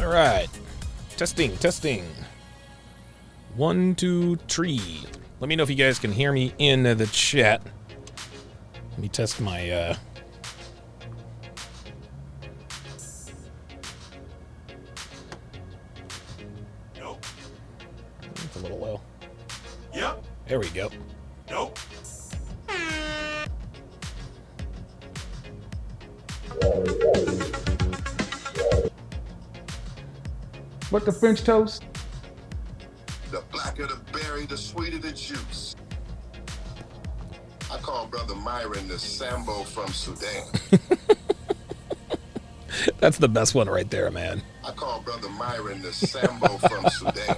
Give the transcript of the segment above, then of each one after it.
All right. Testing, testing. 1, 2, 3. Let me know if you guys can hear me in the chat. Let me test my, Nope. It's a little low. Yep. There we go. Nope. What the French toast? The blacker the berry, the sweeter the juice. I call Brother Myron the Sambo from Sudan. That's the best one right there, man. I call Brother Myron the Sambo from Sudan.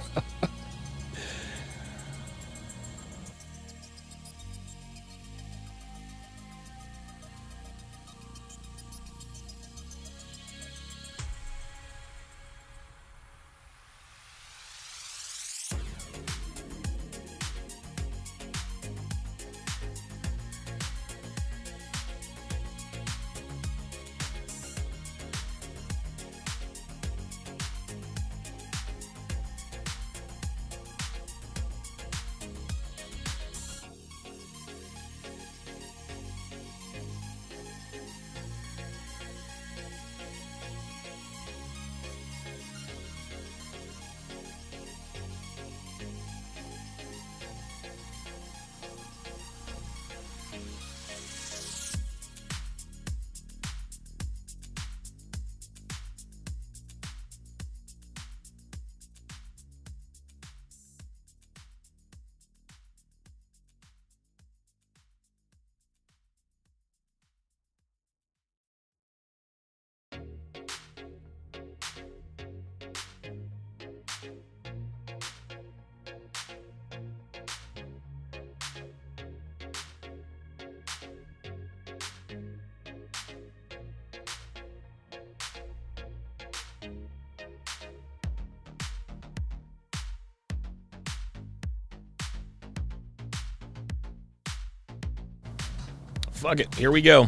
Fuck it. Here we go.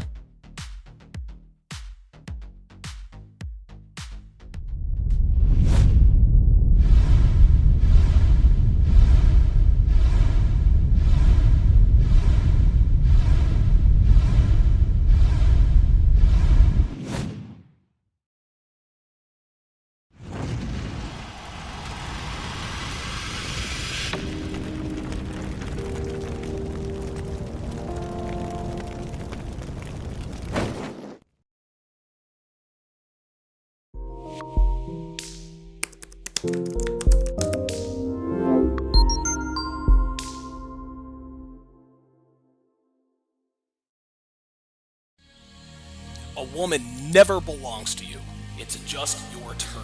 A woman never belongs to you. It's just your turn.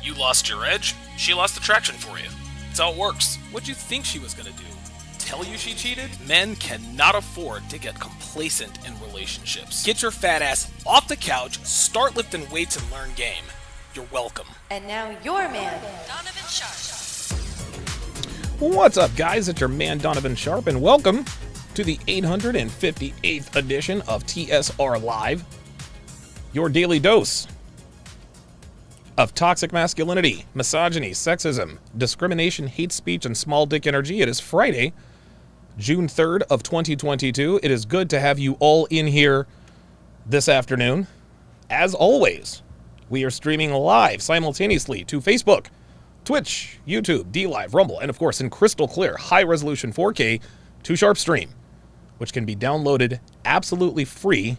You lost your edge, she lost attraction for you. That's how it works. What'd you think she was gonna do? Tell you she cheated? Men cannot afford to get complacent in relationships. Get your fat ass off the couch, start lifting weights, and learn game. You're welcome. And now your man, Donovan Sharp. What's up, guys? It's your man, Donovan Sharp, and welcome to the 858th edition of TSR Live, your daily dose of toxic masculinity, misogyny, sexism, discrimination, hate speech, and small dick energy. It is Friday, June 3rd of 2022. It is good to have you all in here this afternoon. As always, we are streaming live simultaneously to Facebook, Twitch, YouTube, DLive, Rumble, and of course in crystal clear, high-resolution 4K to SharpStream, which can be downloaded absolutely free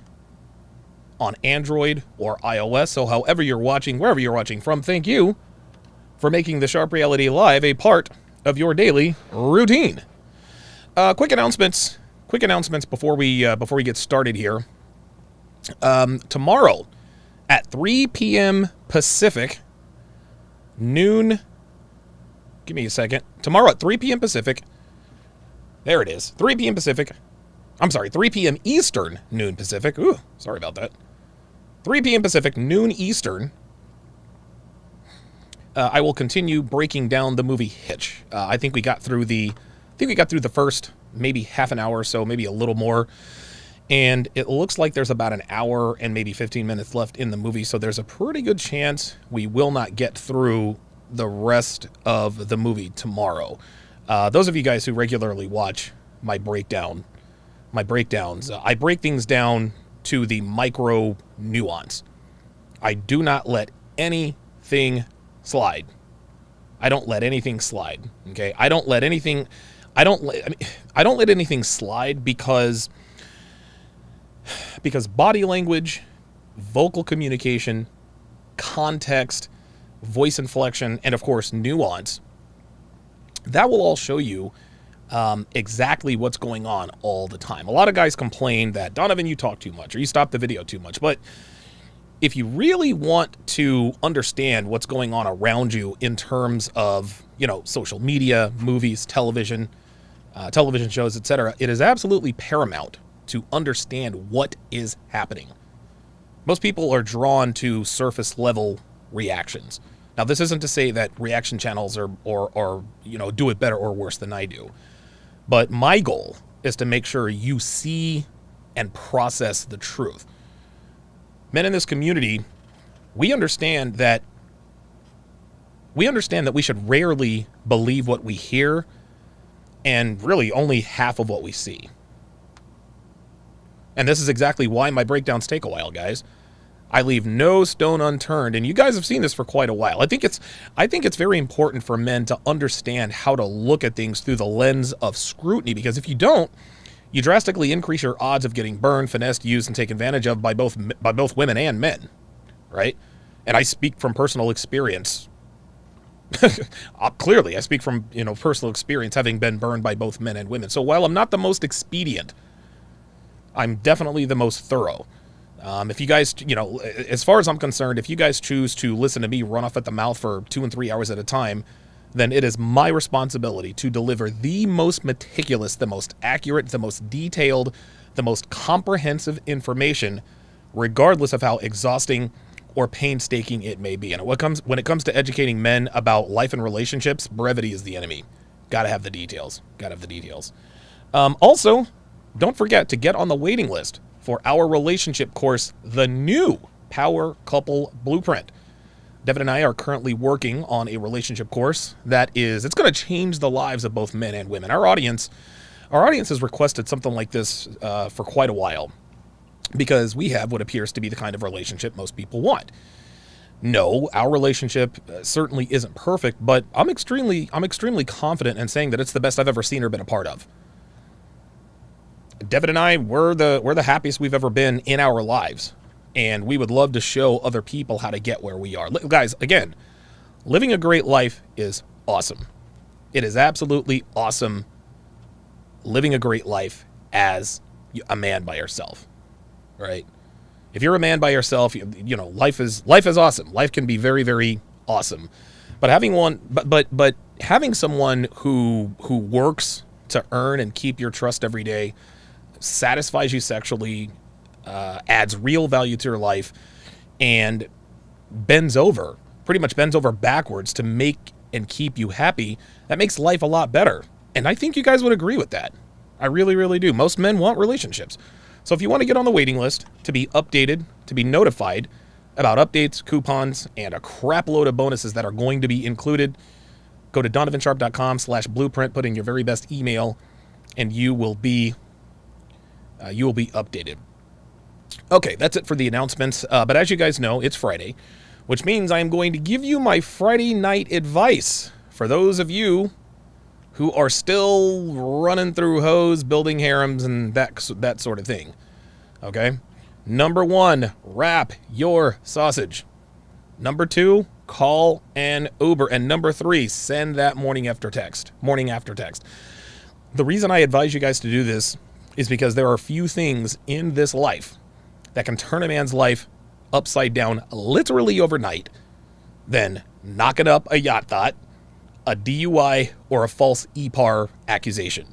on Android or iOS. So however you're watching, wherever you're watching from, thank you for making the Sharp Reality Live a part of your daily routine. Quick announcements before we get started here. Tomorrow at 3 p.m. Pacific, noon. Give me a second. Tomorrow at 3 p.m. Pacific. There it is. 3 p.m. Pacific. I'm sorry, 3 p.m. Eastern, noon Pacific. Ooh, sorry about that. 3 p.m. Pacific, noon Eastern. I will continue breaking down the movie Hitch. I think we got through the first maybe half an hour or so, maybe a little more. And it looks like there's about an hour and maybe 15 minutes left in the movie, so there's a pretty good chance we will not get through the rest of the movie tomorrow. Those of you guys who regularly watch my breakdowns, I break things down to the micro nuance. I do not let anything slide. I don't let anything slide. Okay, I don't let anything slide because body language, vocal communication, context, voice inflection, and of course nuance, that will all show you exactly what's going on all the time. A lot of guys complain that, Donovan, you talk too much or you stop the video too much. But if you really want to understand what's going on around you in terms of, social media, movies, television shows, etc., it is absolutely paramount to understand what is happening. Most people are drawn to surface level reactions. Now, this isn't to say that reaction channels are do it better or worse than I do. But my goal is to make sure you see and process the truth. Men in this community, we understand that we should rarely believe what we hear and really only half of what we see. And this is exactly why my breakdowns take a while, guys. I leave no stone unturned, and you guys have seen this for quite a while. I think it's very important for men to understand how to look at things through the lens of scrutiny, because if you don't, you drastically increase your odds of getting burned, finessed, used, and taken advantage of by both women and men, right? And I speak from personal experience. Clearly, I speak from personal experience, having been burned by both men and women. So while I'm not the most expedient, I'm definitely the most thorough. If you guys, as far as I'm concerned, if you guys choose to listen to me run off at the mouth for 2 and 3 hours at a time, then it is my responsibility to deliver the most meticulous, the most accurate, the most detailed, the most comprehensive information, regardless of how exhausting or painstaking it may be. And when it comes to educating men about life and relationships, brevity is the enemy. Gotta have the details. Also, don't forget to get on the waiting list for our relationship course, the new Power Couple Blueprint. Devin and I are currently working on a relationship course it's going to change the lives of both men and women. Our audience has requested something like this for quite a while, because we have what appears to be the kind of relationship most people want. No, our relationship certainly isn't perfect, but I'm extremely confident in saying that it's the best I've ever seen or been a part of. Devin and I, we're the happiest we've ever been in our lives, and we would love to show other people how to get where we are. Guys, again, living a great life is awesome. It is absolutely awesome living a great life as a man by yourself, right? If you're a man by yourself, life is awesome. Life can be very, very awesome. But having someone who works to earn and keep your trust every day, satisfies you sexually, adds real value to your life, and pretty much bends over backwards to make and keep you happy, that makes life a lot better. And I think you guys would agree with that. I really, really do. Most men want relationships. So if you want to get on the waiting list to be updated, to be notified about updates, coupons, and a crap load of bonuses that are going to be included, go to donovansharp.com/blueprint, put in your very best email, and you will be updated. Okay, that's it for the announcements. But as you guys know, it's Friday, which means I'm going to give you my Friday night advice for those of you who are still running through hoes, building harems, and that sort of thing. Okay? Number 1, wrap your sausage. Number 2, call an Uber. And number 3, send that morning after text. The reason I advise you guys to do this is because there are few things in this life that can turn a man's life upside down literally overnight than knocking up a yacht thought, a DUI, or a false EPAR accusation.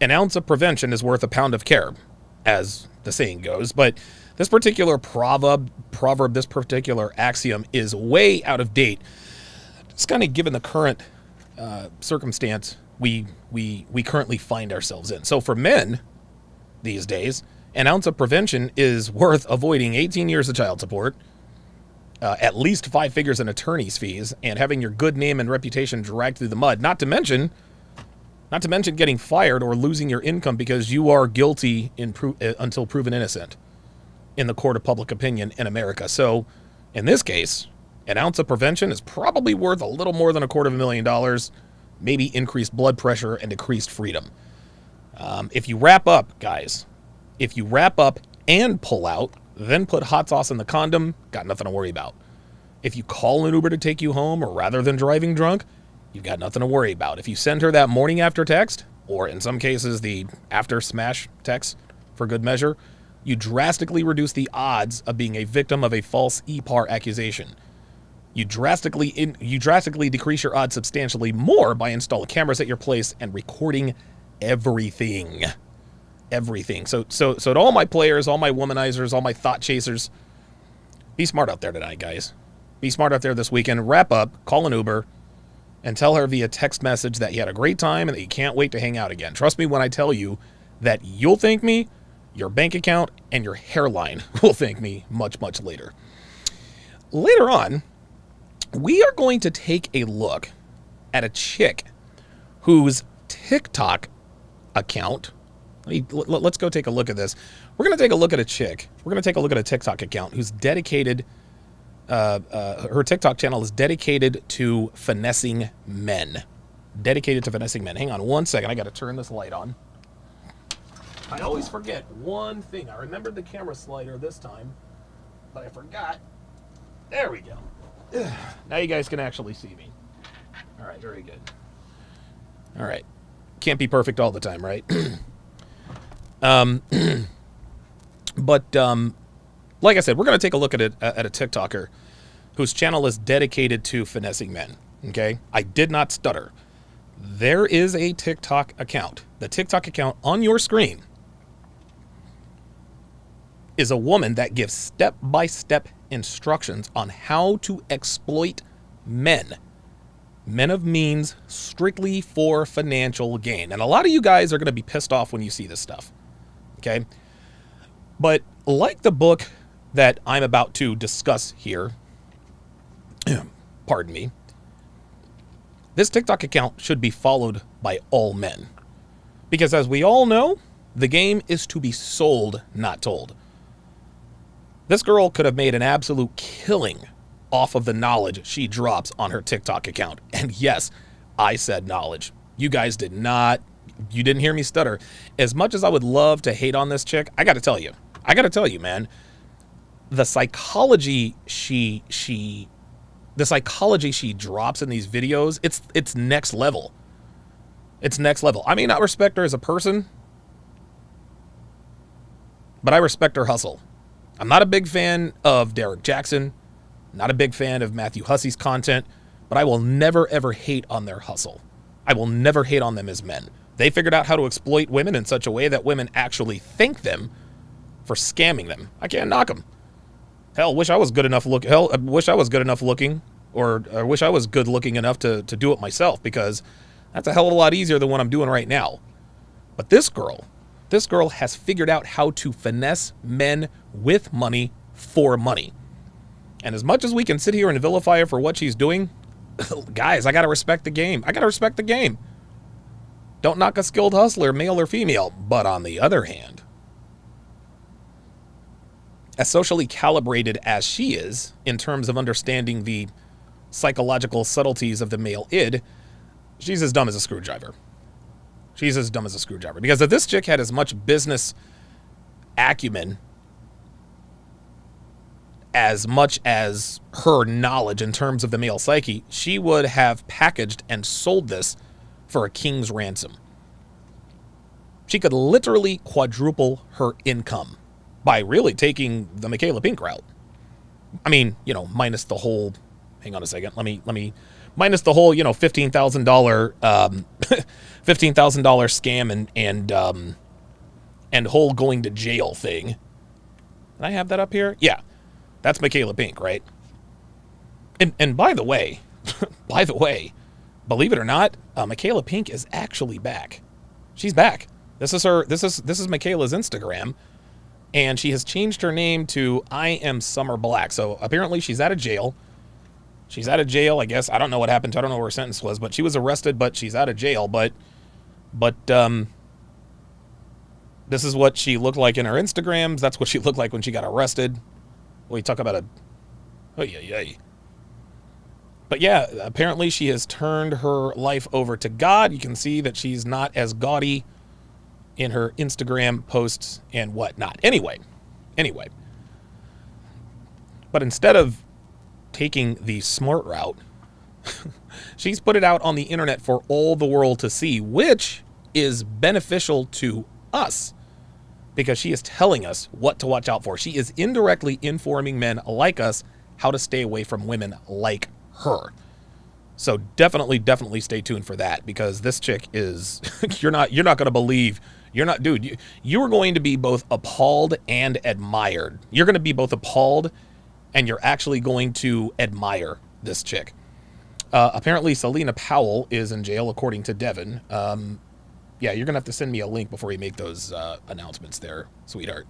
An ounce of prevention is worth a pound of care, as the saying goes, but this particular proverb, this particular axiom is way out of date. Just kind of given the current circumstance we currently find ourselves in. So for men, these days. An ounce of prevention is worth avoiding 18 years of child support, at least 5 figures in attorney's fees, and having your good name and reputation dragged through the mud. Not to mention getting fired or losing your income because you are guilty until proven innocent in the court of public opinion in America. So, in this case, an ounce of prevention is probably worth a little more than $250,000, maybe increased blood pressure and decreased freedom. If you wrap up, guys, if you wrap up and pull out, then put hot sauce in the condom, got nothing to worry about. If you call an Uber to take you home, or rather than driving drunk, you've got nothing to worry about. If you send her that morning after text, or in some cases the after smash text for good measure, you drastically reduce the odds of being a victim of a false EPAR accusation. You drastically decrease your odds substantially more by installing cameras at your place and recording everything. So to all my players, all my womanizers, all my thought chasers, be smart out there tonight, guys. Be smart out there this weekend. Wrap up, call an Uber, and tell her via text message that you had a great time and that you can't wait to hang out again. Trust me when I tell you that you'll thank me, your bank account, and your hairline will thank me much, much later. Later on, we are going to take a look at a chick whose TikTok account, let's go take a look at this. We're going to take a look at a chick. We're going to take a look at a TikTok account who's dedicated, her TikTok channel is dedicated to finessing men. Dedicated to finessing men. Hang on one second. I got to turn this light on. I always forget one thing. I remembered the camera slider this time, but I forgot. There we go. Now you guys can actually see me. All right, very good. All right. Can't be perfect all the time, right? But like I said, we're going to take a look at a TikToker whose channel is dedicated to finessing men, okay? I did not stutter. There is a TikTok account. The TikTok account on your screen is a woman that gives step-by-step instructions on how to exploit men of means, strictly for financial gain. And a lot of you guys are going to be pissed off when you see this stuff, okay? But like the book that I'm about to discuss here, pardon me, this TikTok account should be followed by all men. Because as we all know, the game is to be sold, not told. This girl could have made an absolute killing off of the knowledge she drops on her TikTok account. And yes, I said knowledge. You guys did not, you didn't hear me stutter. As much as I would love to hate on this chick, I got to tell you, man, the psychology she drops in these videos, it's next level. It's next level. I may not respect her as a person, but I respect her hustle. I'm not a big fan of Derek Jackson, not a big fan of Matthew Hussey's content, but I will never, ever hate on their hustle. I will never hate on them as men. They figured out how to exploit women in such a way that women actually thank them for scamming them. I can't knock them. Hell, I wish I was good enough looking, or I wish I was good looking enough to do it myself, because that's a hell of a lot easier than what I'm doing right now. But this girl has figured out how to finesse men with money for money. And as much as we can sit here and vilify her for what she's doing, guys, I got to respect the game. Don't knock a skilled hustler, male or female. But on the other hand, as socially calibrated as she is in terms of understanding the psychological subtleties of the male id, she's as dumb as a screwdriver. She's as dumb as a screwdriver. Because if this chick had as much business acumen as much as her knowledge in terms of the male psyche, she would have packaged and sold this for a king's ransom. She could literally quadruple her income by really taking the Michaela Pink route. I mean, minus the whole, hang on a second, let me minus the whole, $15,000 scam and whole going to jail thing. Did I have that up here? Yeah. That's Michaela Pink, right? And by the way, believe it or not, Michaela Pink is actually back. She's back. This is Michaela's Instagram, and she has changed her name to I Am Summer Black. So apparently she's out of jail. She's out of jail, I guess. I don't know what happened to her. I don't know what her sentence was, but she was arrested, but she's out of jail. But this is what she looked like in her Instagrams. That's what she looked like when she got arrested. Well, you talk about a... Oh, yeah. But yeah, apparently she has turned her life over to God. You can see that she's not as gaudy in her Instagram posts and whatnot. Anyway. But instead of taking the smart route, she's put it out on the internet for all the world to see, which is beneficial to us because she is telling us what to watch out for. She is indirectly informing men like us how to stay away from women like her. So definitely stay tuned for that, because this chick is you're not going to believe. You are going to be both appalled and admired. You're going to be both appalled and you're actually going to admire this chick. Apparently Selena Powell is in jail, according to Devin. Yeah, you're going to have to send me a link before you make those announcements there, sweetheart.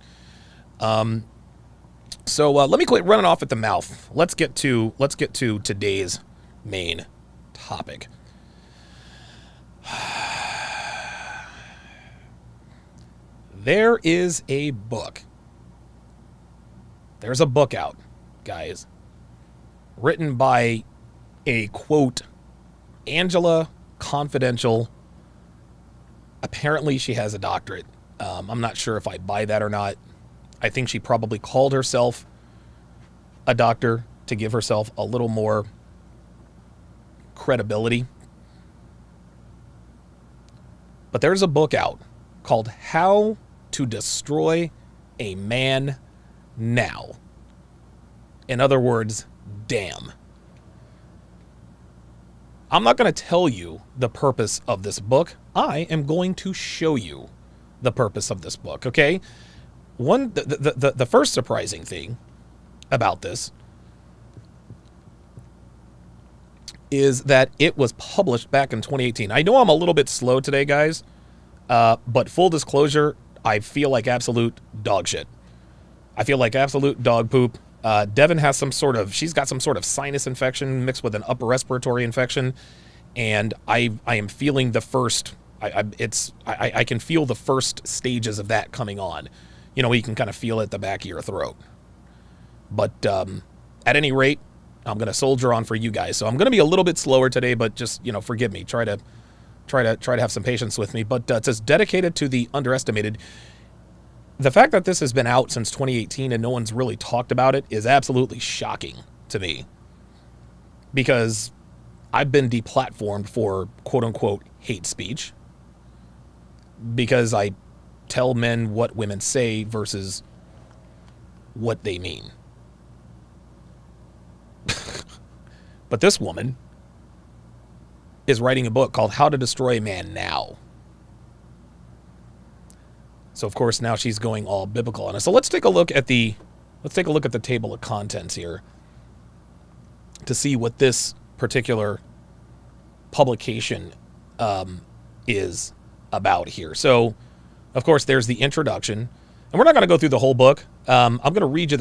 So let me quit running off at the mouth. Let's get to today's main topic. There is a book. There's a book out, guys, written by a, quote, Angela Confidential. Apparently she has a doctorate. I'm not sure if I buy that or not. I think she probably called herself a doctor to give herself a little more credibility. But there's a book out called How to Destroy a Man Now. In other words, damn. I'm not going to tell you the purpose of this book. I am going to show you the purpose of this book, okay? The first surprising thing about this is that it was published back in 2018. I know I'm a little bit slow today, guys, but full disclosure, I feel like absolute dog shit. I feel like absolute dog poop. Devin has she's got some sort of sinus infection mixed with an upper respiratory infection, and I am feeling the first. I can feel the first stages of that coming on. You know, you can kind of feel it at the back of your throat. But at any rate, I'm going to soldier on for you guys. So I'm going to be a little bit slower today, but just, forgive me. Try to have some patience with me. But it says dedicated to the underestimated. The fact that this has been out since 2018 and no one's really talked about it is absolutely shocking to me, because I've been deplatformed for quote unquote hate speech because I tell men what women say versus what they mean. But this woman is writing a book called How to Destroy a Man Now. So of course now she's going all biblical on us. So let's take a look at the table of contents here to see what this particular publication is about here. So of course there's the introduction, and we're not going to go through the whole book. I'm going to read you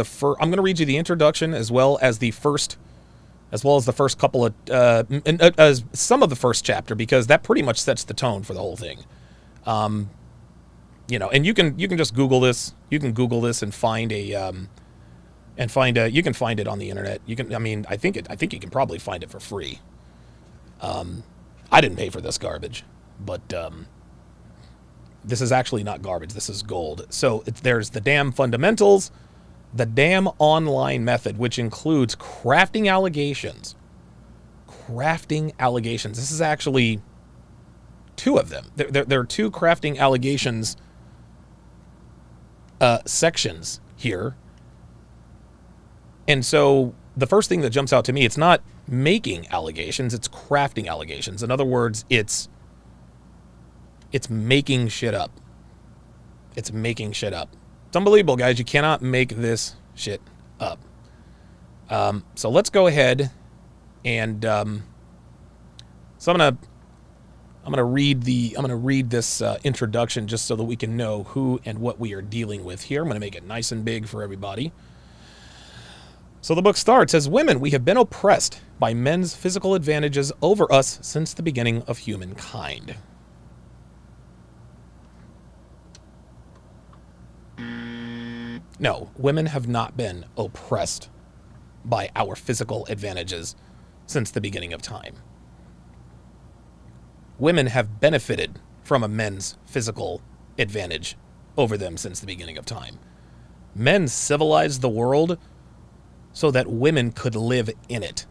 the introduction as well as the first couple of some of the first chapter, because that pretty much sets the tone for the whole thing. And you can just Google this. You can Google this and find you can find it on the internet. I think you can probably find it for free. I didn't pay for this garbage, but this is actually not garbage. This is gold. So there's the damn fundamentals, the damn online method, which includes crafting allegations. This is actually two of them. There are two crafting allegations sections here. And so the first thing that jumps out to me, it's not making allegations, it's crafting allegations. In other words, it's making shit up. It's unbelievable, guys. You cannot make this shit up. So let's go ahead and so I'm I'm gonna read this introduction just so that we can know who and what we are dealing with here. I'm gonna make it nice and big for everybody. So the book starts as women, we have been oppressed by men's physical advantages over us since the beginning of humankind. No, women have not been oppressed by our physical advantages since the beginning of time. Women have benefited from a men's physical advantage over them since the beginning of time. Men civilized the world so that women could live in it.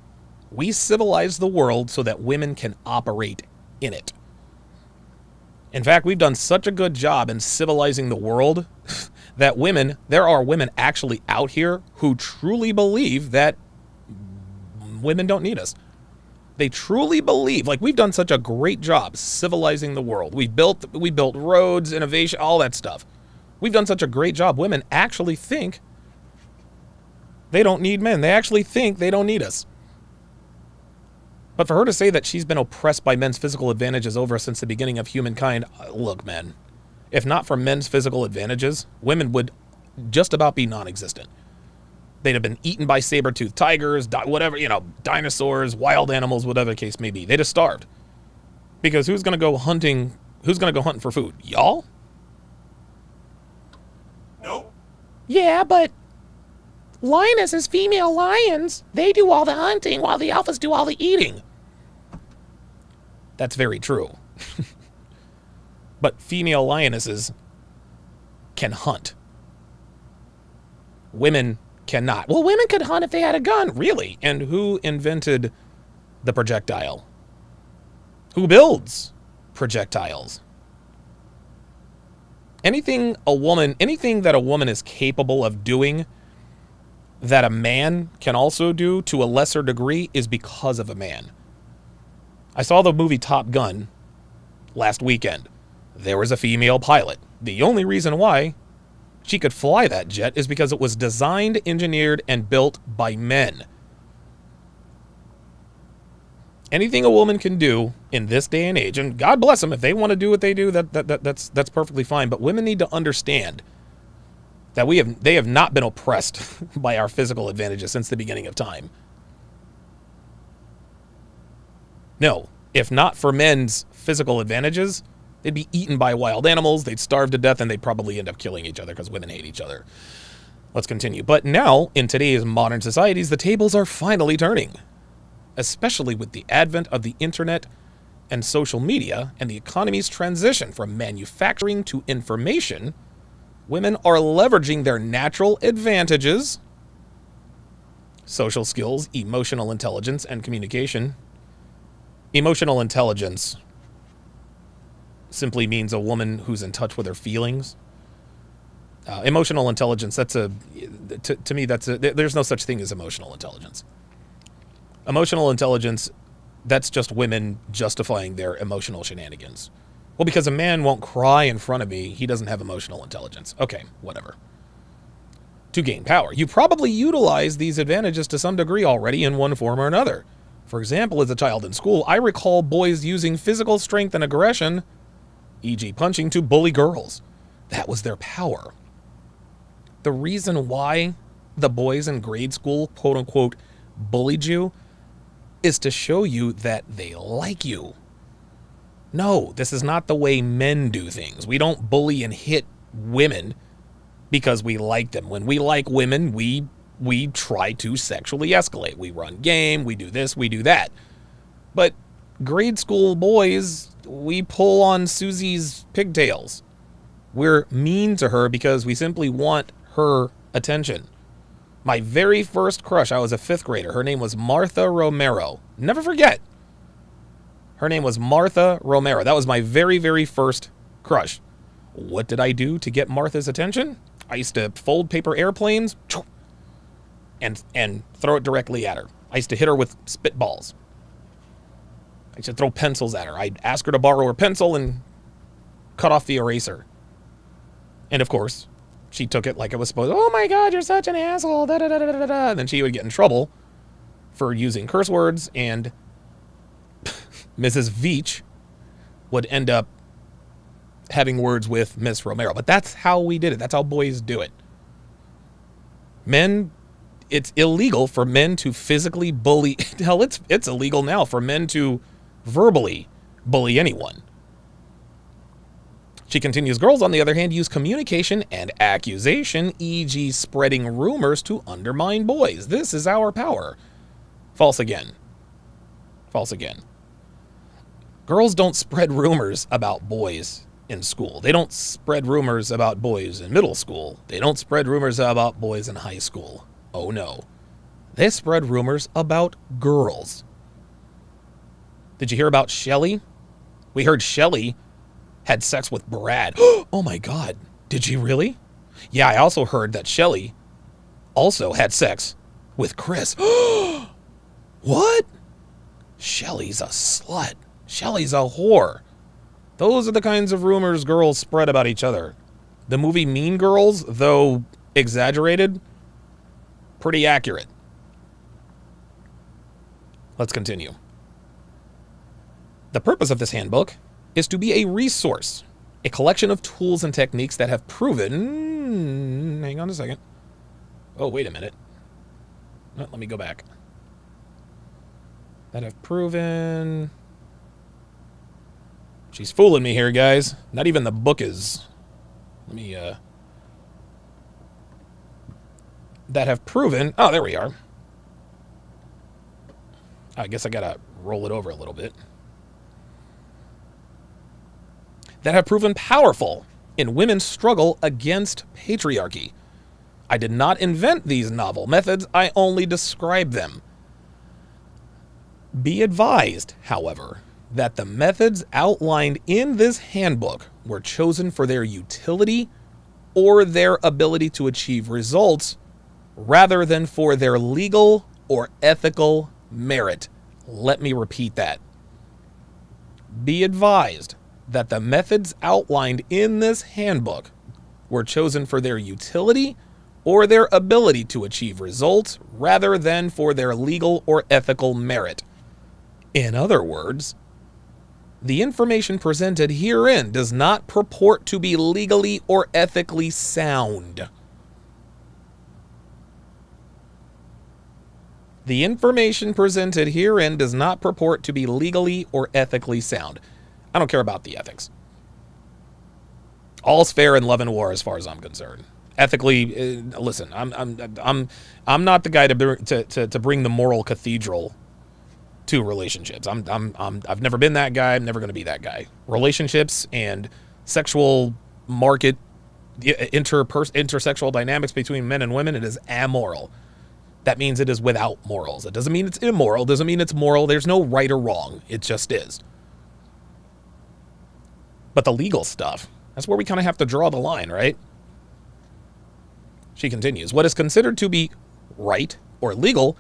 We civilize the world so that women can operate in it. In fact, we've done such a good job in civilizing the world that there are women actually out here who truly believe that women don't need us. They truly believe, like, we've done such a great job civilizing the world. We built roads, innovation, all that stuff. We've done such a great job. Women actually think they don't need men. They actually think they don't need us. But for her to say that she's been oppressed by men's physical advantages over us since the beginning of humankind, look, man, if not for men's physical advantages, women would just about be non-existent. They'd have been eaten by saber-toothed tigers, whatever, dinosaurs, wild animals, whatever the case may be. They'd have starved. Because who's going to go hunting? Who's going to go hunting for food? Y'all? Nope. Yeah, but lionesses, female lions, they do all the hunting while the alphas do all the eating. That's very true. But female lionesses can hunt. Women cannot. Well, women could hunt if they had a gun. Really? And who invented the projectile? Who builds projectiles? Anything that a woman is capable of doing that a man can also do to a lesser degree is because of a man. I saw the movie Top Gun last weekend. There was a female pilot. The only reason why she could fly that jet is because it was designed, engineered, and built by men. Anything a woman can do in this day and age, and God bless them, if they want to do what they do, that's perfectly fine. But women need to understand that they have not been oppressed by our physical advantages since the beginning of time. No, if not for men's physical advantages, they'd be eaten by wild animals, they'd starve to death, and they'd probably end up killing each other because women hate each other. Let's continue. But now, in today's modern societies, the tables are finally turning. Especially with the advent of the internet and social media and the economy's transition from manufacturing to information, women are leveraging their natural advantages, social skills, emotional intelligence, and communication. Emotional intelligence simply means a woman who's in touch with her feelings. Emotional intelligence, to me, there's no such thing as emotional intelligence. Emotional intelligence, that's just women justifying their emotional shenanigans. Well, because a man won't cry in front of me, he doesn't have emotional intelligence. Okay, whatever. To gain power. You probably utilize these advantages to some degree already in one form or another. For example, as a child in school, I recall boys using physical strength and aggression, e.g. punching, to bully girls. That was their power. The reason why the boys in grade school, quote unquote, bullied you is to show you that they like you. No, this is not the way men do things. We don't bully and hit women because we like them. When we like women, we try to sexually escalate. We run game, we do this, we do that. But grade school boys, we pull on Susie's pigtails. We're mean to her because we simply want her attention. My very first crush, I was a 5th grader. Her name was Martha Romero. Never forget. Her name was Martha Romero. That was my very, very first crush. What did I do to get Martha's attention? I used to fold paper airplanes and throw it directly at her. I used to hit her with spitballs. I used to throw pencils at her. I'd ask her to borrow her pencil and cut off the eraser. And of course, she took it like it was supposed to. Oh my God, you're such an asshole. Da, da, da, da, da, da. And then she would get in trouble for using curse words, and Mrs. Veach would end up having words with Miss Romero. But that's how we did it. That's how boys do it. Men, it's illegal for men to physically bully. Hell, it's illegal now for men to verbally bully anyone. She continues, girls, on the other hand, use communication and accusation, e.g. spreading rumors to undermine boys. This is our power. False again. False again. Girls don't spread rumors about boys in school. They don't spread rumors about boys in middle school. They don't spread rumors about boys in high school. Oh no. They spread rumors about girls. Did you hear about Shelley? We heard Shelley had sex with Brad. Oh my God. Did she really? Yeah, I also heard that Shelley also had sex with Chris. What? Shelley's a slut. Shelley's a whore. Those are the kinds of rumors girls spread about each other. The movie Mean Girls, though exaggerated, pretty accurate. Let's continue. The purpose of this handbook is to be a resource, a collection of tools and techniques that have proven... Hang on a second. Oh, wait a minute. Let me go back. That have proven... She's fooling me here, guys. Not even the book is... Let me, that have proven... Oh, there we are. I guess I gotta roll it over a little bit. That have proven powerful in women's struggle against patriarchy. I did not invent these novel methods, I only describe them. Be advised, however, that the methods outlined in this handbook were chosen for their utility or their ability to achieve results rather than for their legal or ethical merit. Let me repeat that. Be advised that the methods outlined in this handbook were chosen for their utility or their ability to achieve results rather than for their legal or ethical merit. In other words, the information presented herein does not purport to be legally or ethically sound. The information presented herein does not purport to be legally or ethically sound. I don't care about the ethics. All's fair in love and war, as far as I'm concerned. Ethically, listen, I'm not the guy to bring the moral cathedral to relationships. I've never been that guy. I'm never going to be that guy. Relationships and sexual market intersexual dynamics between men and women, it is amoral. That means it is without morals. It doesn't mean it's immoral. It doesn't mean it's moral. There's no right or wrong. It just is. But the legal stuff, that's where we kind of have to draw the line, right? She continues, what is considered to be right or legal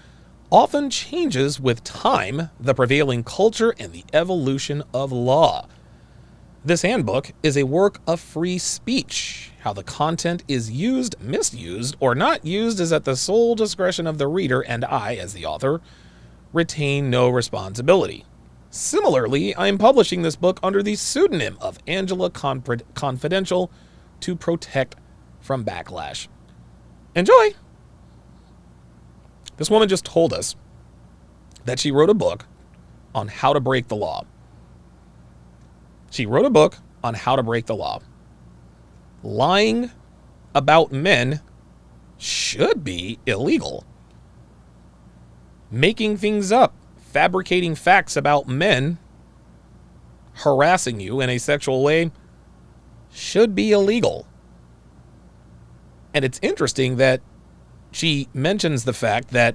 often changes with time, the prevailing culture, and the evolution of law. This handbook is a work of free speech. How the content is used, misused, or not used is at the sole discretion of the reader, and I, as the author, retain no responsibility. Similarly, I am publishing this book under the pseudonym of Angela Confidential to protect from backlash. Enjoy! This woman just told us that she wrote a book on how to break the law. She wrote a book on how to break the law. Lying about men should be illegal. Making things up, fabricating facts about men harassing you in a sexual way should be illegal. And it's interesting that she mentions the fact that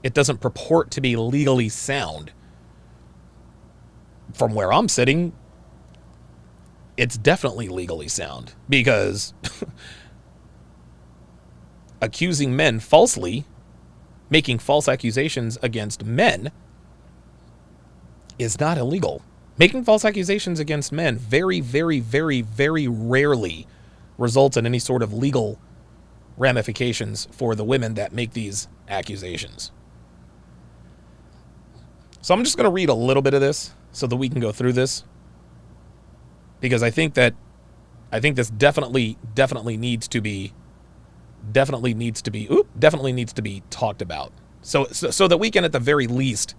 it doesn't purport to be legally sound. From where I'm sitting, it's definitely legally sound, because accusing men falsely, making false accusations against men, is not illegal. Making false accusations against men very, very, very, very rarely results in any sort of legal ramifications for the women that make these accusations. So I'm just going to read a little bit of this so that we can go through this. because I think this definitely needs to be talked about. So that we can at the very least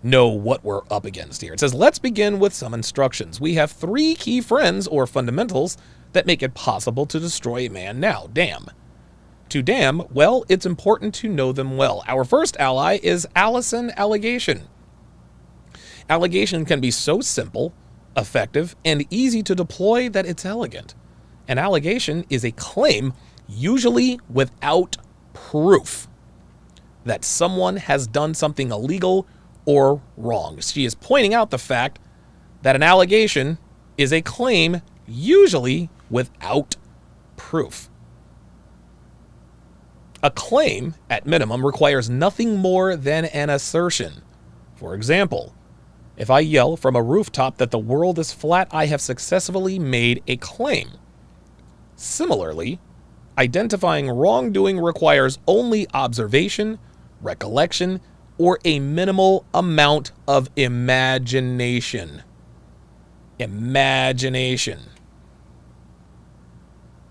know what we're up against here. It says, let's begin with some instructions. We have 3 key friends or fundamentals that make it possible to destroy a man now. Damn. To damn, well, it's important to know them well. Our first ally is Allison Allegation. Allegation can be so simple, effective, and easy to deploy that it's elegant. An allegation is a claim, usually without proof, that someone has done something illegal or wrong. She is pointing out the fact that an allegation is a claim, usually without proof. A claim, at minimum, requires nothing more than an assertion. For example, if I yell from a rooftop that the world is flat, I have successfully made a claim. Similarly, identifying wrongdoing requires only observation, recollection, or a minimal amount of imagination. Imagination.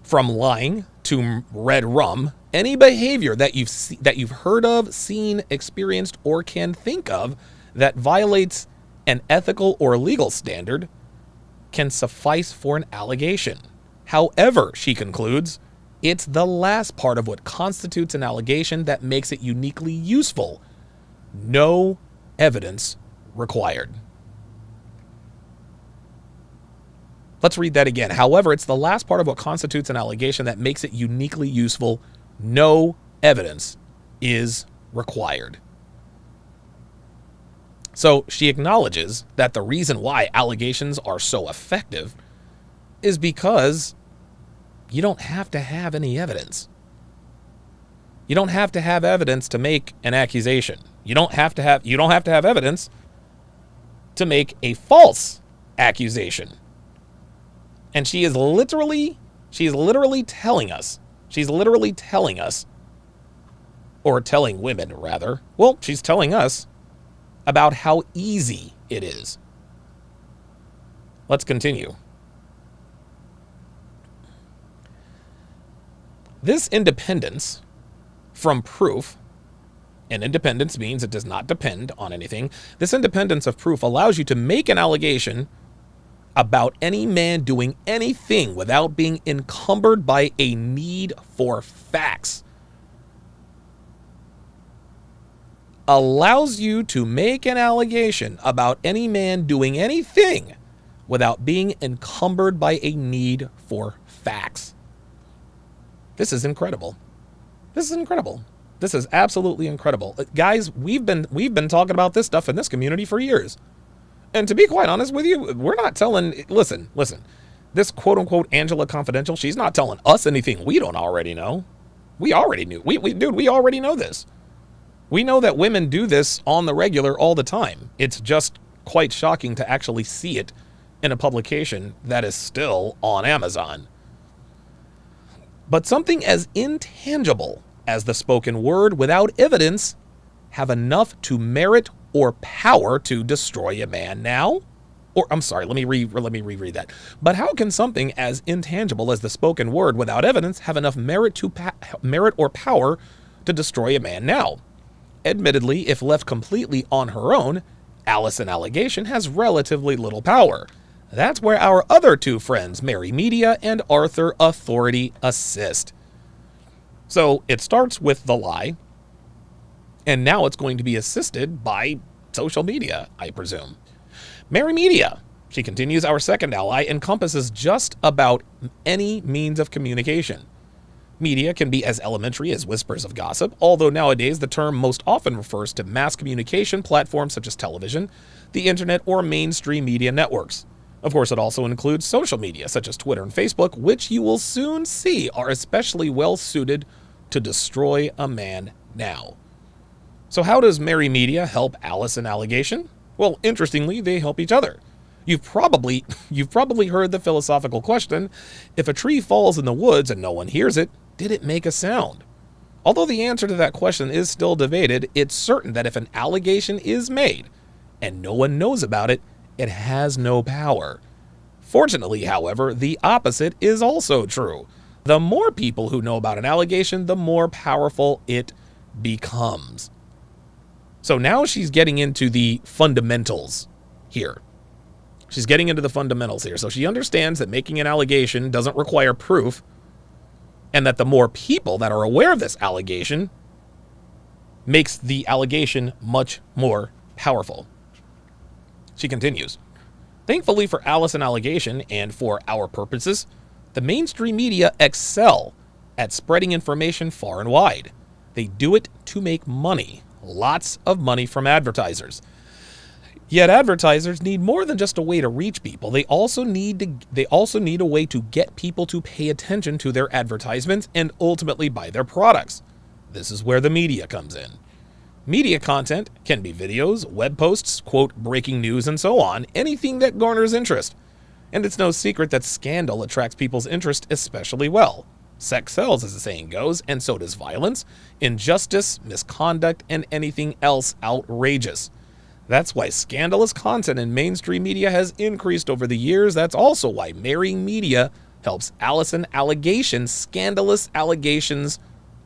From lying to red rum, any behavior that you've heard of, seen, experienced, or can think of that violates an ethical or legal standard can suffice for an allegation. However, she concludes, it's the last part of what constitutes an allegation that makes it uniquely useful. No evidence required. Let's read that again. However, it's the last part of what constitutes an allegation that makes it uniquely useful. No evidence is required. So she acknowledges that the reason why allegations are so effective is because you don't have to have any evidence. You don't have to have evidence to make an accusation. You don't have to have evidence to make a false accusation. And she is literally telling us, or telling women rather, well, she's telling us about how easy it is. Let's continue. This independence from proof, and independence means it does not depend on anything. This independence of proof allows you to make an allegation about any man doing anything without being encumbered by a need for facts. Allows you to make an allegation about any man doing anything without being encumbered by a need for facts. This is incredible. This is incredible. This is absolutely incredible. Guys, we've been talking about this stuff in this community for years. And to be quite honest with you, we're not telling, listen, this quote unquote Angela Confidential, she's not telling us anything we don't already know. We already knew. We already know this. We know that women do this on the regular all the time. It's just quite shocking to actually see it in a publication that is still on Amazon. But something as intangible as the spoken word without evidence have enough to merit or power to destroy a man now? Or, I'm sorry, let me reread that. But how can something as intangible as the spoken word without evidence have enough merit or power to destroy a man now? Admittedly, if left completely on her own, Allison Allegation has relatively little power. That's where our other 2 friends, Mary Media and Arthur Authority, assist. So it starts with the lie, and now it's going to be assisted by social media, I presume. Mary Media, she continues, our second ally, encompasses just about any means of communication. Media can be as elementary as whispers of gossip, although nowadays the term most often refers to mass communication platforms such as television, the internet, or mainstream media networks. Of course, it also includes social media such as Twitter and Facebook, which you will soon see are especially well suited to destroy a man now. So how does Mary Media help Allison Allegation? Well, interestingly, they help each other. You've probably heard the philosophical question, if a tree falls in the woods and no one hears it, did it make a sound? Although the answer to that question is still debated, it's certain that if an allegation is made and no one knows about it, it has no power. Fortunately, however, the opposite is also true. The more people who know about an allegation, the more powerful it becomes. So now she's getting into the fundamentals here. She's getting into the fundamentals here. So she understands that making an allegation doesn't require proof, and that the more people that are aware of this allegation makes the allegation much more powerful. She continues, thankfully for Allison allegation and for our purposes, the mainstream media excel at spreading information far and wide. They do it to make money, lots of money from advertisers. Yet advertisers need more than just a way to reach people. They also need a way to get people to pay attention to their advertisements and ultimately buy their products. This is where the media comes in. Media content can be videos, web posts, quote, breaking news, and so on, anything that garners interest. And it's no secret that scandal attracts people's interest especially well. Sex sells, as the saying goes, and so does violence, injustice, misconduct, and anything else outrageous. That's why scandalous content in mainstream media has increased over the years. That's also why marrying media helps Allison allegations, scandalous allegations,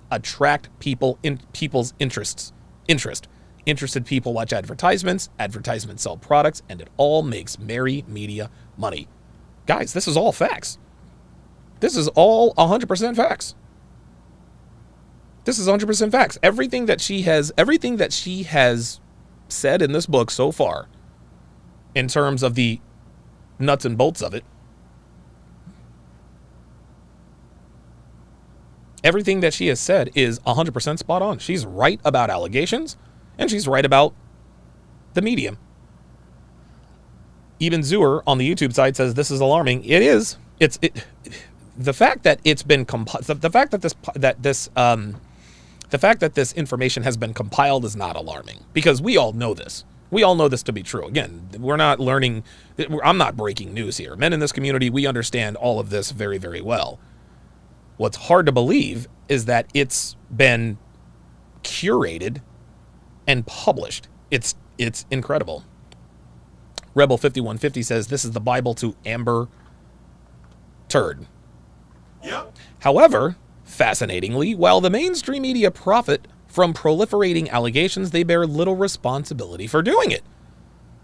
attract people's interests. Interested people watch advertisements sell products, and it all makes merry media money. Guys, this is all facts. This is all 100% facts. This is 100% facts. Everything that she has said in this book so far, in terms of the nuts and bolts of it, everything that she has said is 100% spot on. She's right about allegations, and she's right about the medium. Even Zooer on the YouTube side says this is alarming. It is. The fact that it's been the fact that this information has been compiled is not alarming, because we all know this. We all know this to be true. Again, we're not learning. I'm not breaking news here. Men in this community, we understand all of this very, very well. What's hard to believe is that it's been curated and published. It's incredible. Rebel 5150 says this is the Bible to Amber Turd. Yep. However, fascinatingly, while the mainstream media profit from proliferating allegations, they bear little responsibility for doing it.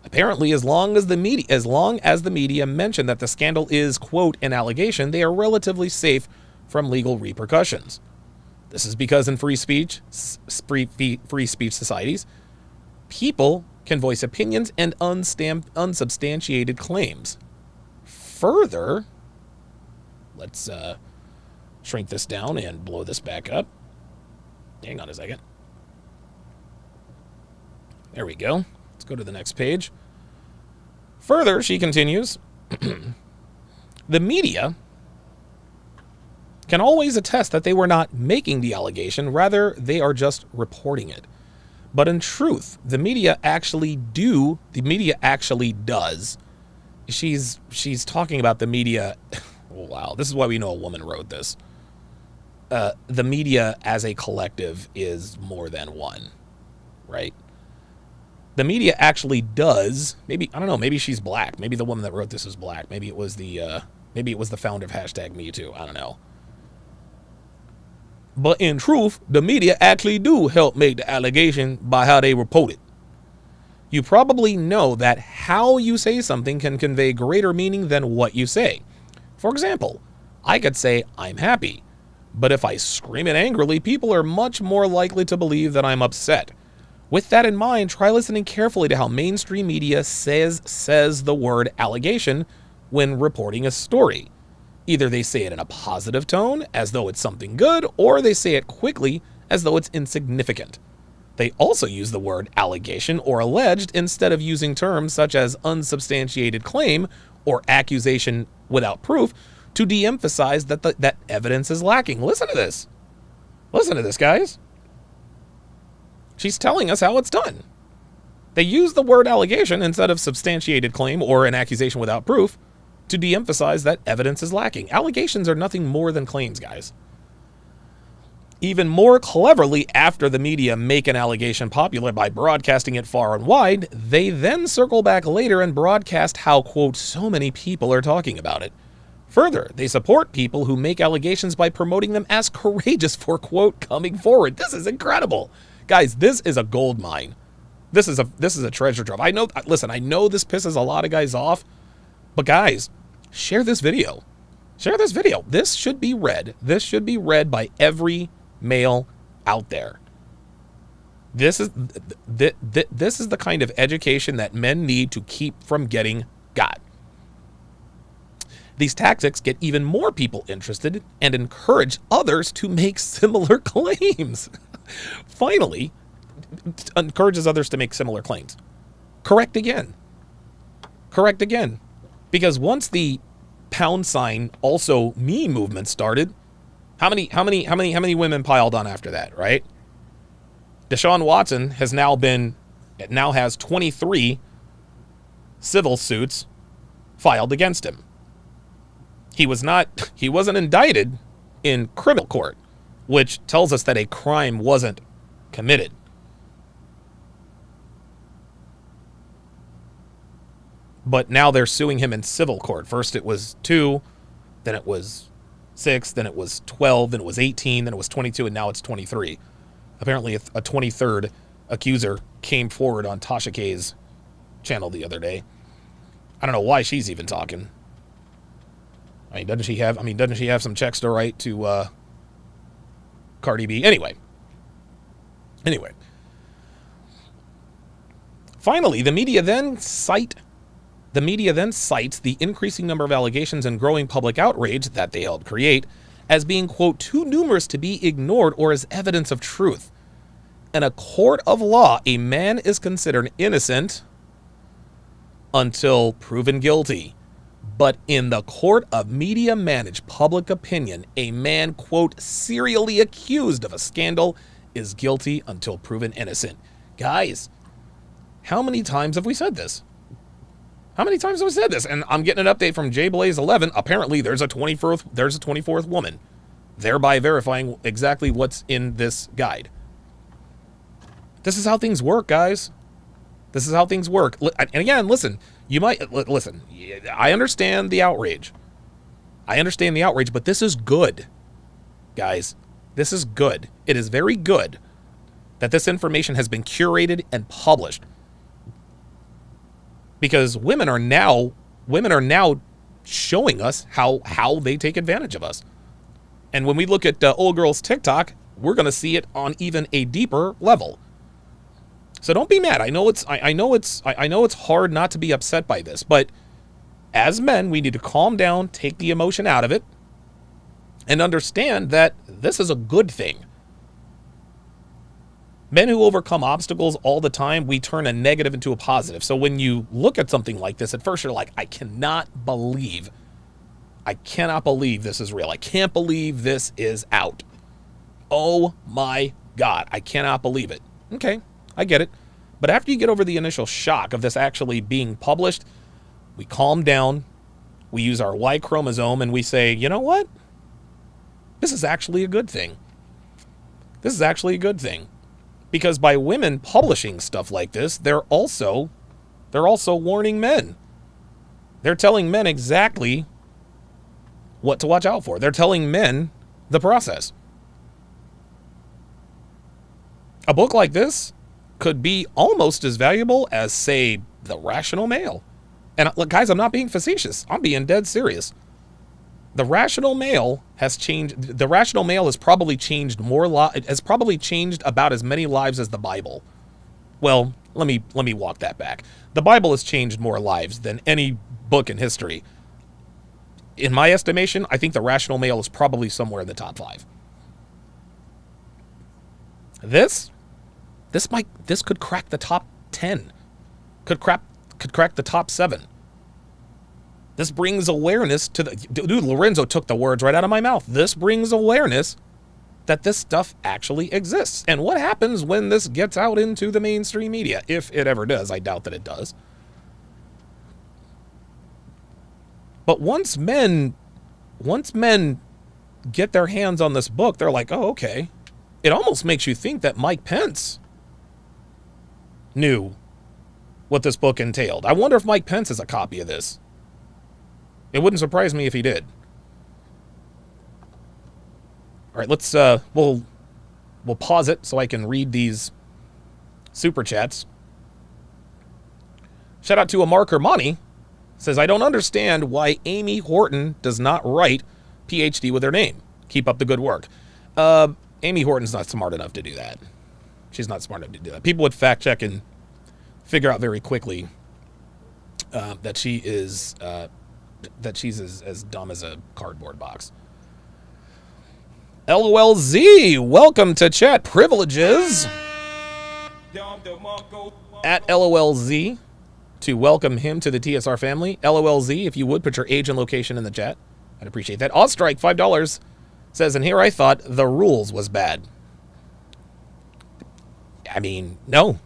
Apparently, as long as the media mention that the scandal is, quote, an allegation, they are relatively safe from legal repercussions. This is because in free speech societies, people can voice opinions and unsubstantiated claims. Further, let's shrink this down and blow this back up. Hang on a second. There we go. Let's go to the next page. Further, she continues, the media can always attest that they were not making the allegation, rather they are just reporting it. But in truth, the media actually does. She's talking about the media. Wow, this is why we know a woman wrote this. The media as a collective is more than one, right? The media actually does. Maybe, I don't know, maybe she's black. Maybe the woman that wrote this is black. Maybe it was the founder of #MeToo. I don't know. But in truth, the media actually do help make the allegation by how they report it. You probably know that how you say something can convey greater meaning than what you say. For example, I could say, I'm happy. But if I scream it angrily, people are much more likely to believe that I'm upset. With that in mind, try listening carefully to how mainstream media says the word allegation when reporting a story. Either they say it in a positive tone, as though it's something good, or they say it quickly, as though it's insignificant. They also use the word allegation or alleged instead of using terms such as unsubstantiated claim or accusation without proof to de-emphasize that evidence is lacking. Listen to this. Listen to this, guys. She's telling us how it's done. They use the word allegation instead of substantiated claim or an accusation without proof to de-emphasize that evidence is lacking. Allegations are nothing more than claims, guys. Even more cleverly, after the media make an allegation popular by broadcasting it far and wide, they then circle back later and broadcast how, quote, so many people are talking about it. Further, they support people who make allegations by promoting them as courageous for, quote, coming forward. This is incredible. Guys, this is a gold mine. This is a treasure trove. I know, listen, I know this pisses a lot of guys off, but guys, share this video. Share this video. This should be read. This should be read by every male out there. This is the kind of education that men need to keep from getting got. These tactics get even more people interested and encourage others to make similar claims. Finally, encourages others to make similar claims. Correct again. Correct again. Because once the # also me movement started, how many women piled on after that, right? Deshaun Watson now has 23 civil suits filed against him. He wasn't indicted in criminal court, which tells us that a crime wasn't committed. But now they're suing him in civil court. First it was 2, then it was 6, then it was 12, then it was 18, then it was 22, and now it's 23. Apparently a 23rd accuser came forward on Tasha K's channel the other day. I don't know why she's even talking. Doesn't she have some checks to write to Cardi B? Anyway. Finally, the media then cites the increasing number of allegations and growing public outrage that they helped create as being, quote, too numerous to be ignored or as evidence of truth. In a court of law, a man is considered innocent until proven guilty. But in the court of media-managed public opinion, a man, quote, serially accused of a scandal is guilty until proven innocent. Guys, how many times have we said this? How many times have we said this? And I'm getting an update from JBlaze11. Apparently, there's a 24th woman, thereby verifying exactly what's in this guide. This is how things work, guys. This is how things work. And again, listen. Listen, I understand the outrage. But this is good, guys. This is good. It is very good that this information has been curated and published. Because women are now showing us how they take advantage of us. And when we look at old girls TikTok, we're going to see it on even a deeper level. So don't be mad. I know it's hard not to be upset by this, but as men, we need to calm down, take the emotion out of it, and understand that this is a good thing. Men who overcome obstacles all the time, we turn a negative into a positive. So when you look at something like this, at first you're like, I cannot believe this is real. I can't believe this is out. Oh my God, I cannot believe it. Okay. I get it. But after you get over the initial shock of this actually being published, we calm down, we use our Y chromosome, and we say, you know what? This is actually a good thing. This is actually a good thing. Because by women publishing stuff like this, they're also warning men. They're telling men exactly what to watch out for. They're telling men the process. A book like this could be almost as valuable as, say, The Rational Male. And look, guys, I'm not being facetious. I'm being dead serious. The Rational Male has changed. The Rational Male has probably changed about as many lives as the Bible. Well, let me walk that back. The Bible has changed more lives than any book in history. In my estimation, I think The Rational Male is probably somewhere in the top 5. This could crack the top 10. Could crack the top 7. This brings awareness to the... Dude, Lorenzo took the words right out of my mouth. This brings awareness that this stuff actually exists. And what happens when this gets out into the mainstream media? If it ever does. I doubt that it does. But once men get their hands on this book, they're like, oh, okay. it almost makes you think that Mike Pence knew what this book entailed. I wonder if Mike Pence has a copy of this. It wouldn't surprise me if he did. All right, let's we'll pause it so I can read these super chats. Shout out to Amar Kermani. Says, I don't understand why Amy Horton does not write PhD with her name. Keep up the good work. Amy Horton's not smart enough to do that. She's not smart enough to do that. People would fact check and figure out very quickly that she's as dumb as a cardboard box. LOLZ, welcome to chat privileges. At LOLZ, to welcome him to the TSR family. LOLZ, if you would, put your age and location in the chat. I'd appreciate that. Ostrike, $5, says, and here I thought the rules was bad. I mean, no.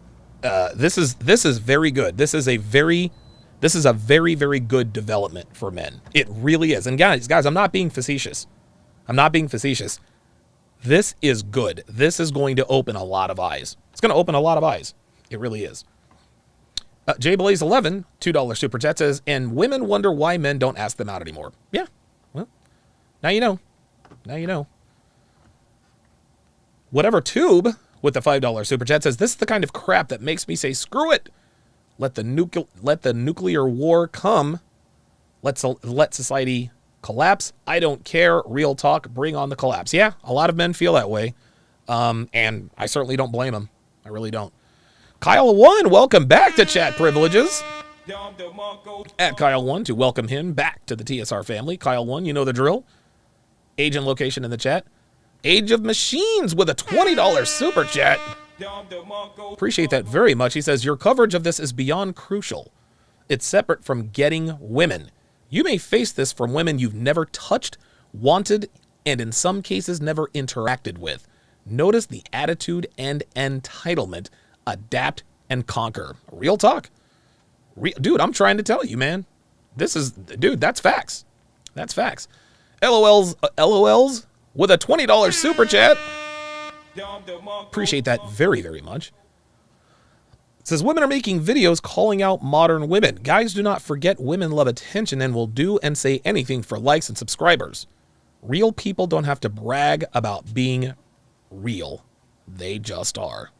This is very good. This is a very, very good development for men. It really is. And guys, I'm not being facetious. This is good. This is going to open a lot of eyes. It's going to open a lot of eyes. It really is. JBlaze11, $2 super chat says, and women wonder why men don't ask them out anymore. Yeah. Well, now you know. Now you know. Whatever Tube with the $5 super chat says, this is the kind of crap that makes me say, screw it. Let the nuclear war come. Let society collapse. I don't care. Real talk. Bring on the collapse. Yeah, a lot of men feel that way. And I certainly don't blame them. I really don't. Kyle1, welcome back to chat privileges. At Kyle1 to welcome him back to the TSR family. Kyle1, you know the drill. Age and location in the chat. Age of Machines with a $20 super chat. Appreciate that very much. He says, your coverage of this is beyond crucial. It's separate from getting women. You may face this from women you've never touched, wanted, and in some cases never interacted with. Notice the attitude and entitlement. Adapt and conquer. Real talk. Dude, I'm trying to tell you, man. Dude, that's facts. That's facts. LOLs with a $20 super chat. Appreciate that very, very much. It says, women are making videos calling out modern women. Guys, do not forget women love attention and will do and say anything for likes and subscribers. Real people don't have to brag about being real. They just are.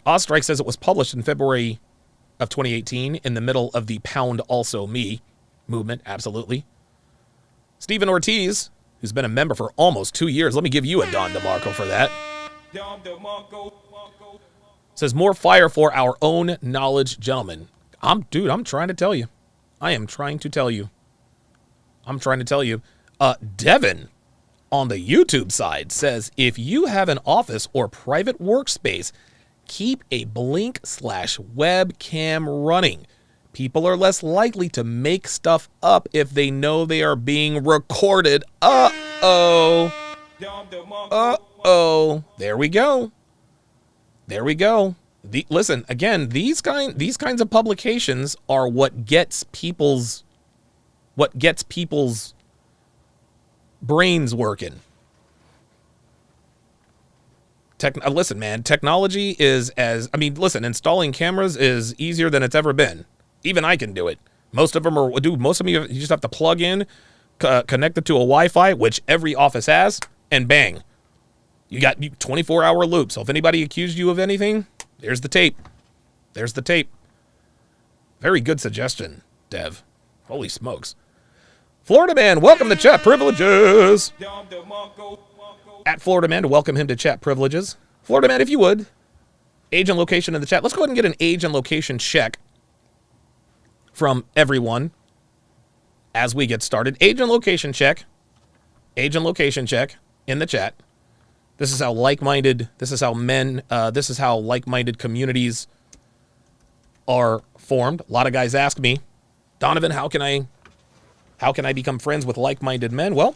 Ostrike says it was published in February of 2018 in the middle of the Pound Also Me movement. Absolutely. Stephen Ortiz, who's been a member for almost 2 years. Let me give you a Don DeMarco for that. Says more fire for our own knowledge, gentlemen. I'm trying to tell you. I am trying to tell you. Devin on the YouTube side says, if you have an office or private workspace, keep a blink/webcam running. People are less likely to make stuff up if they know they are being recorded. Uh-oh. There we go. Listen, again, these kinds of publications are what gets people's brains working. Listen, man, technology is installing cameras is easier than it's ever been. Even I can do it. Most of them you just have to plug in, connect it to a Wi-Fi, which every office has, and bang. You got 24-hour loop. So if anybody accused you of anything, there's the tape. Very good suggestion, Dev. Holy smokes. Florida Man, welcome to chat privileges. At Florida Man to welcome him to chat privileges. Florida Man, if you would, age and location in the chat. Let's go ahead and get an age and location check from everyone as we get started. Age and location check in the chat. This is how like-minded communities are formed. A lot of guys ask me, Donovan, how can I become friends with like-minded men? Well,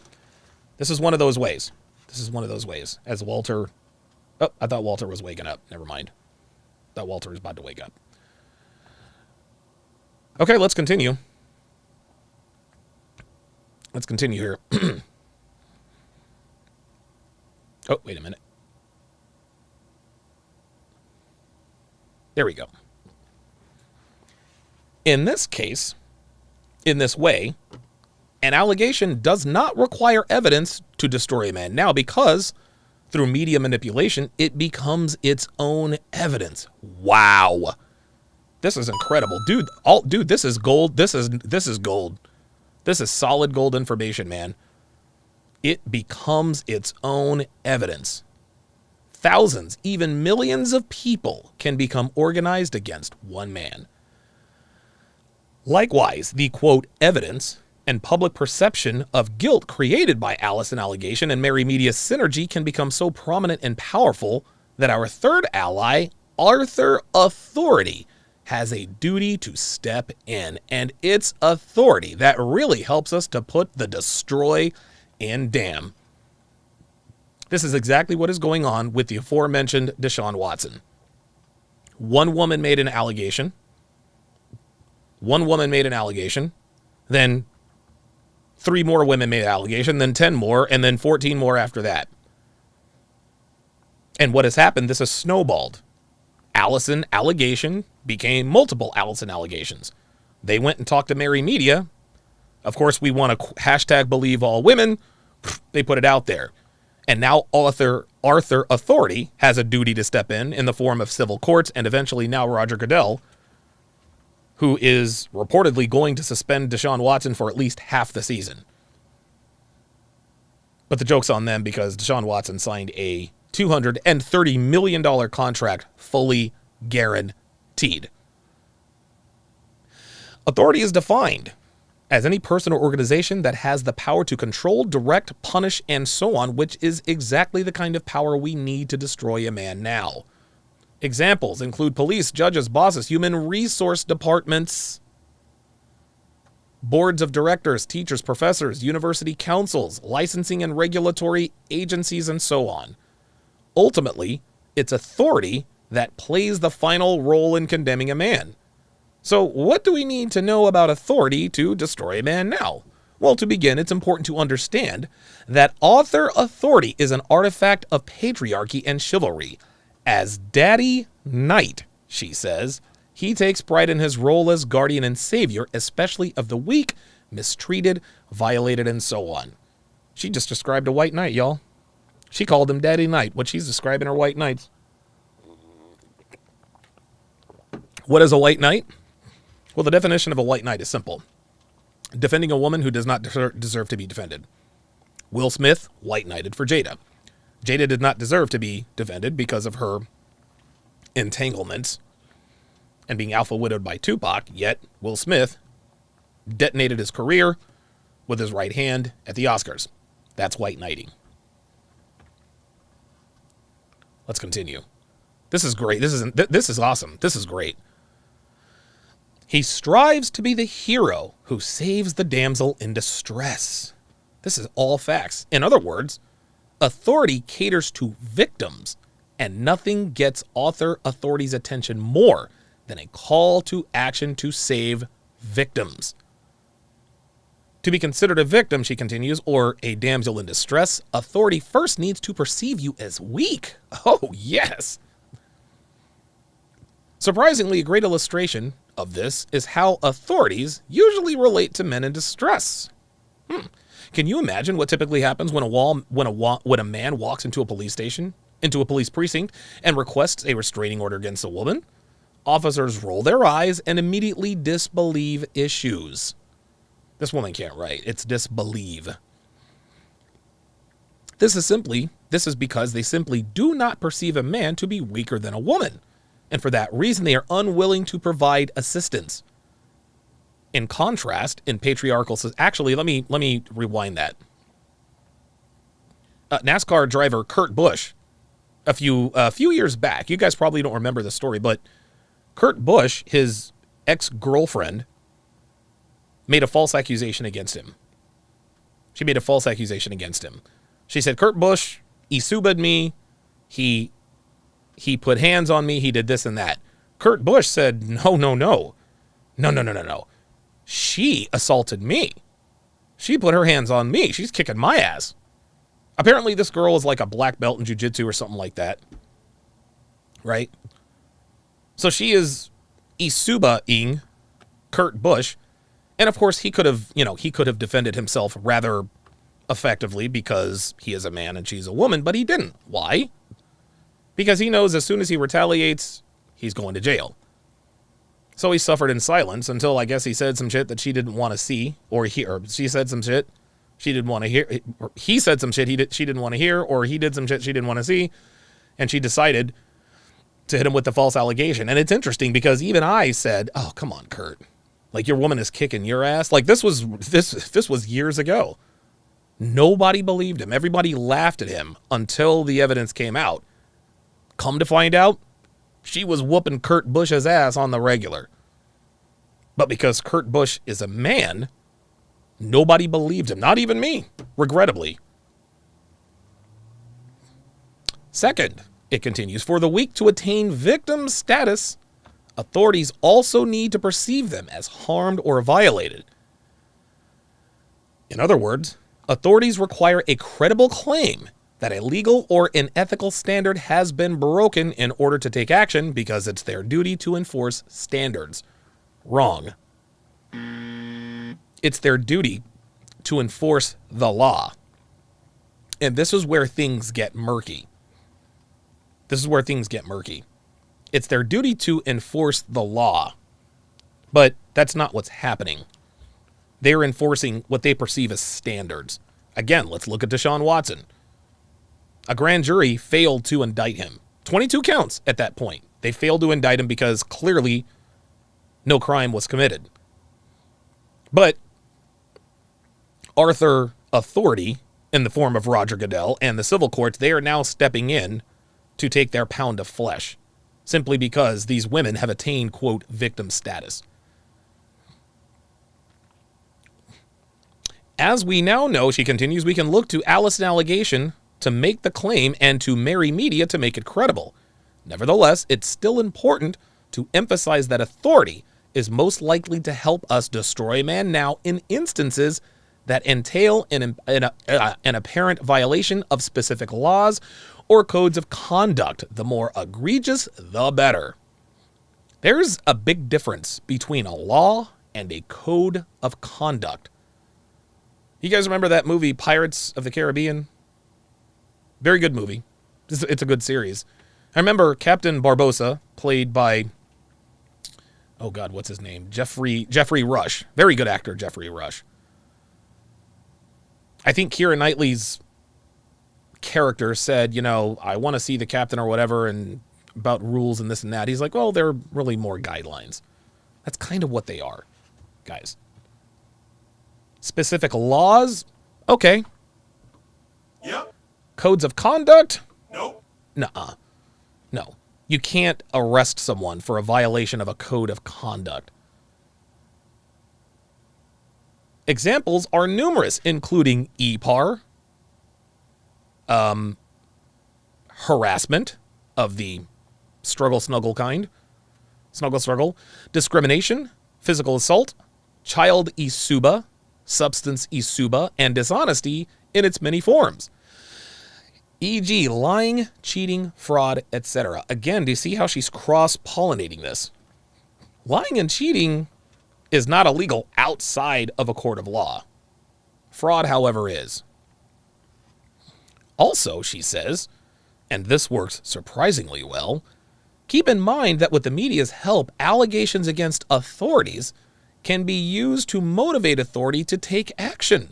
this is one of those ways. As Walter... Oh, I thought Walter was waking up. Never mind. I thought Walter was about to wake up. Okay, let's continue. Here. Oh, wait a minute. There we go. In this case, in this way, an allegation does not require evidence to destroy a man now because through media manipulation, it becomes its own evidence. Wow. This is incredible. Dude, this is gold. This is gold. This is solid gold information, man. It becomes its own evidence. Thousands, even millions of people can become organized against one man. Likewise, the quote evidence and public perception of guilt created by Allison allegation and Mary Media's synergy can become so prominent and powerful that our third ally, Arthur Authority, has a duty to step in. And it's authority that really helps us to put the destroy in damn. This is exactly what is going on with the aforementioned Deshaun Watson. One woman made an allegation. Then 3 more women made an allegation, then 10 more, and then 14 more after that. And what has happened, this has snowballed. Allison allegation became multiple Allison allegations. They went and talked to Mary Media. Of course, we want to hashtag believe all women. They put it out there. And now Arthur Authority has a duty to step in the form of civil courts, and eventually now Roger Goodell, who is reportedly going to suspend Deshaun Watson for at least half the season. But the joke's on them because Deshaun Watson signed a $230 million contract fully guaranteed. Authority is defined as any person or organization that has the power to control, direct, punish, and so on, which is exactly the kind of power we need to destroy a man now. Examples include police, judges, bosses, human resource departments, boards of directors, teachers, professors, university councils, licensing and regulatory agencies, and so on. Ultimately, it's authority that plays the final role in condemning a man. So what do we need to know about authority to destroy a man now? Well, to begin, it's important to understand that author authority is an artifact of patriarchy and chivalry. As Daddy Knight, she says, he takes pride in his role as guardian and savior, especially of the weak, mistreated, violated, and so on. She just described a white knight, y'all. She called him Daddy Knight, what she's describing are white knights. What is a white knight? Well, the definition of a white knight is simple. Defending a woman who does not deserve to be defended. Will Smith, white knighted for Jada. Jada did not deserve to be defended because of her entanglements and being alpha widowed by Tupac, yet Will Smith detonated his career with his right hand at the Oscars. That's white knighting. Let's continue. This is great. This is awesome. This is great. He strives to be the hero who saves the damsel in distress. This is all facts. In other words, authority caters to victims, and nothing gets author authority's attention more than a call to action to save victims. To be considered a victim, she continues, or a damsel in distress, authority first needs to perceive you as weak. Oh, yes. Surprisingly, a great illustration of this is how authorities usually relate to men in distress. Can you imagine what typically happens when a man walks into a police station, into a police precinct, and requests a restraining order against a woman? Officers roll their eyes and immediately disbelieve issues. This woman can't write. It's disbelieve. This is because they simply do not perceive a man to be weaker than a woman. And for that reason, they are unwilling to provide assistance. In contrast, in patriarchal... Actually, let me rewind that. NASCAR driver Kurt Busch, a few years back, you guys probably don't remember the story, but Kurt Busch, his ex-girlfriend, made a false accusation against him. She made a false accusation against him. She said, Kurt Busch, he suba'd me, he put hands on me, he did this and that. Kurt Busch said, no. She assaulted me. She put her hands on me. She's kicking my ass. Apparently this girl is like a black belt in jiu-jitsu or something like that. Right? So she is Isuba-ing Kurt Busch. And of course, he could have defended himself rather effectively because he is a man and she's a woman, but he didn't. Why? Because he knows as soon as he retaliates, he's going to jail. So he suffered in silence until I guess he said some shit that she didn't want to see or hear. Or she said some shit she didn't want to hear. He said some shit she didn't want to hear, or he did some shit she didn't want to see, and she decided to hit him with the false allegation. And it's interesting because even I said, "Oh, come on, Kurt. Like, your woman is kicking your ass." Like, this was years ago. Nobody believed him. Everybody laughed at him until the evidence came out. Come to find out, she was whooping Kurt Busch's ass on the regular. But because Kurt Busch is a man, nobody believed him. Not even me, regrettably. Second, it continues, for the weak to attain victim status, authorities also need to perceive them as harmed or violated. In other words, authorities require a credible claim that a legal or an ethical standard has been broken in order to take action because it's their duty to enforce standards. Wrong. It's their duty to enforce the law. And this is where things get murky. It's their duty to enforce the law. But that's not what's happening. They're enforcing what they perceive as standards. Again, let's look at Deshaun Watson. A grand jury failed to indict him. 22 counts at that point. They failed to indict him because clearly no crime was committed. But Arthur authority, in the form of Roger Goodell and the civil courts, they are now stepping in to take their pound of flesh, simply because these women have attained, quote, victim status. As we now know, she continues, we can look to Alice's allegation to make the claim and to marry media to make it credible. Nevertheless, it's still important to emphasize that authority is most likely to help us destroy man now in instances that entail an apparent violation of specific laws or codes of conduct. The more egregious, the better. There's a big difference between a law and a code of conduct. You guys remember that movie, Pirates of the Caribbean? Very good movie. It's a good series. I remember Captain Barbossa, played by, oh God, what's his name? Jeffrey Rush. Very good actor, Jeffrey Rush. I think Keira Knightley's character said, I want to see the captain or whatever, and about rules and this and that. He's like, well, they're really more guidelines. That's kind of what they are, guys. Specific laws? Okay. Yep. Codes of conduct? Nope. Nuh-uh. No. You can't arrest someone for a violation of a code of conduct. Examples are numerous, including EPAR, harassment of the struggle kind, snuggle, discrimination, physical assault, child isuba, substance isuba, and dishonesty in its many forms. E.g., lying, cheating, fraud, etc. Again, do you see how she's cross-pollinating this? Lying and cheating is not illegal outside of a court of law. Fraud, however, is. Also, she says, and this works surprisingly well, keep in mind that with the media's help, allegations against authorities can be used to motivate authority to take action.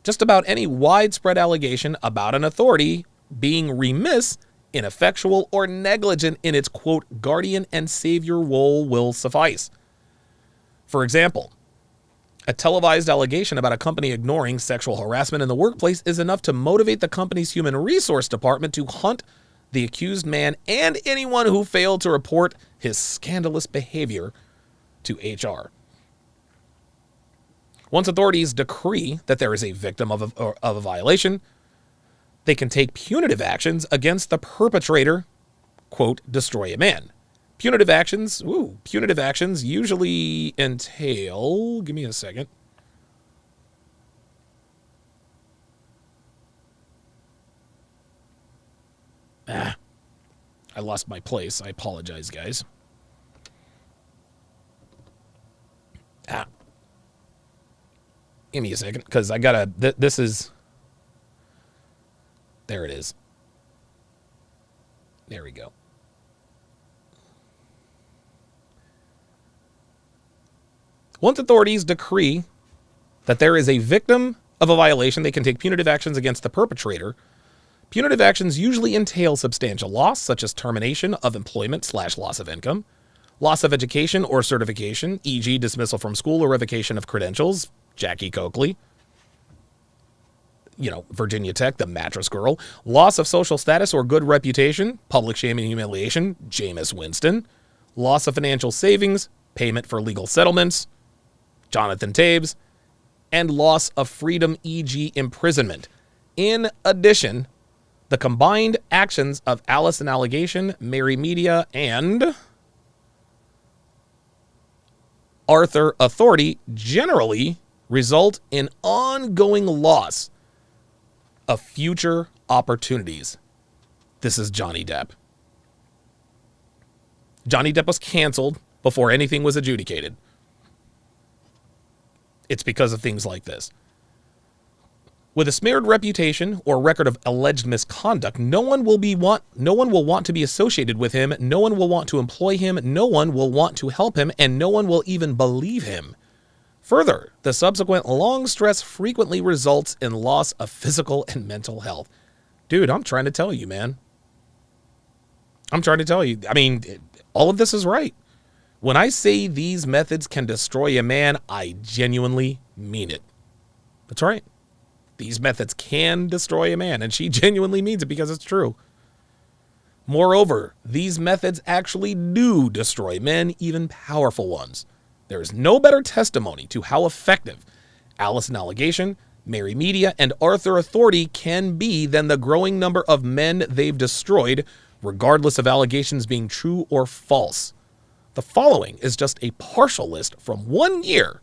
Just about any widespread allegation about an authority being remiss, ineffectual, or negligent in its, quote, guardian and savior role will suffice. For example, a televised allegation about a company ignoring sexual harassment in the workplace is enough to motivate the company's human resource department to hunt the accused man and anyone who failed to report his scandalous behavior to HR. Once authorities decree that there is a victim of a violation, they can take punitive actions against the perpetrator, quote, destroy a man. Punitive actions usually entail, give me a second. I lost my place. I apologize, guys. Give me a second, because I gotta. This is. There it is. There we go. Once authorities decree that there is a victim of a violation, they can take punitive actions against the perpetrator. Punitive actions usually entail substantial loss, such as termination of employment / loss of income, loss of education or certification, e.g. dismissal from school or revocation of credentials, Jackie Coakley, Virginia Tech, the mattress girl, loss of social status or good reputation, public shame and humiliation, Jameis Winston, loss of financial savings, payment for legal settlements, Jonathan Tabes, and loss of freedom, e.g. imprisonment. In addition, the combined actions of Allison Allegation, Mary Media, and Arthur Authority generally result in ongoing loss of future opportunities. This is Johnny Depp. Johnny Depp was canceled before anything was adjudicated. It's because of things like this. With a smeared reputation or record of alleged misconduct, no one will want to be associated with him, no one will want to employ him, no one will want to help him, and no one will even believe him. Further, the subsequent long stress frequently results in loss of physical and mental health. Dude, I'm trying to tell you, man. I'm trying to tell you. I mean, all of this is right. When I say these methods can destroy a man, I genuinely mean it. That's right. These methods can destroy a man, and she genuinely means it because it's true. Moreover, these methods actually do destroy men, even powerful ones. There is no better testimony to how effective Allison Allegation, Mary Media, and Arthur Authority can be than the growing number of men they've destroyed, regardless of allegations being true or false. The following is just a partial list from 1 year,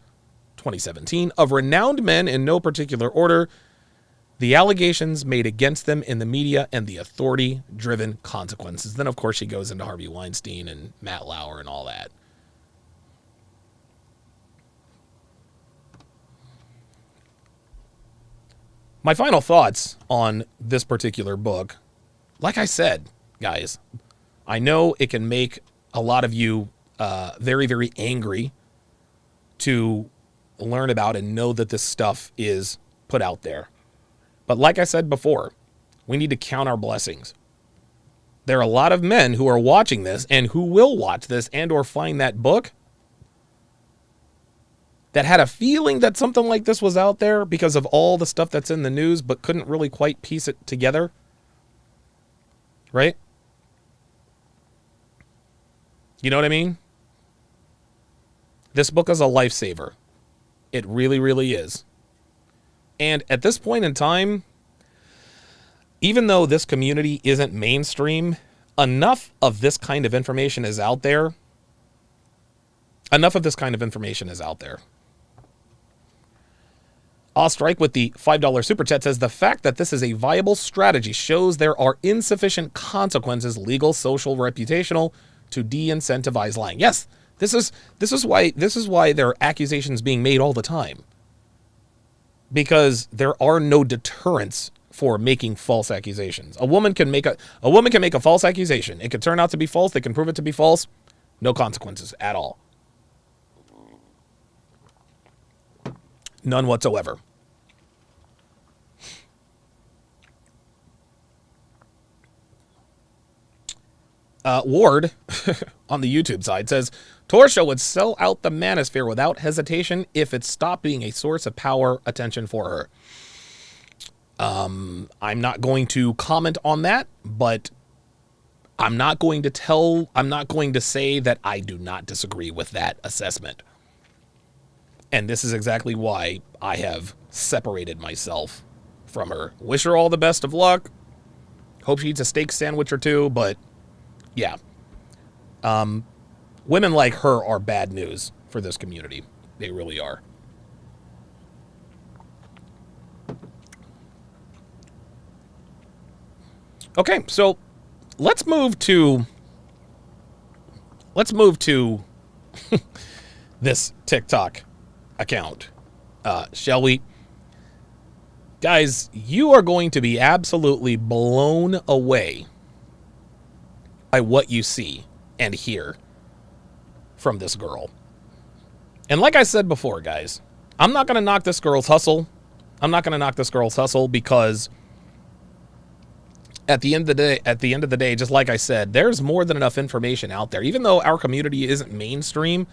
2017, of renowned men in no particular order, the allegations made against them in the media, and the authority-driven consequences. Then, of course, she goes into Harvey Weinstein and Matt Lauer and all that. My final thoughts on this particular book, like I said, guys, I know it can make a lot of you very, very angry to learn about and know that this stuff is put out there. But like I said before, we need to count our blessings. There are a lot of men who are watching this and who will watch this and or find that book that had a feeling that something like this was out there because of all the stuff that's in the news, but couldn't really quite piece it together. Right? You know what I mean? This book is a lifesaver. It really, really is. And at this point in time, even though this community isn't mainstream, enough of this kind of information is out there. Enough of this kind of information is out there. I'll strike with the $5 super chat says the fact that this is a viable strategy shows there are insufficient consequences, legal, social, reputational, to de-incentivize lying. Yes, this is why there are accusations being made all the time. Because there are no deterrents for making false accusations. A woman can make a false accusation. It could turn out to be false. They can prove it to be false. No consequences at all. None whatsoever. Ward, on the YouTube side, says, Torsia would sell out the manosphere without hesitation if it stopped being a source of power attention for her. I'm not going to comment on that, but I'm not going to say that I do not disagree with that assessment. And this is exactly why I have separated myself from her. Wish her all the best of luck. Hope she eats a steak sandwich or two, but yeah. Women like her are bad news for this community. They really are. Okay, so let's move to this TikTok account. Shall we? Guys, you are going to be absolutely blown away by what you see and hear from this girl. And like I said before, guys, I'm not going to knock this girl's hustle. I'm not going to knock this girl's hustle because at the end of the day, just like I said, there's more than enough information out there. Even though our community isn't mainstream,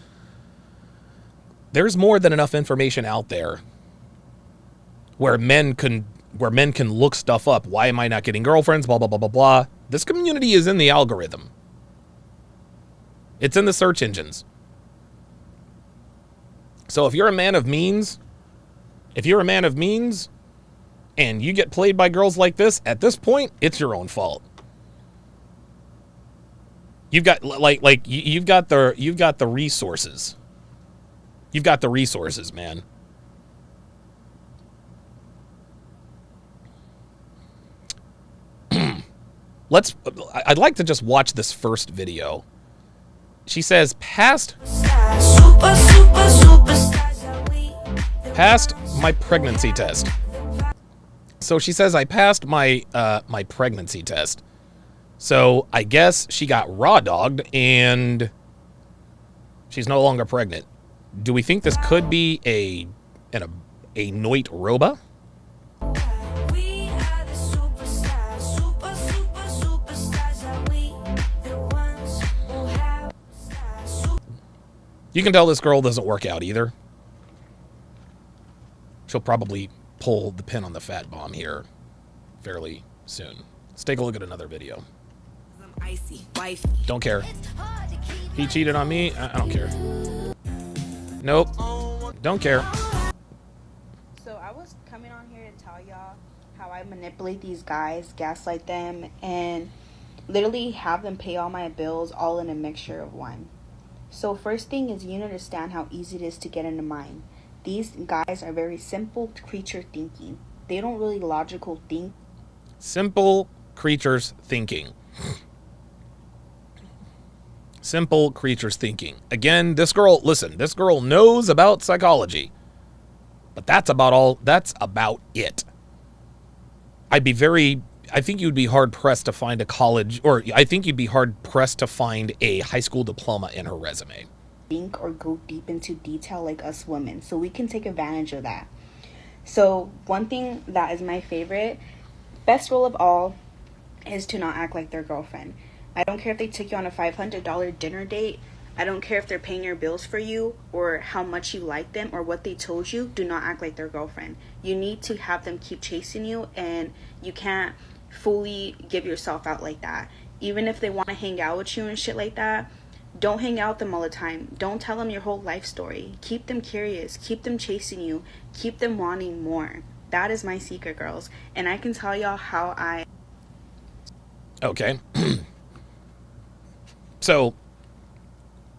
there's more than enough information out there where men can look stuff up. Why am I not getting girlfriends? Blah, blah, blah, blah, blah. This community is in the algorithm. It's in the search engines. So if you're a man of means, and you get played by girls like this, at this point, it's your own fault. You've got you've got the resources. You've got the resources, man. I'd like to just watch this first video. She says, passed my pregnancy test. So she says, I passed my my pregnancy test. So I guess she got raw dogged and she's no longer pregnant. Do we think this could be a Noit Roba? You can tell this girl doesn't work out either. She'll probably pull the pin on the fat bomb here fairly soon. Let's take a look at another video. Don't care. He cheated on me. I don't care. Nope. Don't care. So I was coming on here to tell y'all how I manipulate these guys, gaslight them, and literally have them pay all my bills all in a mixture of one. So first thing is you understand how easy it is to get into mind. These guys are very simple creature thinking. They don't really logical think. Simple creatures thinking. Simple creatures thinking. Again, this girl knows about psychology. But that's about it. I think you'd be hard pressed to find a college, or I think you'd be hard pressed to find a high school diploma in her resume. Think or go deep into detail like us women, so we can take advantage of that. So one thing that is my favorite, best rule of all, is to not act like their girlfriend. I don't care if they took you on a $500 dinner date. I don't care if they're paying your bills for you or how much you like them or what they told you. Do not act like their girlfriend. You need to have them keep chasing you, and you can't fully give yourself out like that. Even if they want to hang out with you and shit like that, don't hang out with them all the time. Don't tell them your whole life story. Keep them curious. Keep them chasing you. Keep them wanting more. That is my secret, girls. And I can tell y'all how I... Okay. So,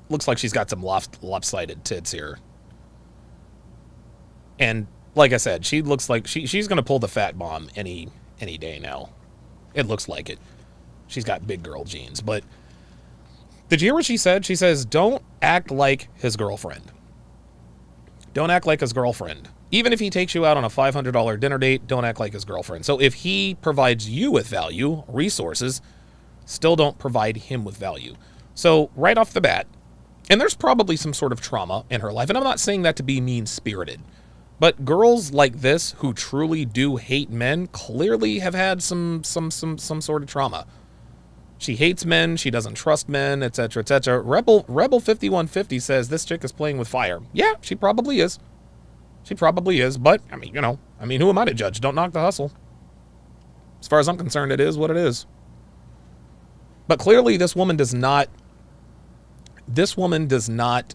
looks like she's got some lopsided tits here. And like I said, she looks like she's going to pull the fat bomb any day now. It looks like it. She's got big girl jeans. But did you hear what she said? She says, don't act like his girlfriend. Don't act like his girlfriend. Even if he takes you out on a $500 dinner date, don't act like his girlfriend. So if he provides you with value, resources, still don't provide him with value. So right off the bat, and there's probably some sort of trauma in her life, and I'm not saying that to be mean-spirited, but girls like this who truly do hate men clearly have had some sort of trauma. She hates men, she doesn't trust men, etc., etc. Rebel 5150 says this chick is playing with fire. Yeah, she probably is. She probably is, but I mean, who am I to judge? Don't knock the hustle. As far as I'm concerned, it is what it is. But clearly this woman does not,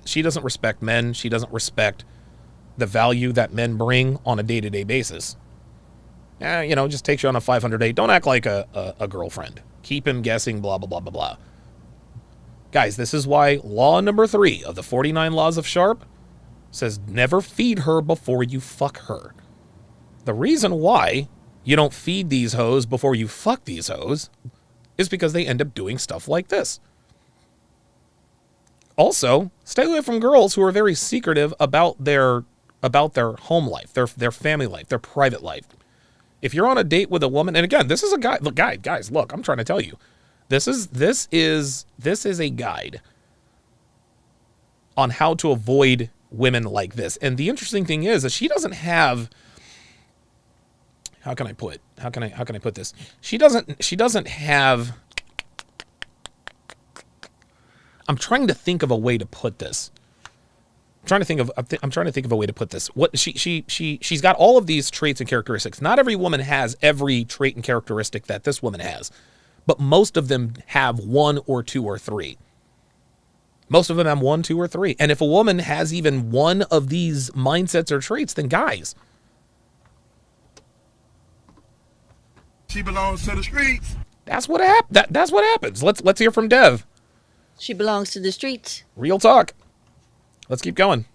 she doesn't respect men. She doesn't respect the value that men bring on a day-to-day basis. Just takes you on a 500 date. Don't act like a girlfriend. Keep him guessing, blah, blah, blah, blah, blah. Guys, this is why law number 3 of the 49 laws of Sharp says never feed her before you fuck her. The reason why you don't feed these hoes before you fuck these hoes is because they end up doing stuff like this. Also, stay away from girls who are very secretive about their about their home life, their family life, their private life. If you're on a date with a woman, and again, this is a guide. Look, guys, look, I'm trying to tell you, this is a guide on how to avoid women like this. And the interesting thing is that she doesn't have. How can I put this? She doesn't have. I'm trying to think of a way to put this. I'm trying to think of a way to put this. What she's got all of these traits and characteristics. Not every woman has every trait and characteristic that this woman has, but most of them have 1 or 2 or 3. Most of them have 1, 2, or 3. And if a woman has even one of these mindsets or traits, then guys, She belongs to the streets. that's what happens. Let's hear from Dev. She belongs to the streets. Real talk. Let's keep going.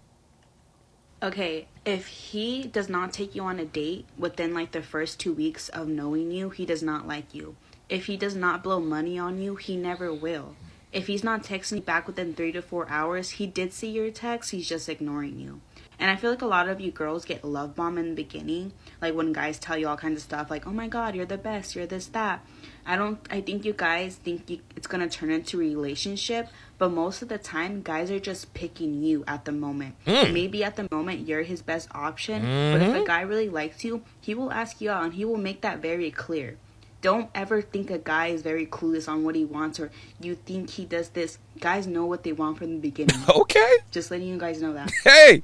Okay, if he does not take you on a date within like the first 2 weeks of knowing you, he does not like you. If he does not blow money on you, he never will. If he's not texting you back within 3 to 4 hours, he did see your text, he's just ignoring you. And I feel like a lot of you girls get love bombed in the beginning, like when guys tell you all kinds of stuff like, oh my god, you're the best, you're this, that. I think you guys think it's gonna turn into a relationship, but most of the time, guys are just picking you at the moment. Maybe at the moment, you're his best option, but if a guy really likes you, he will ask you out and he will make that very clear. Don't ever think a guy is very clueless on what he wants or you think he does this. Guys know what they want from the beginning. Okay. Just letting you guys know that. Hey,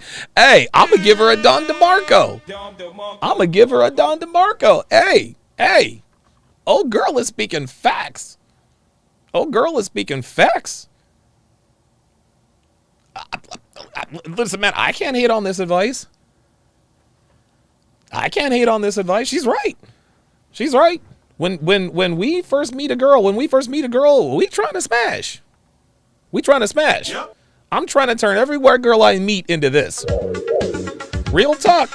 I'm going to give her a Don DeMarco. Hey. Old girl is speaking facts. Listen, man, I can't hate on this advice. She's right. When we first meet a girl, we trying to smash. Yep. I'm trying to turn every white girl I meet into this. Real talk.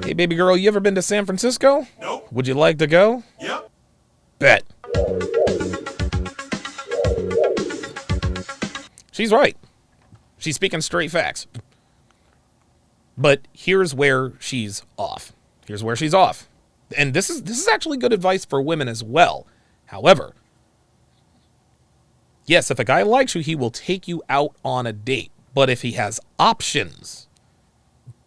Hey, baby girl, you ever been to San Francisco? Nope. Would you like to go? Yep. Bet. She's right. She's speaking straight facts. But here's where she's off. And this is actually good advice for women as well. However, yes, if a guy likes you, he will take you out on a date. But if he has options,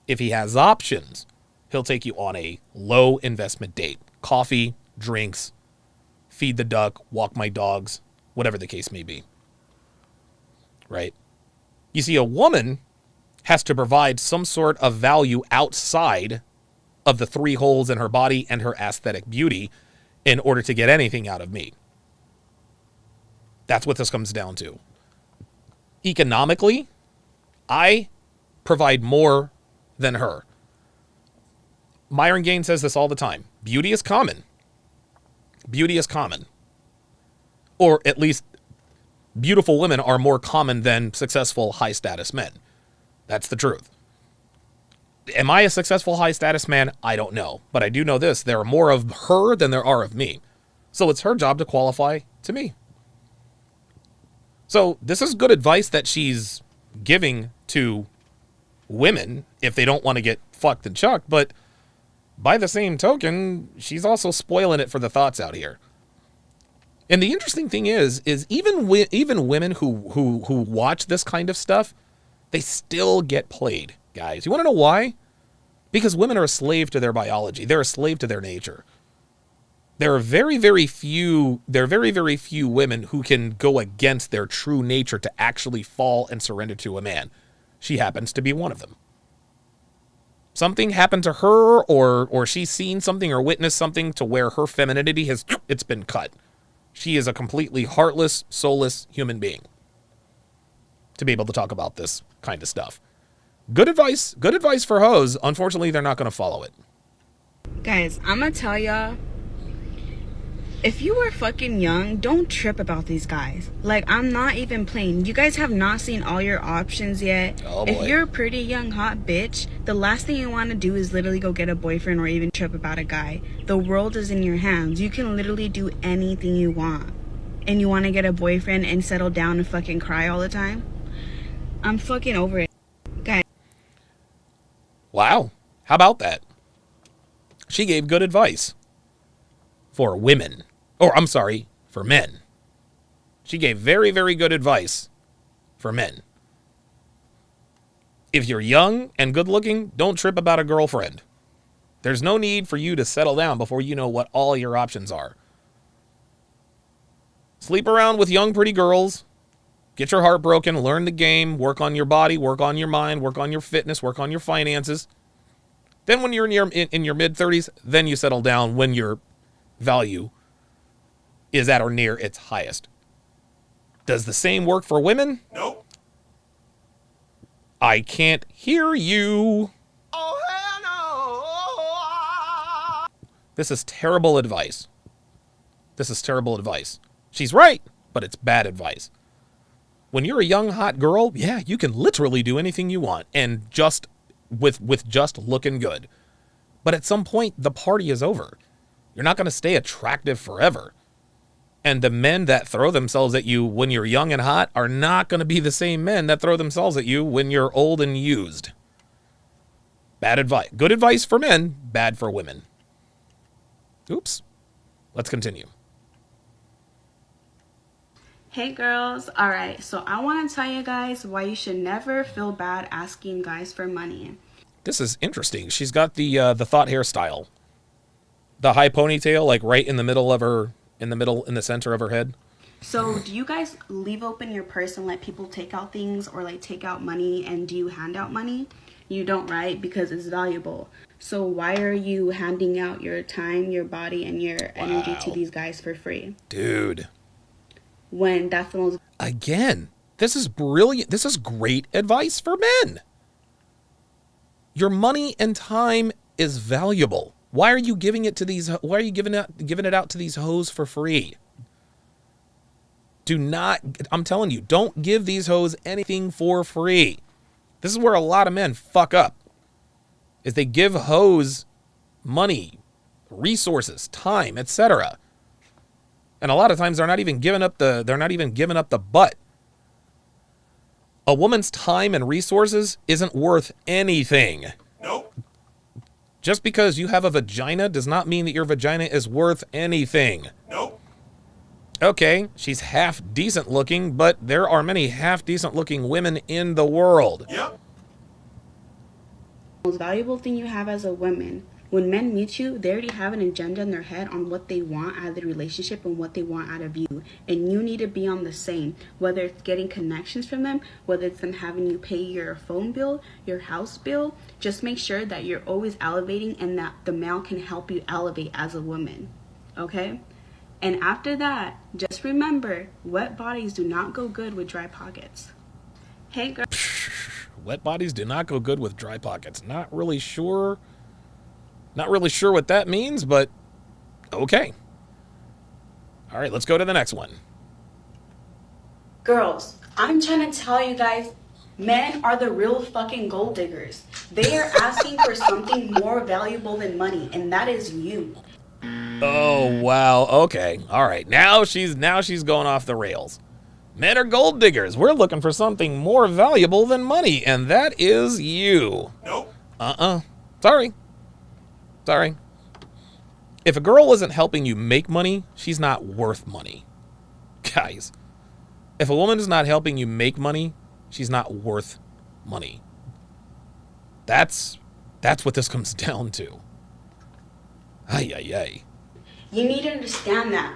he'll take you on a low investment date. Coffee, drinks, feed the duck, walk my dogs, whatever the case may be. Right? You see, a woman has to provide some sort of value outside of the 3 holes in her body and her aesthetic beauty in order to get anything out of me. That's what this comes down to. Economically, I provide more than her. Myron Gaines says this all the time. Beauty is common. Or at least beautiful women are more common than successful high-status men. That's the truth. Am I a successful high-status man? I don't know. But I do know this. There are more of her than there are of me. So it's her job to qualify to me. So this is good advice that she's giving to women if they don't want to get fucked and chucked. But by the same token, she's also spoiling it for the thoughts out here. And the interesting thing is even women who watch this kind of stuff, they still get played, guys. You want to know why? Because women are a slave to their biology. They're a slave to their nature. There are very, very few women who can go against their true nature to actually fall and surrender to a man. She happens to be one of them. Something happened to her or she's seen something or witnessed something to where her femininity it's been cut. She is a completely heartless, soulless human being to be able to talk about this kind of stuff. Good advice for hoes. Unfortunately, they're not going to follow it. Guys, I'm gonna tell y'all, if you were fucking young, don't trip about these guys. Like, I'm not even playing. You guys have not seen all your options yet. Oh, boy. If you're a pretty young hot bitch, the last thing you want to do is literally go get a boyfriend or even trip about a guy. The world is in your hands. You can literally do anything you want. And you want to get a boyfriend and settle down and fucking cry all the time? I'm fucking over it. Guys. Wow. How about that? She gave good advice for women. Or, I'm sorry, for men. She gave very, very good advice for men. If you're young and good looking, don't trip about a girlfriend. There's no need for you to settle down before you know what all your options are. Sleep around with young, pretty girls. Get your heart broken. Learn the game. Work on your body. Work on your mind. Work on your fitness. Work on your finances. Then when you're in your mid-30s, then you settle down when your value is at or near its highest. Does the same work for women? Nope. I can't hear you. Oh, hell no. This is terrible advice. This is terrible advice. She's right, but it's bad advice. When you're a young, hot girl, yeah, you can literally do anything you want and just with just looking good. But at some point, the party is over. You're not going to stay attractive forever. And the men that throw themselves at you when you're young and hot are not going to be the same men that throw themselves at you when you're old and used. Bad advice. Good advice for men, bad for women. Oops. Let's continue. Hey girls, alright, so I want to tell you guys why you should never feel bad asking guys for money. This is interesting. She's got the thought hairstyle. The high ponytail, like right in the middle of her, in the center of her head. So do you guys leave open your purse and let people take out things, or like take out money, and do you hand out money? You don't, right? Because it's valuable. So why are you handing out your time, your body, and your energy to these guys for free? Dude. When that's the most... Again, this is brilliant. This is great advice for men. Your money and time is valuable. Why are you giving it to these? Why are you giving it out to these hoes for free? Do not. I'm telling you, don't give these hoes anything for free. This is where a lot of men fuck up. Is they give hoes money, resources, time, etc. And a lot of times they're not even giving up the butt. A woman's time and resources isn't worth anything. Nope. Just because you have a vagina does not mean that your vagina is worth anything. Nope. Okay, she's half decent looking, but there are many half decent looking women in the world. Yep. most valuable thing you have as a woman. When men meet you, they already have an agenda in their head on what they want out of the relationship and what they want out of you. And you need to be on the same, whether it's getting connections from them, whether it's them having you pay your phone bill, your house bill. Just make sure that you're always elevating and that the male can help you elevate as a woman. Okay? And after that, just remember, wet bodies do not go good with dry pockets. Hey, girl. Wet bodies do not go good with dry pockets. Not really sure what that means, but okay. All right, let's go to the next one. Girls, I'm trying to tell you guys, men are the real fucking gold diggers. They are asking for something more valuable than money, and that is you. Oh, wow. Okay. All right. Now she's going off the rails. Men are gold diggers. We're looking for something more valuable than money, and that is you. Nope. Sorry. If a girl isn't helping you make money, she's not worth money. Guys, if a woman is not helping you make money, she's not worth money. That's what this comes down to. Ay. You need to understand that.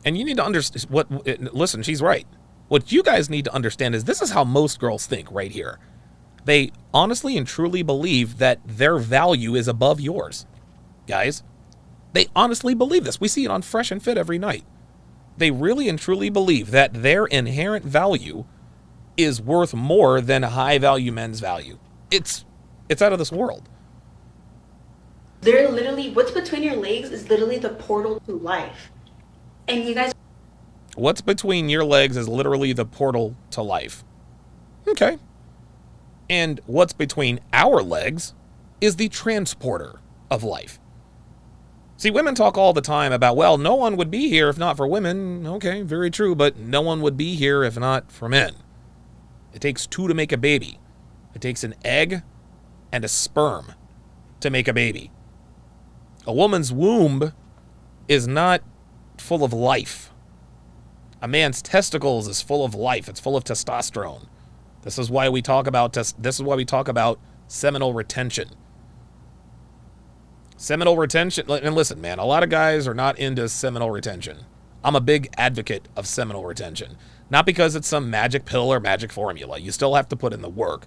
And you need to understand listen, she's right. What you guys need to understand is this is how most girls think right here. They honestly and truly believe that their value is above yours. Guys, they honestly believe this. We see it on Fresh and Fit every night. They really and truly believe that their inherent value is worth more than high value men's value. It's out of this world. They're literally, what's between your legs is literally the portal to life. And you guys... What's between your legs is literally the portal to life. Okay. And what's between our legs is the transporter of life. See, women talk all the time about, well, no one would be here if not for women. Okay, very true, but no one would be here if not for men. It takes two to make a baby. It takes an egg and a sperm to make a baby. A woman's womb is not full of life. A man's testicles is full of life. It's full of testosterone. This is why we talk about seminal retention. Seminal retention, and listen, man, a lot of guys are not into seminal retention. I'm a big advocate of seminal retention. Not because it's some magic pill or magic formula. You still have to put in the work.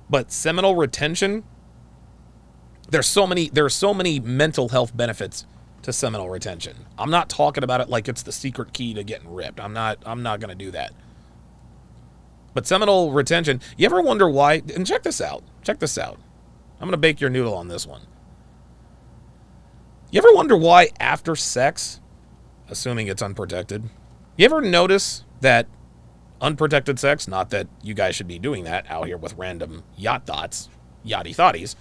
But seminal retention, there are so many mental health benefits to seminal retention. I'm not talking about it like it's the secret key to getting ripped. I'm not going to do that. But seminal retention, you ever wonder why? And check this out. I'm going to bake your noodle on this one. You ever wonder why after sex, assuming it's unprotected, you ever notice that unprotected sex, not that you guys should be doing that out here with random yachty thoughties,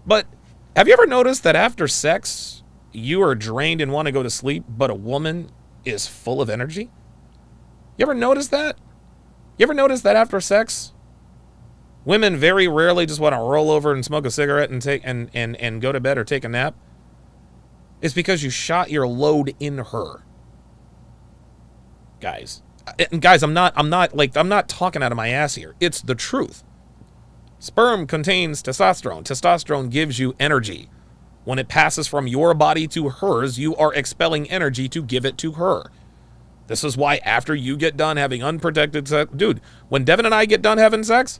but have you ever noticed that after sex, you are drained and want to go to sleep, but a woman is full of energy? You ever notice that? You ever notice that after sex, women very rarely just want to roll over and smoke a cigarette and go to bed or take a nap? It's because you shot your load in her. Guys, I'm not talking out of my ass here. It's the truth. Sperm contains testosterone. Testosterone gives you energy. When it passes from your body to hers, you are expelling energy to give it to her. This is why after you get done having unprotected sex, dude, when Devin and I get done having sex,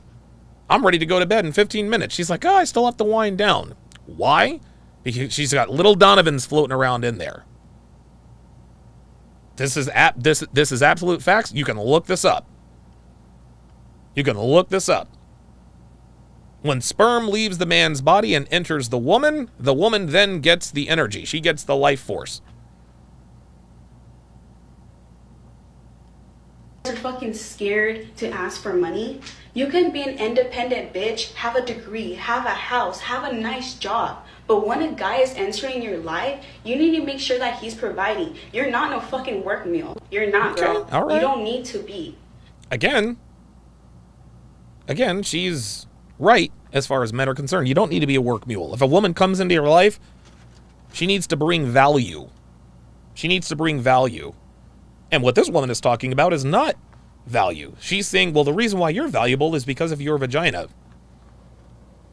I'm ready to go to bed in 15 minutes. She's like, oh, I still have to wind down. Why? Because she's got little Donovans floating around in there. This is absolute facts. You can look this up. When sperm leaves the man's body and enters the woman then gets the energy. She gets the life force. You're fucking scared to ask for money. You can be an independent bitch, have a degree, have a house, have a nice job. But when a guy is entering your life, you need to make sure that he's providing. You're not no fucking work mule. You're not, girl. Okay, all right. You don't need to be. Again, she's right as far as men are concerned. You don't need to be a work mule. If a woman comes into your life, she needs to bring value. And what this woman is talking about is not value. She's saying, well, the reason why you're valuable is because of your vagina.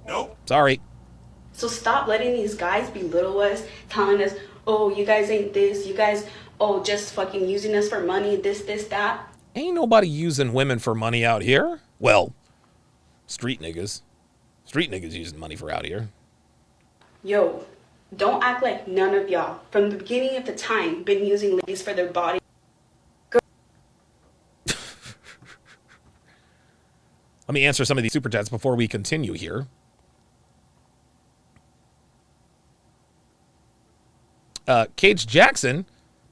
Nope. Sorry. So stop letting these guys belittle us, telling us, oh, you guys ain't this, you guys, oh, just fucking using us for money, this, that. Ain't nobody using women for money out here. Well, street niggas using money for out here. Yo, don't act like none of y'all, from the beginning of the time, been using ladies for their body. Let me answer some of these super chats before we continue here. Cage Jackson,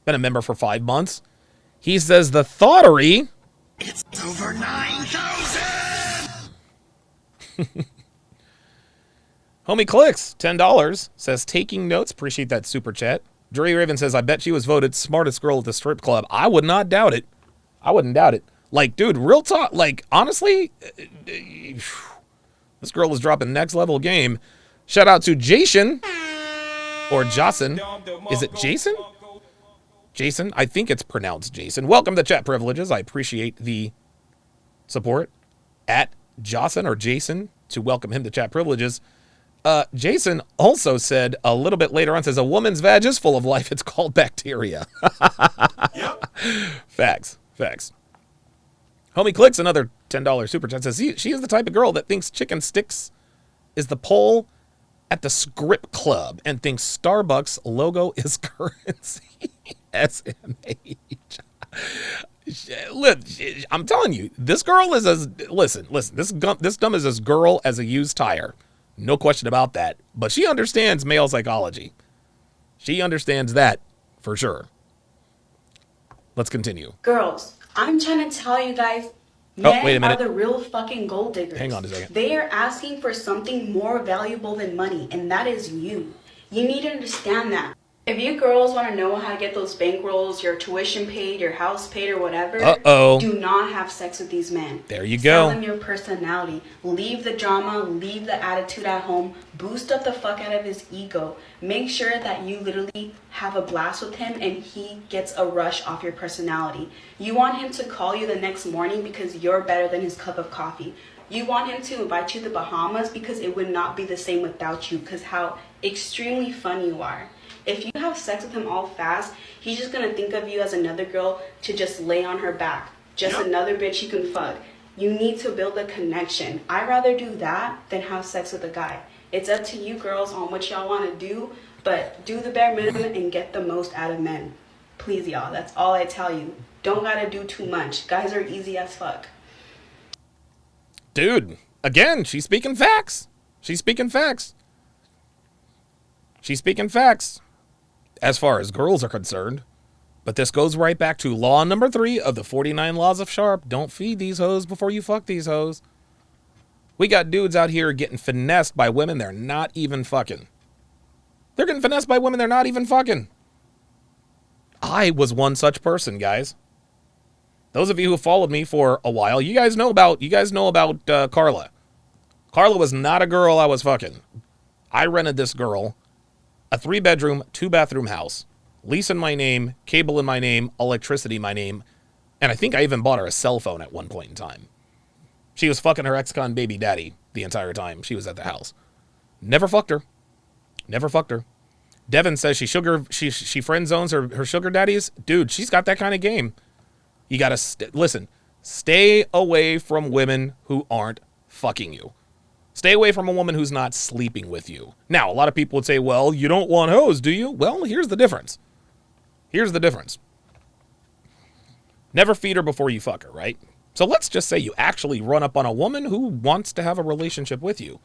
been a member for 5 months. He says the thoughterry. It's over 9,000. Homie Clicks, $10, says taking notes. Appreciate that super chat. Drury Raven says, I bet she was voted smartest girl at the strip club. I would not doubt it. Like, dude, real talk. Like, honestly, this girl is dropping next level game. Shout out to Jason. Or Jason. Is it Jason? Jason? I think it's pronounced Jason. Welcome to Chat Privileges. I appreciate the support. At Jason or Jason to welcome him to Chat Privileges. Jason also said a little bit later on, says, a woman's vag is full of life. It's called bacteria. Yep. Facts. Homie Clicks, another $10 super chat, says, she is the type of girl that thinks chicken sticks is the pole at the script club and thinks Starbucks logo is currency. SMH. I'm telling you, this girl is as listen. This dumb is as girl as a used tire, no question about that. But she understands male psychology. She understands that for sure. Let's continue. Girls, I'm trying to tell you guys, Oh, wait a men minute. are the real fucking gold diggers. Hang on a second. They are asking for something more valuable than money, and that is you. You need to understand that. If you girls want to know how to get those bankrolls, your tuition paid, your house paid, or whatever, Uh-oh. do not have sex with these men. There you Sell go. him your personality. Leave the drama, leave the attitude at home, boost up the fuck out of his ego. Make sure that you literally have a blast with him and he gets a rush off your personality. You want him to call you the next morning because you're better than his cup of coffee. You want him to invite you to the Bahamas because it would not be the same without you, because how extremely fun you are. If you have sex with him all fast, he's just gonna think of you as another girl to just lay on her back. Just another bitch he can fuck. You need to build a connection. I'd rather do that than have sex with a guy. It's up to you girls on what y'all wanna do, but do the bare minimum and get the most out of men. Please, y'all, that's all I tell you. Don't gotta do too much. Guys are easy as fuck. Dude, again, she's speaking facts. She's speaking facts. She's speaking facts as far as girls are concerned. But this goes right back to law number 3 of the 49 laws of Sharp. Don't feed these hoes before you fuck these hoes. We got dudes out here getting finessed by women they're not even fucking. They're getting finessed by women they're not even fucking. I was one such person, guys. Those of you who followed me for a while, you guys know about Carla. Carla was not a girl I was fucking. I rented this girl a 3-bedroom, 2-bathroom house. Lease in my name, cable in my name, electricity in my name, and I think I even bought her a cell phone at one point in time. She was fucking her ex-con baby daddy the entire time she was at the house. Never fucked her. Never fucked her. Devin says she friend zones her sugar daddies. Dude, she's got that kind of game. You gotta listen. Stay away from women who aren't fucking you. Stay away from a woman who's not sleeping with you. Now, a lot of people would say, well, you don't want hoes, do you? Well, here's the difference. Here's the difference. Never feed her before you fuck her, right? So let's just say you actually run up on a woman who wants to have a relationship with you.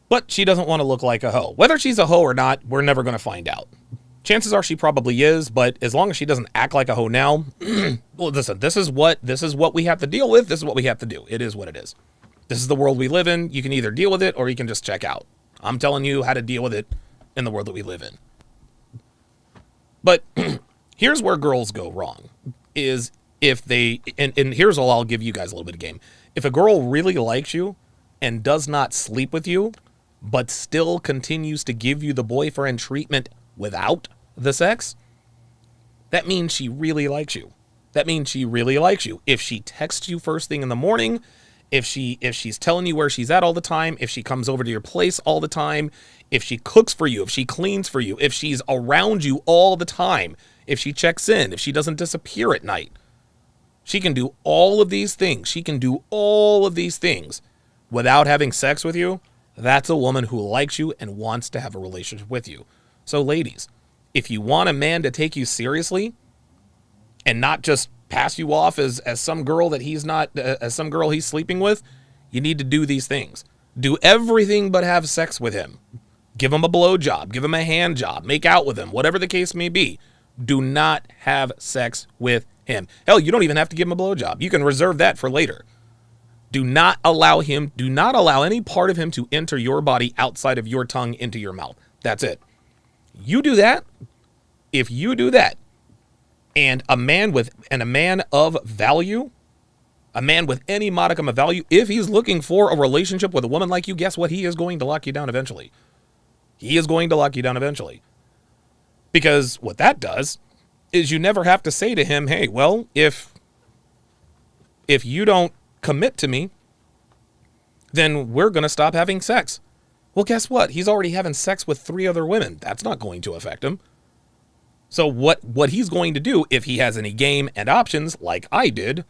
But she doesn't want to look like a hoe. Whether she's a hoe or not, we're never going to find out. Chances are she probably is, but as long as she doesn't act like a hoe now, well, listen, this is what we have to deal with. This is what we have to do. It is what it is. This is the world we live in. You can either deal with it or you can just check out. I'm telling you how to deal with it in the world that we live in. But here's where girls go wrong, is if they, and here's all I'll give you guys a little bit of game. If a girl really likes you and does not sleep with you, but still continues to give you the boyfriend treatment without the sex, that means she really likes you. That means she really likes you. If she texts you first thing in the morning, if she's telling you where she's at all the time, if she comes over to your place all the time, if she cooks for you, if she cleans for you, if she's around you all the time, if she checks in, if she doesn't disappear at night, she can do all of these things. She can do all of these things without having sex with you. That's a woman who likes you and wants to have a relationship with you. So ladies, if you want a man to take you seriously and not just pass you off as some girl that he's not, as some girl he's sleeping with, you need to do these things. Do everything but have sex with him. Give him a blowjob, give him a hand job, make out with him, whatever the case may be. Do not have sex with him. Hell, you don't even have to give him a blowjob. You can reserve that for later. Do not allow any part of him to enter your body outside of your tongue into your mouth. That's it. You do that. If you do that, and a man of value, a man with any modicum of value, if he's looking for a relationship with a woman like you, guess what? He is going to lock you down eventually. He is going to lock you down eventually. Because what that does is you never have to say to him, hey, well, if you don't commit to me, then we're going to stop having sex. Well, guess what? He's already having sex with 3 other women. That's not going to affect him. So what he's going to do, if he has any game and options, like I did,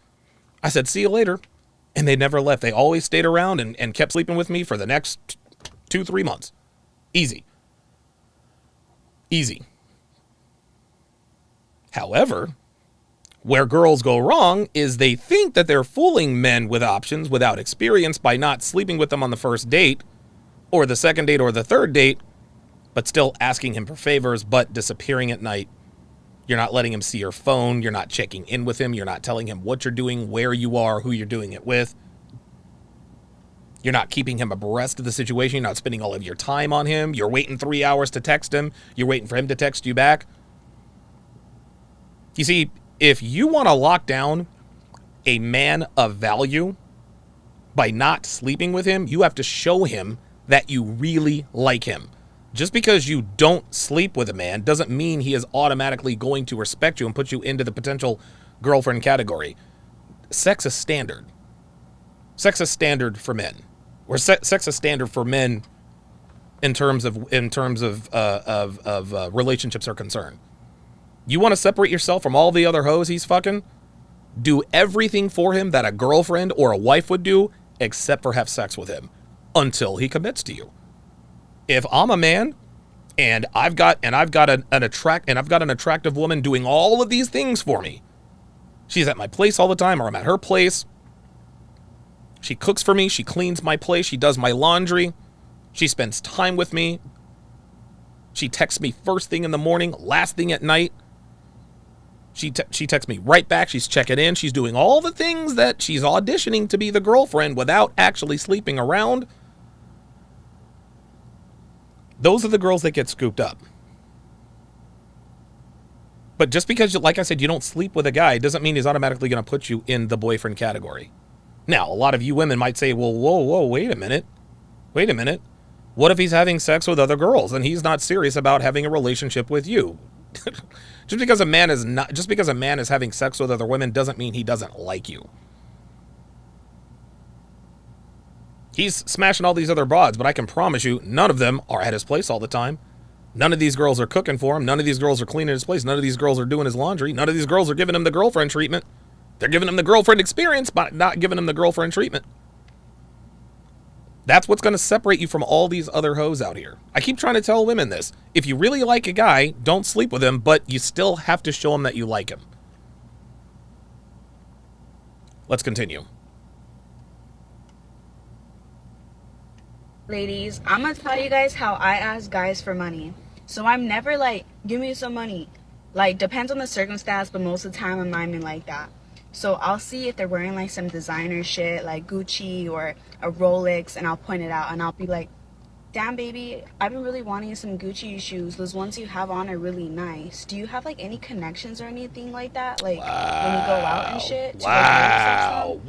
I said, see you later. And they never left. They always stayed around and kept sleeping with me for the next 2-3 months. Easy. Easy. However, where girls go wrong is they think that they're fooling men with options without experience by not sleeping with them on the first date or the second date or the third date, but still asking him for favors, but disappearing at night. You're not letting him see your phone. You're not checking in with him. You're not telling him what you're doing, where you are, who you're doing it with. You're not keeping him abreast of the situation. You're not spending all of your time on him. You're waiting 3 hours to text him. You're waiting for him to text you back. You see, if you want to lock down a man of value by not sleeping with him, you have to show him that you really like him. Just because you don't sleep with a man doesn't mean he is automatically going to respect you and put you into the potential girlfriend category. Sex is standard. Sex is standard for men. Or sex is standard for men in terms of relationships are concerned. You want to separate yourself from all the other hoes he's fucking? Do everything for him that a girlfriend or a wife would do, except for have sex with him until he commits to you. If I'm a man and I've got an attractive woman doing all of these things for me, she's at my place all the time or I'm at her place. She cooks for me. She cleans my place. She does my laundry. She spends time with me. She texts me first thing in the morning, last thing at night. She texts me right back. She's checking in. She's doing all the things that she's auditioning to be the girlfriend without actually sleeping around. Those are the girls that get scooped up. But just because, like I said, you don't sleep with a guy doesn't mean he's automatically going to put you in the boyfriend category. Now, a lot of you women might say, well, whoa, wait a minute. What if he's having sex with other girls and he's not serious about having a relationship with you? Just because a man is having sex with other women doesn't mean he doesn't like you. He's smashing all these other broads, but I can promise you none of them are at his place all the time. None of these girls are cooking for him. None of these girls are cleaning his place. None of these girls are doing his laundry. None of these girls are giving him the girlfriend treatment. They're giving him the girlfriend experience, but not giving him the girlfriend treatment. That's what's going to separate you from all these other hoes out here. I keep trying to tell women this. If you really like a guy, don't sleep with him, but you still have to show him that you like him. Let's continue. Ladies, I'm gonna tell you guys how I ask guys for money. So I'm never like, give me some money. Like, depends on the circumstance, but most of the time I'm not even like that. So I'll see if they're wearing like some designer shit like Gucci or a Rolex, and I'll point it out and I'll be like, damn baby, I've been really wanting some Gucci shoes. Those ones you have on are really nice. Do you have like any connections or anything like that? Like when you go out and shit? Wow.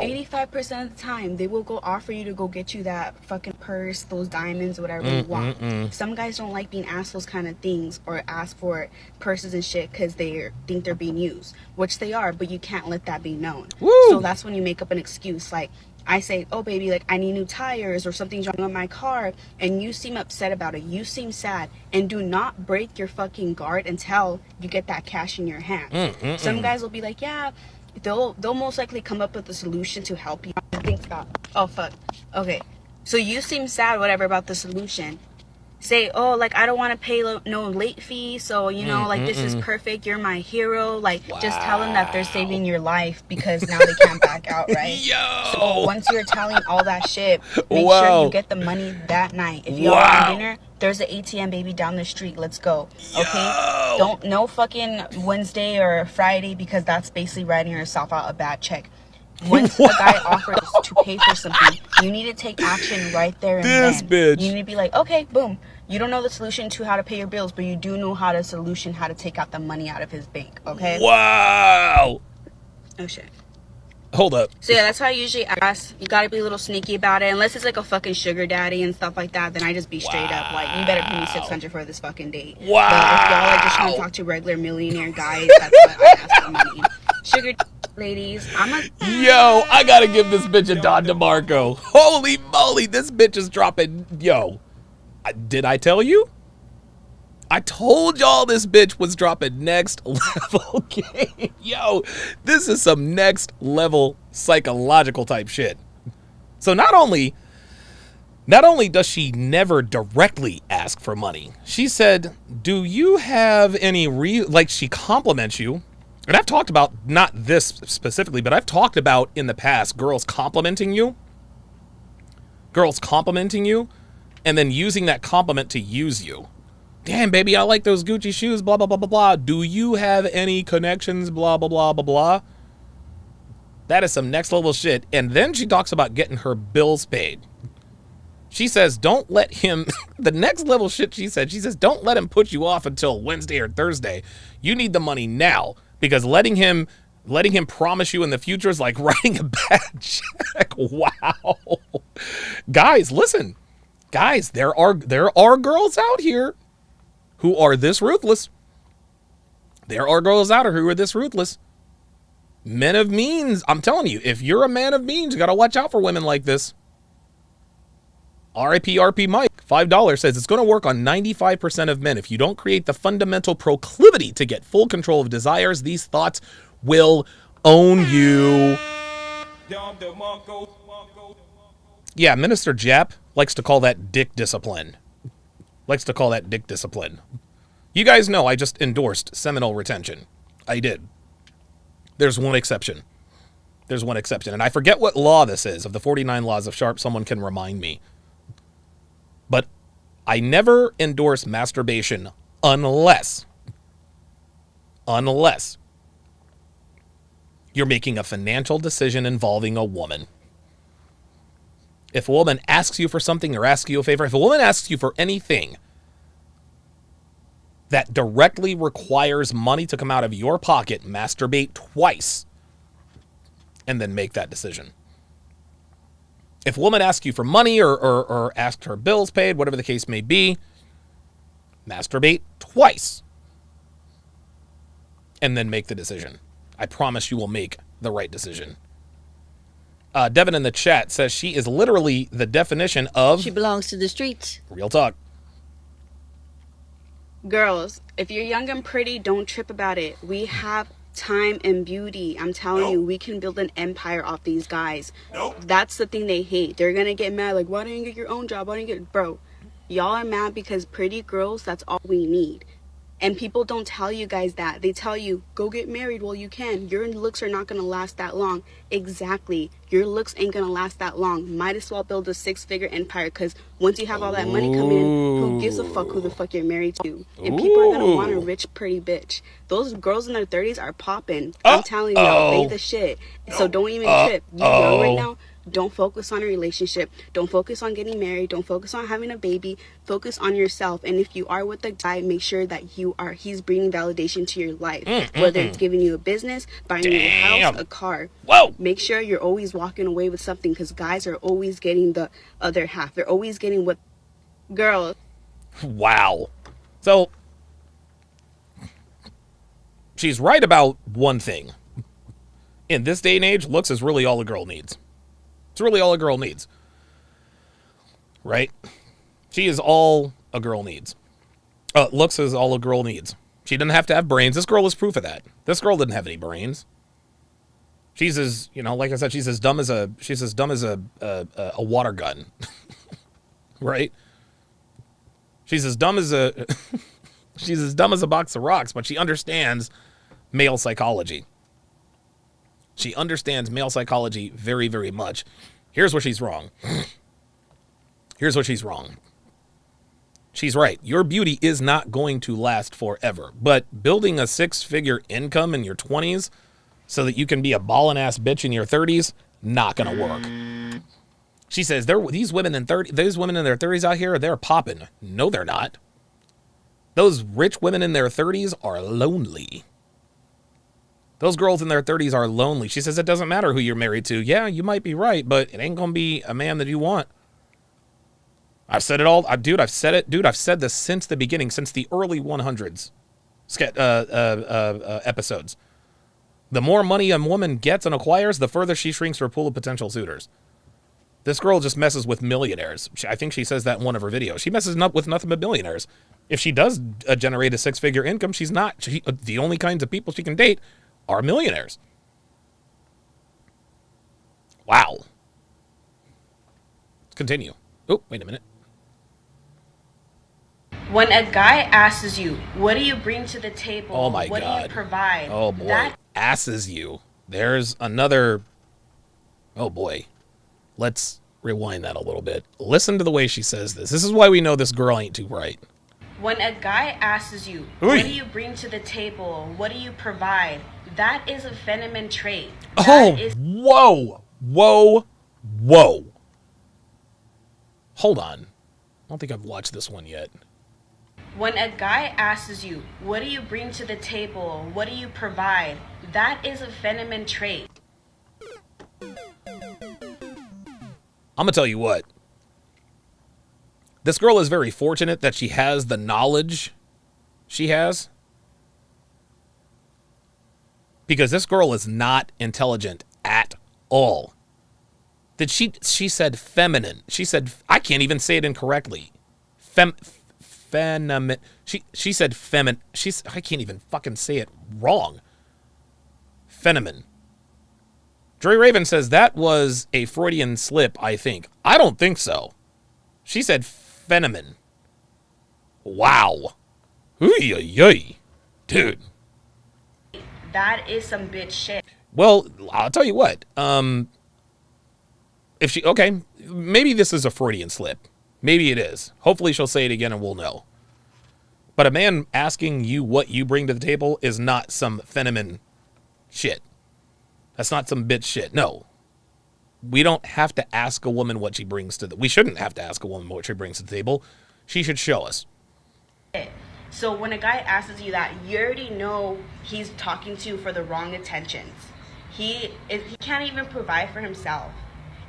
85% of the time they will go offer you to go get you that fucking purse, those diamonds, whatever you want. Some guys don't like being asked those kind of things or ask for purses and shit because they think they're being used, which they are, but you can't let that be known. Woo. So that's when you make up an excuse like, I say, oh baby, like I need new tires or something's wrong with my car, and you seem upset about it, you seem sad, and do not break your fucking guard until you get that cash in your hand. Some guys will be like, yeah, they'll most likely come up with a solution to help you. Think about, oh fuck, okay, so you seem sad, whatever, about the solution. Say, oh, like I don't want to pay no late fee, so you know, like this is perfect, you're my hero. Like just tell them that they're saving your life because now they can't back out, right? So once you're telling all that shit, make sure you get the money that night. If you're on dinner, there's an ATM, baby, down the street, let's go. Okay, don't no fucking Wednesday or Friday, because that's basically writing yourself out a bad check. Once a guy offers to pay for something, you need to take action right there and then. Bitch. You need to be like, okay, boom. You don't know the solution to how to pay your bills, but you do know how to take out the money out of his bank, okay? Wow. Oh, shit. Hold up. So, yeah, that's how I usually ask. You gotta be a little sneaky about it. Unless it's like a fucking sugar daddy and stuff like that, then I just be straight up like, you better pay me $600 for this fucking date. Wow. But if y'all are just trying to talk to regular millionaire guys, that's what I ask for money. Sugar ladies, Yo, I gotta give this bitch a Don DeMarco. Holy moly, this bitch is dropping. Yo, did I tell you? I told y'all this bitch was dropping next level game. Yo, this is some next level psychological type shit. So not only does she never directly ask for money, she said, do you have any like she compliments you. And I've talked about, not this specifically, but I've talked about in the past girls complimenting you, and then using that compliment to use you. Damn, baby, I like those Gucci shoes, blah, blah, blah, blah, blah. Do you have any connections, blah, blah, blah, blah, blah? That is some next level shit. And then she talks about getting her bills paid. She says, don't let him, the next level shit she says, don't let him put you off until Wednesday or Thursday. You need the money now, because letting him promise you in the future is like writing a bad check. Wow. Guys, listen. Guys, there are girls out here who are this ruthless. There are girls out here who are this ruthless. Men of means. I'm telling you, if you're a man of means, you got to watch out for women like this. RIP Mike, $5 says it's going to work on 95% of men. If you don't create the fundamental proclivity to get full control of desires, these thoughts will own you. Yeah, Minister Jap likes to call that dick discipline. You guys know I just endorsed seminal retention. I did. There's one exception. And I forget what law this is. Of the 49 laws of Sharp, someone can remind me. But I never endorse masturbation unless you're making a financial decision involving a woman. If a woman asks you for something or asks you a favor, if a woman asks you for anything that directly requires money to come out of your pocket, masturbate twice and then make that decision. If a woman asks you for money or asks her bills paid, whatever the case may be, masturbate twice and then make the decision. I promise you will make the right decision. Devin in the chat says she is literally the definition of... She belongs to the streets. Real talk. Girls, if you're young and pretty, don't trip about it. We have time and beauty. I'm telling you, we can build an empire off these guys. That's the thing they hate. They're gonna get mad like, why don't you get your own job? Why don't you get... Bro, y'all are mad because pretty girls, that's all we need. And people don't tell you guys that. They tell you, go get married while you can. Your looks are not going to last that long. Exactly. Your looks ain't going to last that long. Might as well build a 6-figure empire, because once you have all that money coming in, who gives a fuck who the fuck you're married to? And people are going to want a rich, pretty bitch. Those girls in their 30s are popping. I'm telling y'all, they the shit. So don't even trip. You young right now. Don't focus on a relationship. Don't focus on getting married. Don't focus on having a baby. Focus on yourself. And if you are with a guy, make sure that he's bringing validation to your life. Whether it's giving you a business, buying you a house, a car. Whoa. Make sure you're always walking away with something, because guys are always getting the other half. They're always getting what... Girls. Wow. So, she's right about one thing. In this day and age, looks is really all a girl needs. It's really all a girl needs. Right? She is all a girl needs. Looks is all a girl needs. She doesn't have to have brains. This girl is proof of that. This girl didn't have any brains. She's as, like I said, she's as dumb as a water gun. Right? She's as dumb as a box of rocks, but she understands male psychology. She understands male psychology very, very much. Here's where she's wrong. She's right. Your beauty is not going to last forever. But building a 6-figure income in your 20s so that you can be a ballin' ass bitch in your 30s, not going to work. She says these women in their 30s out here, they're popping. No, they're not. Those rich women in their 30s are lonely. Those girls in their 30s are lonely. She says it doesn't matter who you're married to. Yeah, you might be right, but it ain't going to be a man that you want. I've said it all. Dude, I've said it. Dude, I've said this since the beginning, since the early 100s episodes. The more money a woman gets and acquires, the further she shrinks her pool of potential suitors. This girl just messes with millionaires. I think she says that in one of her videos. She messes with nothing but millionaires. If she does generate a 6-figure income, she's not. The only kinds of people she can date are millionaires. Wow. Let's continue. Oh, wait a minute. When a guy asks you, what do you bring to the table? Oh my what God. do you provide? Oh boy. Asses you. There's another. Oh boy. Let's rewind that a little bit. Listen to the way she says this. This is why we know this girl ain't too bright. When a guy asks you, what do you bring to the table? What do you provide? That is a feminine trait. Oh, whoa, whoa, whoa. Hold on. I don't think I've watched this one yet. When a guy asks you, what do you bring to the table? What do you provide? That is a feminine trait. I'm going to tell you what. This girl is very fortunate that she has the knowledge she has. Because this girl is not intelligent at all. She said feminine. She said, I can't even say it incorrectly. Feminine. She said feminine. I can't even fucking say it wrong. Feminine. Dre Raven says that was a Freudian slip, I think. I don't think so. She said feminine. Wow. Ooh, dude. That is some bitch shit. Well, I'll tell you what. If she, okay, maybe this is a Freudian slip. Maybe it is. Hopefully she'll say it again and we'll know. But a man asking you what you bring to the table is not some feminine shit. That's not some bitch shit. No. We don't have to ask a woman what she brings to the... We shouldn't have to ask a woman what she brings to the table. She should show us. So when a guy asks you that, you already know he's talking to you for the wrong intentions. He can't even provide for himself.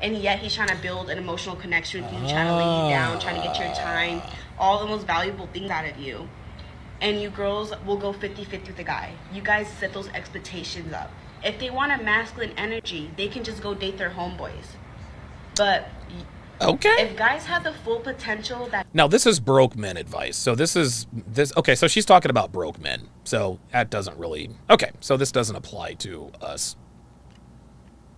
And yet he's trying to build an emotional connection with you, trying to lay you down, trying to get your time, all the most valuable things out of you. And you girls will go 50-50 with the guy. You guys set those expectations up. If they want a masculine energy, they can just go date their homeboys. But okay, if guys have the full potential that... Now, this is broke men advice. So this. Okay, so she's talking about broke men. So that doesn't really... Okay, so this doesn't apply to us.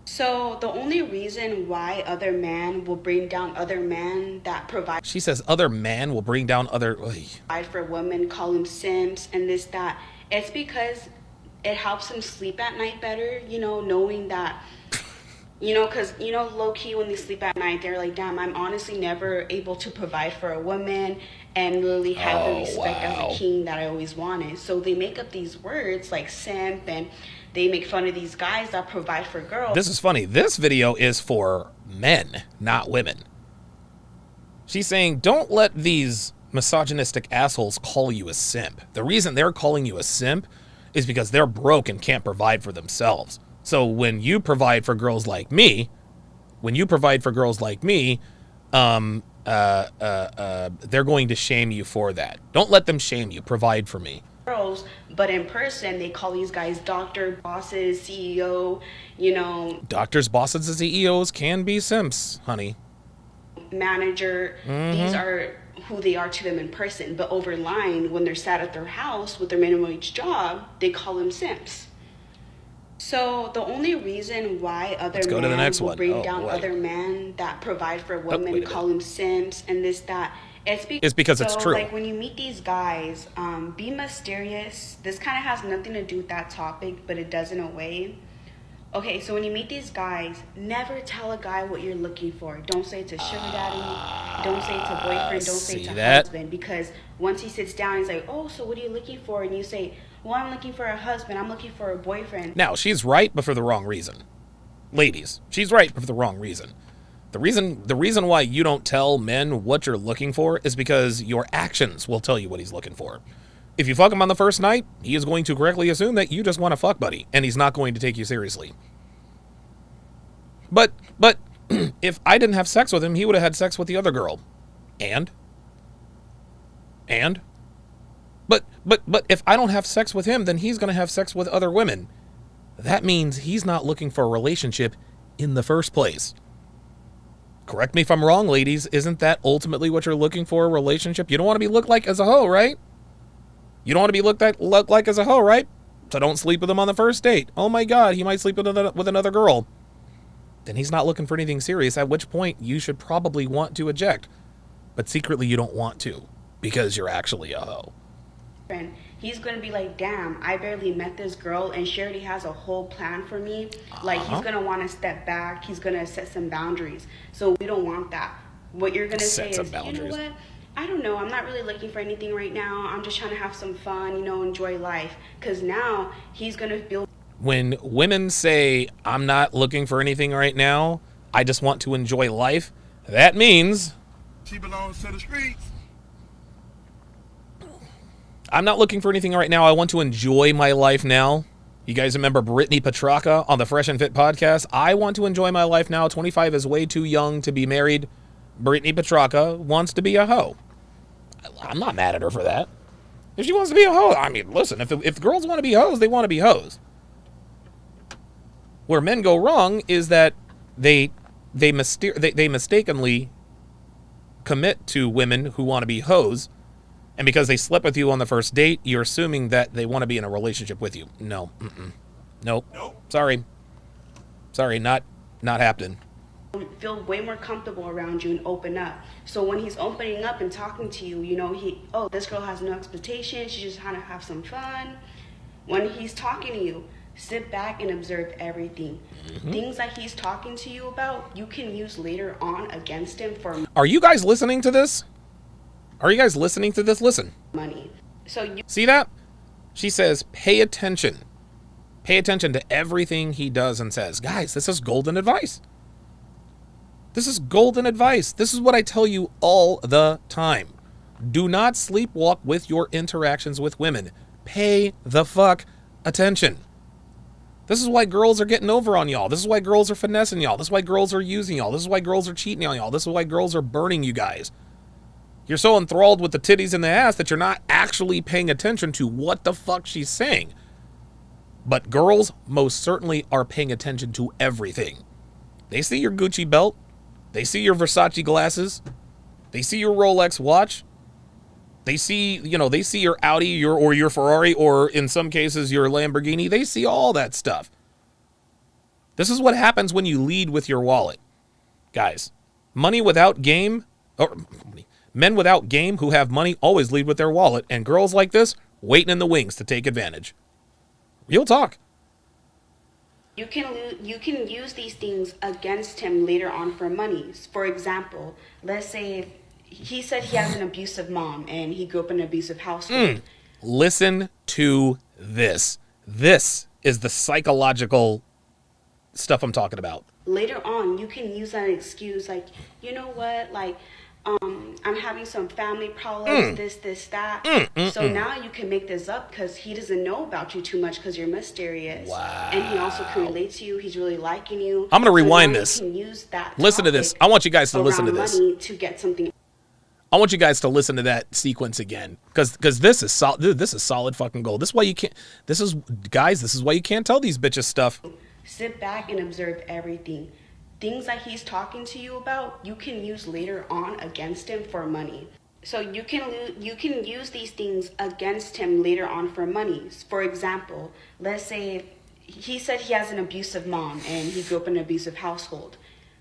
So the only reason why other men will bring down other men that provide... She says other men will bring down other... Provide for women, call them simps and this, that. It's because it helps them sleep at night better, you know, knowing that... You know, because, you know, low-key when they sleep at night, they're like, damn, I'm honestly never able to provide for a woman and really have the respect as a king that I always wanted. So they make up these words like simp, and they make fun of these guys that provide for girls. This is funny. This video is for men, not women. She's saying, don't let these misogynistic assholes call you a simp. The reason they're calling you a simp is because they're broke and can't provide for themselves. So when you provide for girls like me, they're going to shame you for that. Don't let them shame you. Provide for me. Girls, but in person, they call these guys doctor, bosses, CEO, you know. Doctors, bosses, and CEOs can be simps, honey. Manager. These are who they are to them in person. But over line, when they're sat at their house with their minimum wage job, they call them simps. So the only reason why other men will bring down other men that provide for women, call them simps and this, that, it's because it's true. Like when you meet these guys, be mysterious. This kind of has nothing to do with that topic, but it does in a way. Okay, so when you meet these guys, never tell a guy what you're looking for. Don't say it's a sugar daddy. Don't say it's a boyfriend. Don't say it's a husband. Because once he sits down, he's like, oh, so what are you looking for? And you say, well, I'm looking for a husband. I'm looking for a boyfriend. Now, she's right, but for the wrong reason. Ladies, she's right, but for the wrong reason. The reason why you don't tell men what you're looking for is because your actions will tell you what he's looking for. If you fuck him on the first night, he is going to correctly assume that you just want a fuck buddy, and he's not going to take you seriously. But if I didn't have sex with him, he would have had sex with the other girl. But if I don't have sex with him, then he's going to have sex with other women. That means he's not looking for a relationship in the first place. Correct me if I'm wrong, ladies. Isn't that ultimately what you're looking for, a relationship? You don't want to be looked like as a hoe, right? You don't want to be looked like as a hoe, right? So don't sleep with him on the first date. Oh my God, he might sleep with another girl. Then he's not looking for anything serious, at which point you should probably want to eject. But secretly you don't want to, because you're actually a hoe. He's going to be like, damn, I barely met this girl and she already has a whole plan for me. Like, he's going to want to step back. He's going to set some boundaries. So we don't want that. What you're going to say is, you know what? I don't know. I'm not really looking for anything right now. I'm just trying to have some fun, you know, enjoy life. Because now he's going to build... When women say, I'm not looking for anything right now, I just want to enjoy life, that means She belongs to the streets. I'm not looking for anything right now. I want to enjoy my life now. You guys remember Brittany Petrarca on the Fresh and Fit podcast? I want to enjoy my life now. 25 is way too young to be married. Brittany Petrarca wants to be a hoe. I'm not mad at her for that. If she wants to be a hoe, I mean, listen, if girls want to be hoes, they want to be hoes. Where men go wrong is that they mistakenly commit to women who want to be hoes, and because they slept with you on the first date, you're assuming that they want to be in a relationship with you. No, nope. Sorry, not happening. Feel way more comfortable around you and open up. So when he's opening up and talking to you, you know, this girl has no expectations. She just trying to have some fun. When he's talking to you, sit back and observe everything. Things that he's talking to you about, you can use later on against him for Are you guys listening to this? Are you guys listening to this? Listen. money. So you See that? She says, pay attention. Pay attention to everything he does and says. Guys, this is golden advice. This is golden advice. This is what I tell you all the time. Do not sleepwalk with your interactions with women. Pay the fuck attention. This is why girls are getting over on y'all. This is why girls are finessing y'all. This is why girls are using y'all. This is why girls are cheating on y'all. This is why girls are burning you guys. You're so enthralled with the titties and the ass that you're not actually paying attention to what the fuck she's saying. But girls most certainly are paying attention to everything. They see your Gucci belt. They see your Versace glasses. They see your Rolex watch. They see your Audi, your Ferrari, or in some cases your Lamborghini. They see all that stuff. This is what happens when you lead with your wallet. Guys, men without game who have money always lead with their wallet, and girls like this waiting in the wings to take advantage. Real talk. You can use these things against him later on for money. For example, let's say he said he has an abusive mom and he grew up in an abusive household. Listen to this. This is the psychological stuff I'm talking about. Later on, you can use that excuse like, you know what, like, I'm having some family problems, this, that. So now you can make this up because he doesn't know about you too much because you're mysterious. Wow. And he also can relate to you. He's really liking you. I'm going to rewind now this. You can use that Listen to this. I want you guys to listen to around this. money to get something. I want you guys to listen to that sequence again, because this is solid fucking gold. This is why you can't. This is why you can't tell these bitches stuff. Sit back and observe everything. Things that he's talking to you about, you can use later on against him for money. So you can use these things against him later on for money. For example, let's say he said he has an abusive mom and he grew up in an abusive household.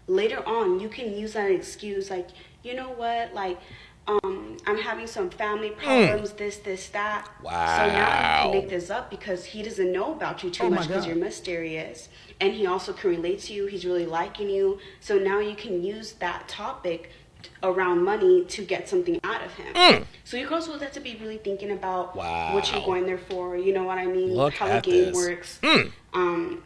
Later on, you can use that excuse like, you know what, like, I'm having some family problems, this, that. Wow. So now you can make this up because he doesn't know about you too much because you're mysterious. And he also can relate to you. He's really liking you. So now you can use that topic around money to get something out of him. So you girls will have to be really thinking about what you're going there for. You know what I mean? Look how at the game this. works.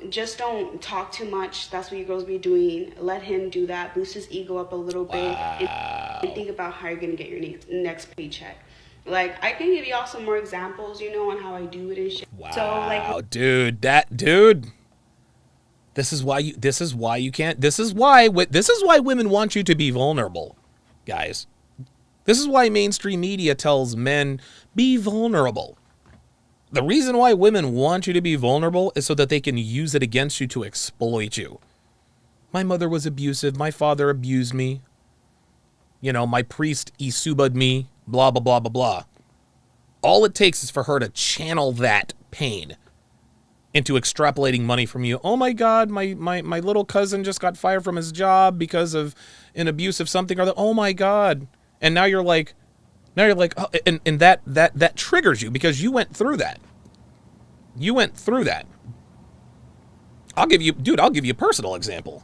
Just don't talk too much. That's what you girls be doing. Let him do that. Boost his ego up a little bit. And think about how you're going to get your next paycheck. Like, I can give y'all some more examples, on how I do it and shit. Wow, So, like, dude. This is why women want you to be vulnerable, guys. This is why mainstream media tells men, be vulnerable. The reason why women want you to be vulnerable is so that they can use it against you to exploit you. My mother was abusive. My father abused me. My priest isuba'd me, blah, blah, blah, blah, blah. All it takes is for her to channel that pain into extrapolating money from you. Oh my God, my little cousin just got fired from his job because of an abuse of something or other. Oh my God. And now you're like, oh, and that triggers you because you went through that. I'll give you a personal example.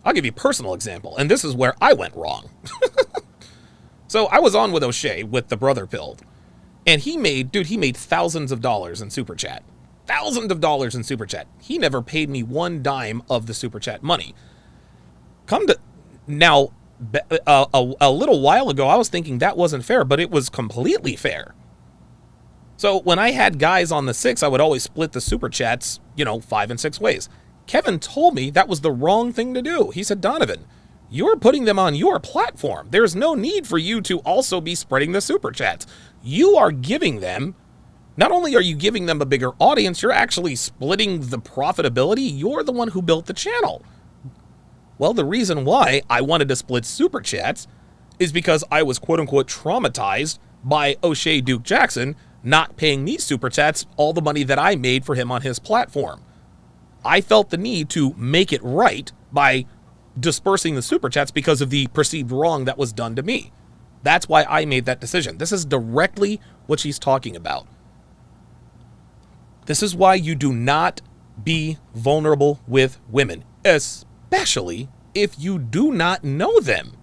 And this is where I went wrong. So I was on with O'Shea with the brother pill. And he made thousands of dollars in Super Chat. thousands of dollars in super chat. He never paid me one dime of the super chat money. Come to now, a little while ago, I was thinking that wasn't fair, but it was completely fair. So when I had guys on the 6, I would always split the super chats, 5 and 6 ways. Kevin told me that was the wrong thing to do. He said, Donovan, you're putting them on your platform. There's no need for you to also be spreading the super chats. You are giving them, not only are you giving them a bigger audience, you're actually splitting the profitability. You're the one who built the channel. Well, the reason why I wanted to split super chats is because I was quote unquote traumatized by O'Shea Duke Jackson not paying me super chats all the money that I made for him on his platform. I felt the need to make it right by dispersing the super chats because of the perceived wrong that was done to me. That's why I made that decision. This is directly what she's talking about. This is why you do not be vulnerable with women, especially if you do not know them.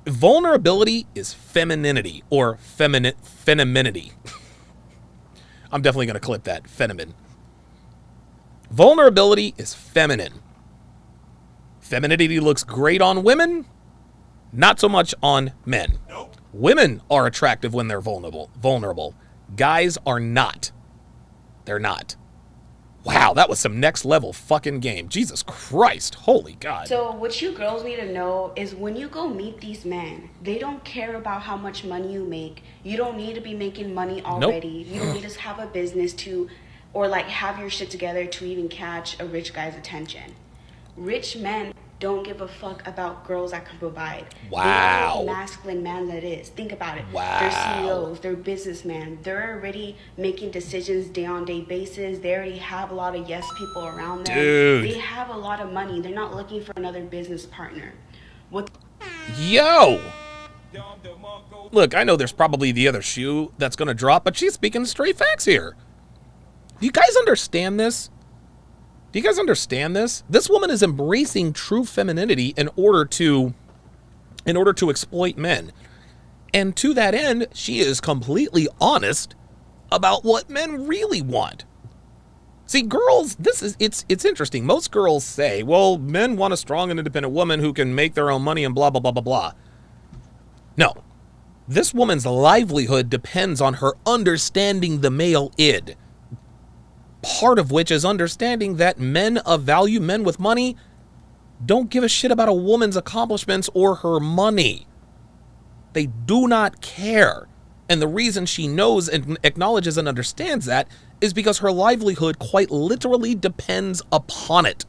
Vulnerability is femininity or femininity. I'm definitely going to clip that. Feminine. Vulnerability is feminine. Femininity looks great on women, not so much on men. Nope. Women are attractive when they're vulnerable. Guys are not. They're not. Wow, that was some next level fucking game. Jesus Christ. Holy God. So what you girls need to know is when you go meet these men, they don't care about how much money you make. You don't need to be making money already. Nope. You don't need to have a business or have your shit together to even catch a rich guy's attention. Rich men don't give a fuck about girls that can provide. Wow. They know what masculine man that is. Think about it. Wow. They're CEOs, they're businessmen. They're already making decisions day on day basis. They already have a lot of yes people around them. Dude. They have a lot of money. They're not looking for another business partner. Yo! Look, I know there's probably the other shoe that's going to drop, but she's speaking straight facts here. Do you guys understand this? Do you guys understand this? This woman is embracing true femininity in order to exploit men. And to that end, she is completely honest about what men really want. See, girls, it's interesting. Most girls say, well, men want a strong and independent woman who can make their own money and blah, blah, blah, blah, blah. No. This woman's livelihood depends on her understanding the male id. Part of which is understanding that men of value, men with money, don't give a shit about a woman's accomplishments or her money. They do not care. And the reason she knows and acknowledges and understands that is because her livelihood quite literally depends upon it.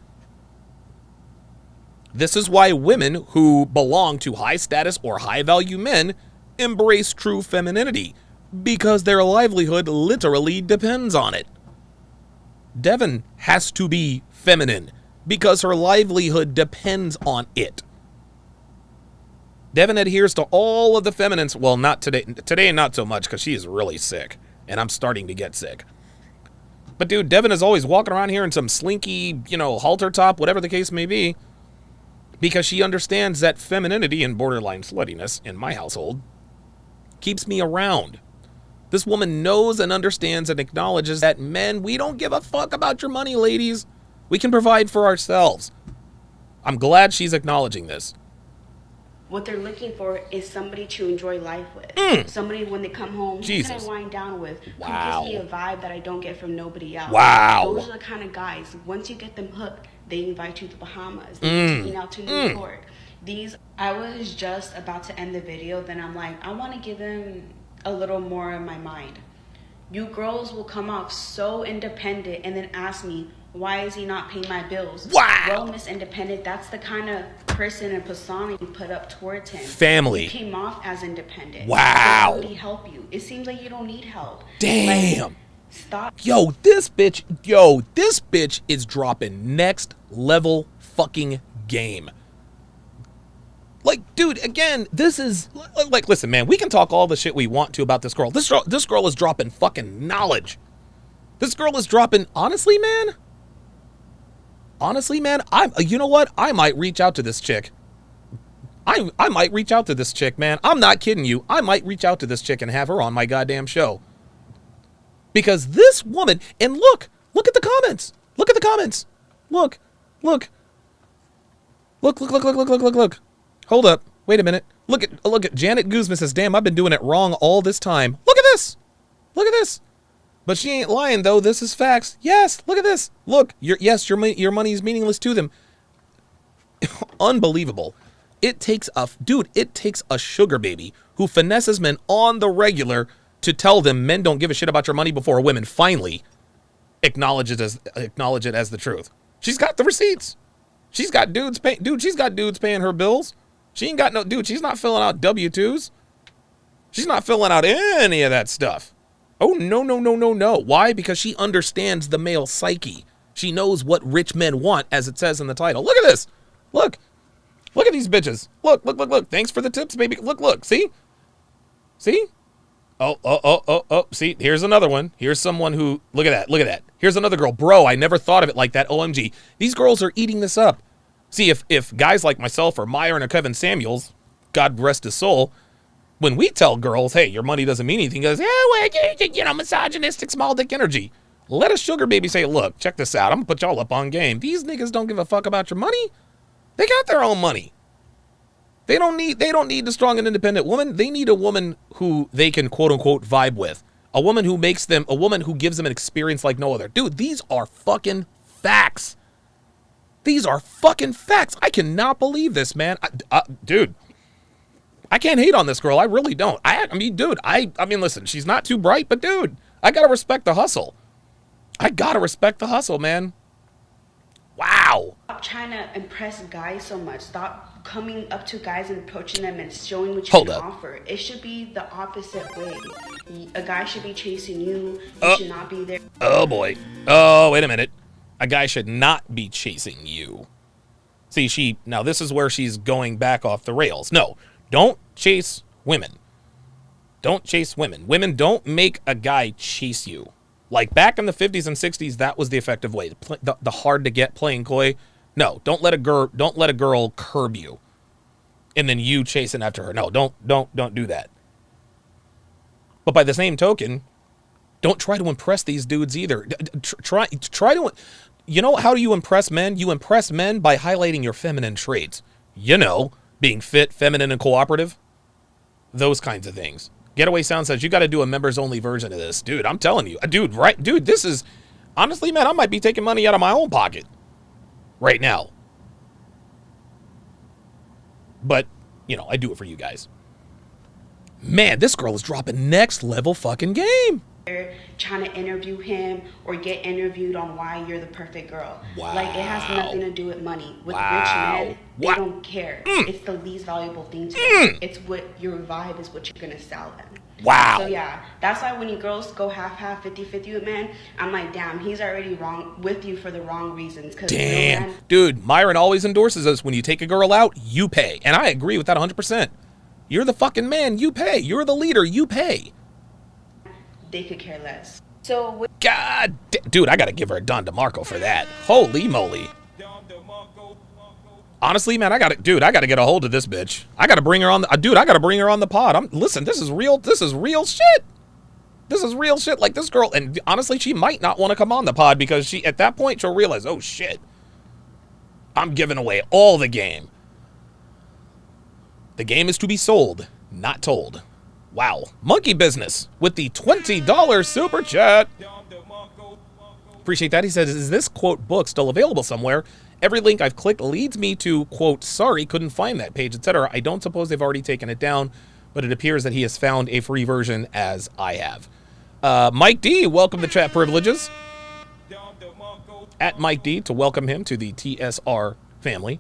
This is why women who belong to high status or high value men embrace true femininity, because their livelihood literally depends on it. Devin has to be feminine because her livelihood depends on it. Devin adheres to all of the feminines. Well, not today. Today, not so much because she is really sick and I'm starting to get sick. But dude, Devin is always walking around here in some slinky, halter top, whatever the case may be, because she understands that femininity and borderline sluttiness in my household keeps me around. This woman knows and understands and acknowledges that men, we don't give a fuck about your money, ladies. We can provide for ourselves. I'm glad she's acknowledging this. What they're looking for is somebody to enjoy life with. Somebody when they come home, who can I wind down with? Wow. Who gives me a vibe that I don't get from nobody else. Wow. Those are the kind of guys, once you get them hooked, they invite you to the Bahamas. They take you out to New York. I was just about to end the video, then I'm like, I want to give them a little more in my mind. You girls will come off so independent and then ask me, why is he not paying my bills? Wow. Well, Miss Independent, that's the kind of person and persona you put up towards him. Family. You came off as independent. Wow. Did somebody help you? It seems like you don't need help. Damn. Stop. Yo, this bitch is dropping next level fucking game. Like, dude, again, this is, like, listen, man, we can talk all the shit we want to about this girl. This girl is dropping fucking knowledge. This girl is dropping, honestly, man, you know what? I might reach out to this chick. I might reach out to this chick, man. I'm not kidding you. I might reach out to this chick and have her on my goddamn show. Because this woman, and look at the comments. Look at the comments. Look. Hold up. Wait a minute. Look at Janet Guzman says, damn, I've been doing it wrong all this time. Look at this. But she ain't lying, though. This is facts. Yes, look at this. Look, your money is meaningless to them. Unbelievable. It takes a sugar baby who finesses men on the regular to tell them men don't give a shit about your money before women finally acknowledge it as the truth. She's got the receipts. She's got dudes paying her bills. She ain't got no dude. She's not filling out W-2s. She's not filling out any of that stuff. Oh, no. Why? Because she understands the male psyche. She knows what rich men want, as it says in the title. Look at this. Look at these bitches. Look. Thanks for the tips, baby. Look. See? Oh. See, here's another one. Here's someone who, look at that. Here's another girl. Bro, I never thought of it like that. OMG. These girls are eating this up. See, if guys like myself or Myron or Kevin Samuels, God rest his soul, when we tell girls, hey, your money doesn't mean anything, goes, misogynistic small dick energy. Let a sugar baby say, look, check this out. I'm going to put y'all up on game. These niggas don't give a fuck about your money. They got their own money. They don't need the strong and independent woman. They need a woman who they can quote unquote vibe with. A woman who gives them an experience like no other. Dude, these are fucking facts. I cannot believe this, man. Dude, I can't hate on this girl. I really don't. I mean, listen, she's not too bright, but dude, I gotta respect the hustle. Man. Wow. Stop trying to impress guys so much. Stop coming up to guys and approaching them and showing what you can offer. It should be the opposite way. A guy should be chasing you. You should not be there. Oh, boy. Oh, wait a minute. A guy should not be chasing you. See, now this is where she's going back off the rails. No, don't chase women. Women don't make a guy chase you. Like back in the 50s and 60s, that was the effective way. The hard to get playing coy. No, don't let a girl curb you, and then you chasing after her. No, don't do that. But by the same token, don't try to impress these dudes either. Try to. You know how do you impress men? You impress men by highlighting your feminine traits. You know, being fit, feminine, and cooperative. Those kinds of things. Getaway Sound says, you got to do a members-only version of this. Dude, I'm telling you. Dude, right? Dude, this is... Honestly, man, I might be taking money out of my own pocket right now. But, I do it for you guys. Man, this girl is dropping next-level fucking game. Trying to interview him or get interviewed on why you're the perfect girl. Wow. Like, it has nothing to do with money. With rich men, they don't care. It's the least valuable thing to them. It's what your vibe is, what you're going to sell them. Wow. So, yeah, that's why when you girls go half-half, 50-50 with men, I'm like, damn, he's already wrong with you for the wrong reasons. Damn. Dude, Myron always endorses us. When you take a girl out, you pay. And I agree with that 100%. You're the fucking man, you pay. You're the leader, you pay. They could care less. So, God, dude, I gotta give her a Don DeMarco for that. Holy moly! Honestly, man, I gotta get a hold of this bitch. I gotta bring her on. I gotta bring her on the pod. Listen, this is real shit. This is real shit. Like this girl, and honestly, she might not want to come on the pod because at that point she'll realize, oh shit, I'm giving away all the game. The game is to be sold, not told. Wow. Monkey Business with the $20 super chat. Appreciate that. He says, is this, quote, book still available somewhere? Every link I've clicked leads me to, quote, sorry, couldn't find that page, etc. I don't suppose they've already taken it down, but it appears that he has found a free version as I have. Mike D, welcome to chat privileges. At Mike D to welcome him to the TSR family.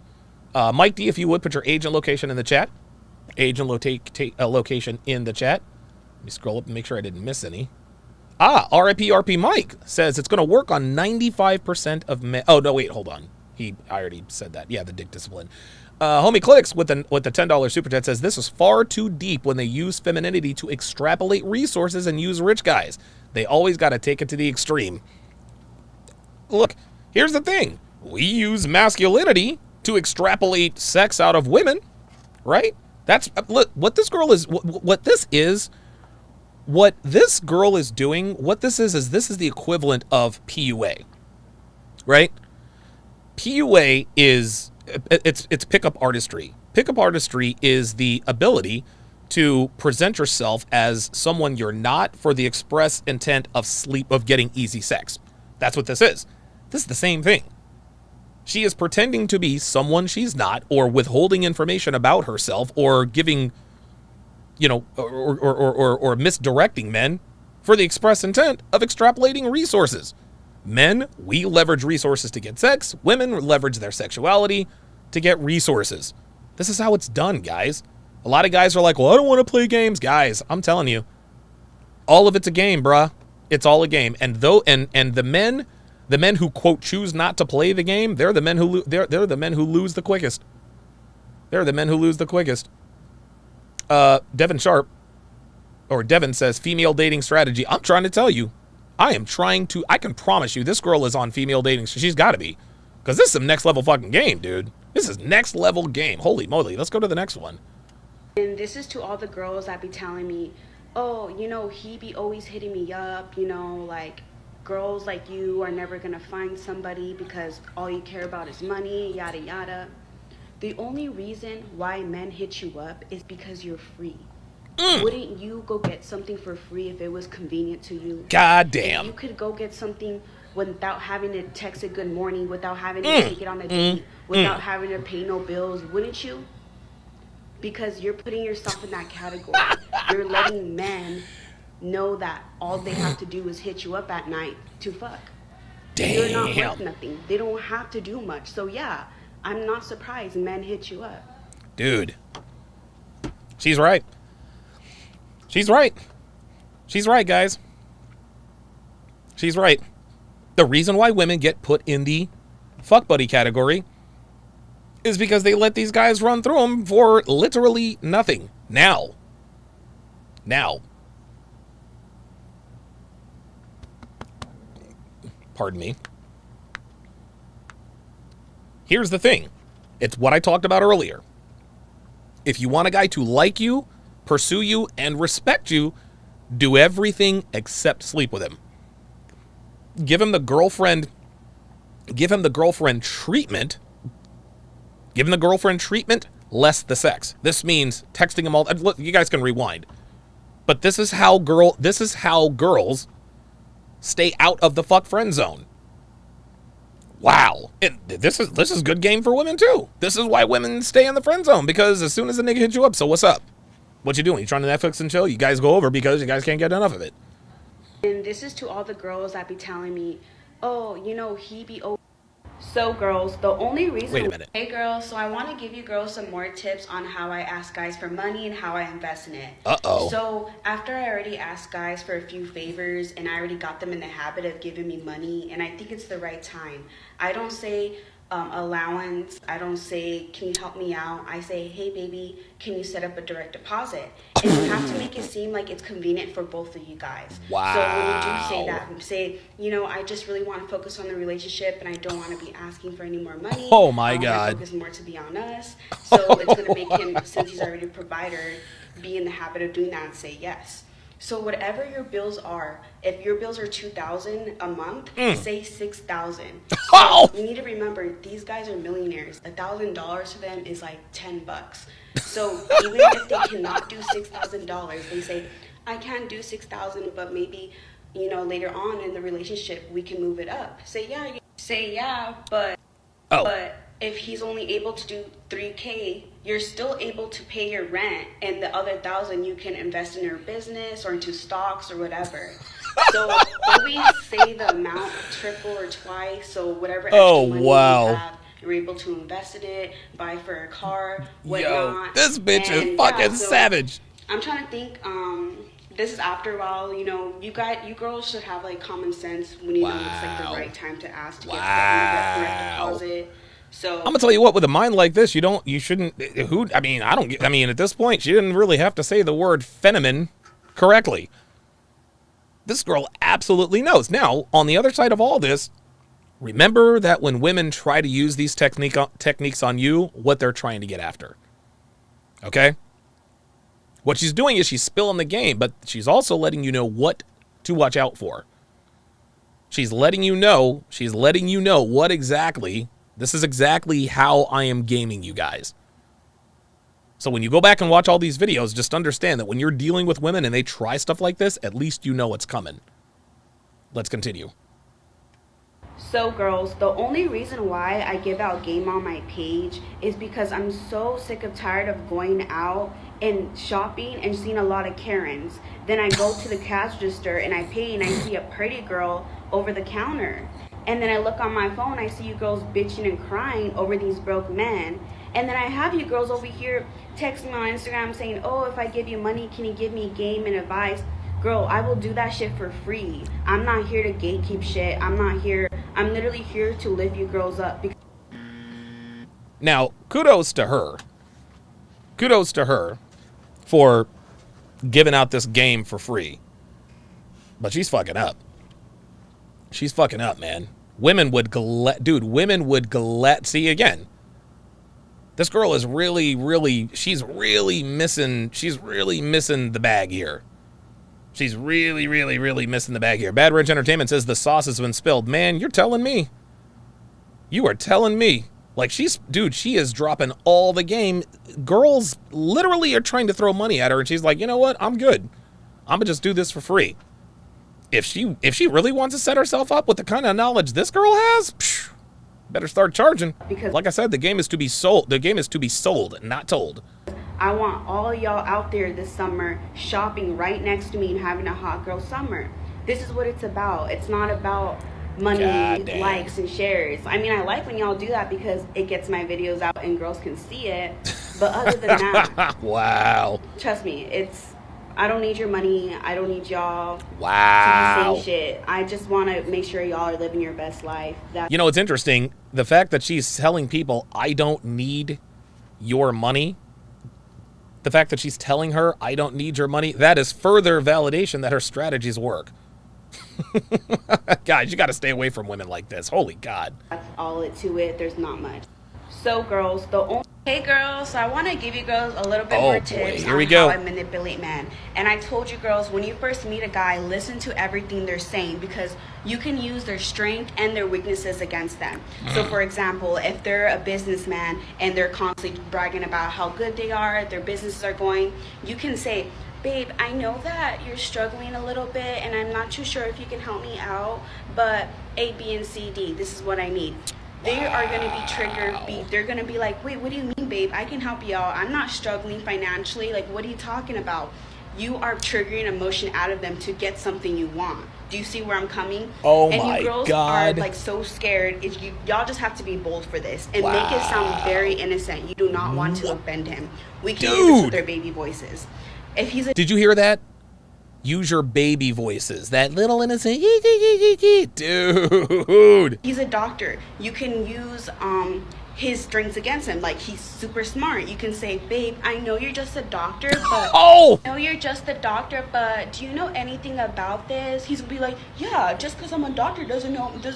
Mike D, if you would, put your age and location in the chat. Age and location in the chat. Let me scroll up and make sure I didn't miss any. RIP Mike says it's going to work on 95% of men. Oh, no, wait, hold on. I already said that. Yeah, the dick discipline. Homie Clicks with the $10 super chat says this is far too deep when they use femininity to extrapolate resources and use rich guys. They always got to take it to the extreme. Look, here's the thing. We use masculinity to extrapolate sex out of women, right? That's look, what this girl is, what this is, what this girl is doing, what this is this is the equivalent of PUA, right? PUA is, it's pickup artistry. Pickup artistry is the ability to present yourself as someone you're not for the express intent of getting easy sex. That's what this is. This is the same thing. She is pretending to be someone she's not, or withholding information about herself, or giving, or misdirecting men for the express intent of extrapolating resources. Men, we leverage resources to get sex. Women leverage their sexuality to get resources. This is how it's done, guys. A lot of guys are like, well, I don't want to play games. Guys, I'm telling you, all of it's a game, bruh. It's all a game. And the men who, quote, choose not to play the game, they're the men who they're the men who lose the quickest. They're the men who lose the quickest. Devin says, female dating strategy. I'm trying to tell you. I can promise you this girl is on female dating. She's got to be. Because this is some next level fucking game, dude. This is next level game. Holy moly. Let's go to the next one. And this is to all the girls that be telling me, oh, he be always hitting me up, like, girls like you are never going to find somebody because all you care about is money, yada, yada. The only reason why men hit you up is because you're free. Wouldn't you go get something for free if it was convenient to you? God damn. If you could go get something without having to text it good morning, without having to take it on a date, without having to pay no bills, wouldn't you? Because you're putting yourself in that category. You're letting men know that all they have to do is hit you up at night to fuck. Damn. You're not worth nothing. They don't have to do much. So yeah, I'm not surprised men hit you up. Dude. She's right. She's right. She's right, guys. She's right. The reason why women get put in the fuck buddy category is because they let these guys run through them for literally nothing. Now. Pardon me. Here's the thing. It's what I talked about earlier. If you want a guy to like you, pursue you, and respect you, do everything except sleep with him. Give him the girlfriend treatment. Give him the girlfriend treatment, less the sex. This means texting him all. Look, you guys can rewind. But this is how girls stay out of the fuck friend zone. Wow. This is good game for women too. This is why women stay in the friend zone, because as soon as a nigga hits you up, so what's up? What you doing? You trying to Netflix and chill? You guys go over because you guys can't get enough of it. And this is to all the girls that be telling me, oh, he be... So girls, the only reason... Wait a minute. Hey girls, so I want to give you girls some more tips on how I ask guys for money and how I invest in it. Uh-oh. So after I already asked guys for a few favors and I already got them in the habit of giving me money, and I think it's the right time. I don't say allowance. I don't say, can you help me out? I say, hey baby, can you set up a direct deposit? And you have to make it seem like it's convenient for both of you guys. Wow. So when you do say that, say, I just really want to focus on the relationship and I don't want to be asking for any more money. Oh my I want God. to focus more to be on us. So it's going to make him, since he's already a provider, be in the habit of doing that and say yes. So whatever your bills are, if your bills are $2,000 a month, say $6,000. So you need to remember, these guys are millionaires. $1,000 to them is like $10. So even if they cannot do $6,000, they say, I can't do $6,000, but maybe later on in the relationship we can move it up. Say yeah, but if he's only able to do $3K, you're still able to pay your rent, and the other $1,000 you can invest in your business or into stocks or whatever. So always say the amount triple or twice. So whatever extra money you have, you're able to invest in it, buy for a car, whatnot. Yo, this bitch is fucking savage. I'm trying to think. This is after a while, you girls should have like common sense when you know it's like the right time to ask to get that direct deposit. So I'm gonna tell you what, with a mind like this, you shouldn't. At this point, she didn't really have to say the word phenomenon correctly. This girl absolutely knows. Now, on the other side of all this, remember that when women try to use these techniques on you, what they're trying to get after. Okay? What she's doing is she's spilling the game, but she's also letting you know what to watch out for. She's letting you know what exactly, this is exactly how I am gaming you guys. So when you go back and watch all these videos, just understand that when you're dealing with women and they try stuff like this, at least you know what's coming. Let's continue. So girls, the only reason why I give out game on my page is because I'm so sick of tired of going out and shopping and seeing a lot of Karens. Then I go to the cash register and I pay and I see a pretty girl over the counter. And then I look on my phone, I see you girls bitching and crying over these broke men. And then I have you girls over here texting me on Instagram saying, oh, if I give you money, can you give me game and advice? Girl, I will do that shit for free. I'm not here to gatekeep shit. I'm literally here to lift you girls up. Now, kudos to her. Kudos to her for giving out this game for free. But she's fucking up. She's fucking up, man. Women would see again. This girl is she's really missing the bag here. She's really missing the bag here. Bad Rich Entertainment says the sauce has been spilled. Man, you're telling me. You are telling me. Like, she is dropping all the game. Girls literally are trying to throw money at her, and she's like, you know what? I'm good. I'm going to just do this for free. If she really wants to set herself up with the kind of knowledge this girl has, better start charging. Because, like I said, the game is to be sold. The game is to be sold, not told. I want all y'all out there this summer shopping right next to me and having a hot girl summer. This is what it's about. It's not about money, likes, and shares. I mean, I like when y'all do that because it gets my videos out and girls can see it. But other than that, wow. Trust me, I don't need your money. I don't need y'all to be saying shit. I just want to make sure y'all are living your best life. You know, it's interesting. The fact that she's telling people, I don't need your money. The fact that she's telling her, I don't need your money, that is further validation that her strategies work. Guys, you got to stay away from women like this. Holy God. That's all to it. There's not much. So, girls, hey, girls, so I want to give you girls a little bit more tips on how I manipulate men. And I told you girls, when you first meet a guy, listen to everything they're saying because you can use their strength and their weaknesses against them. So, for example, if they're a businessman and they're constantly bragging about how good they are, their businesses are going, you can say, babe, I know that you're struggling a little bit and I'm not too sure if you can help me out, but A, B, and C, D, this is what I need. They are going to be triggered. They're going to be like, wait, what do you mean, babe? I can help you out. I'm not struggling financially. Like, what are you talking about? You are triggering emotion out of them to get something you want. Do you see where I'm coming? Oh, my God. And you girls are, like, so scared. Y'all just have to be bold for this. And make it sound very innocent. You do not want to offend him. We can do this with their baby voices. If he's Did you hear that? Use your baby voices. That little innocent, dude. He's a doctor. You can use his strengths against him. Like, he's super smart. You can say, babe, I know you're just a doctor, but do you know anything about this? He's gonna be like, yeah, just because I'm a doctor doesn't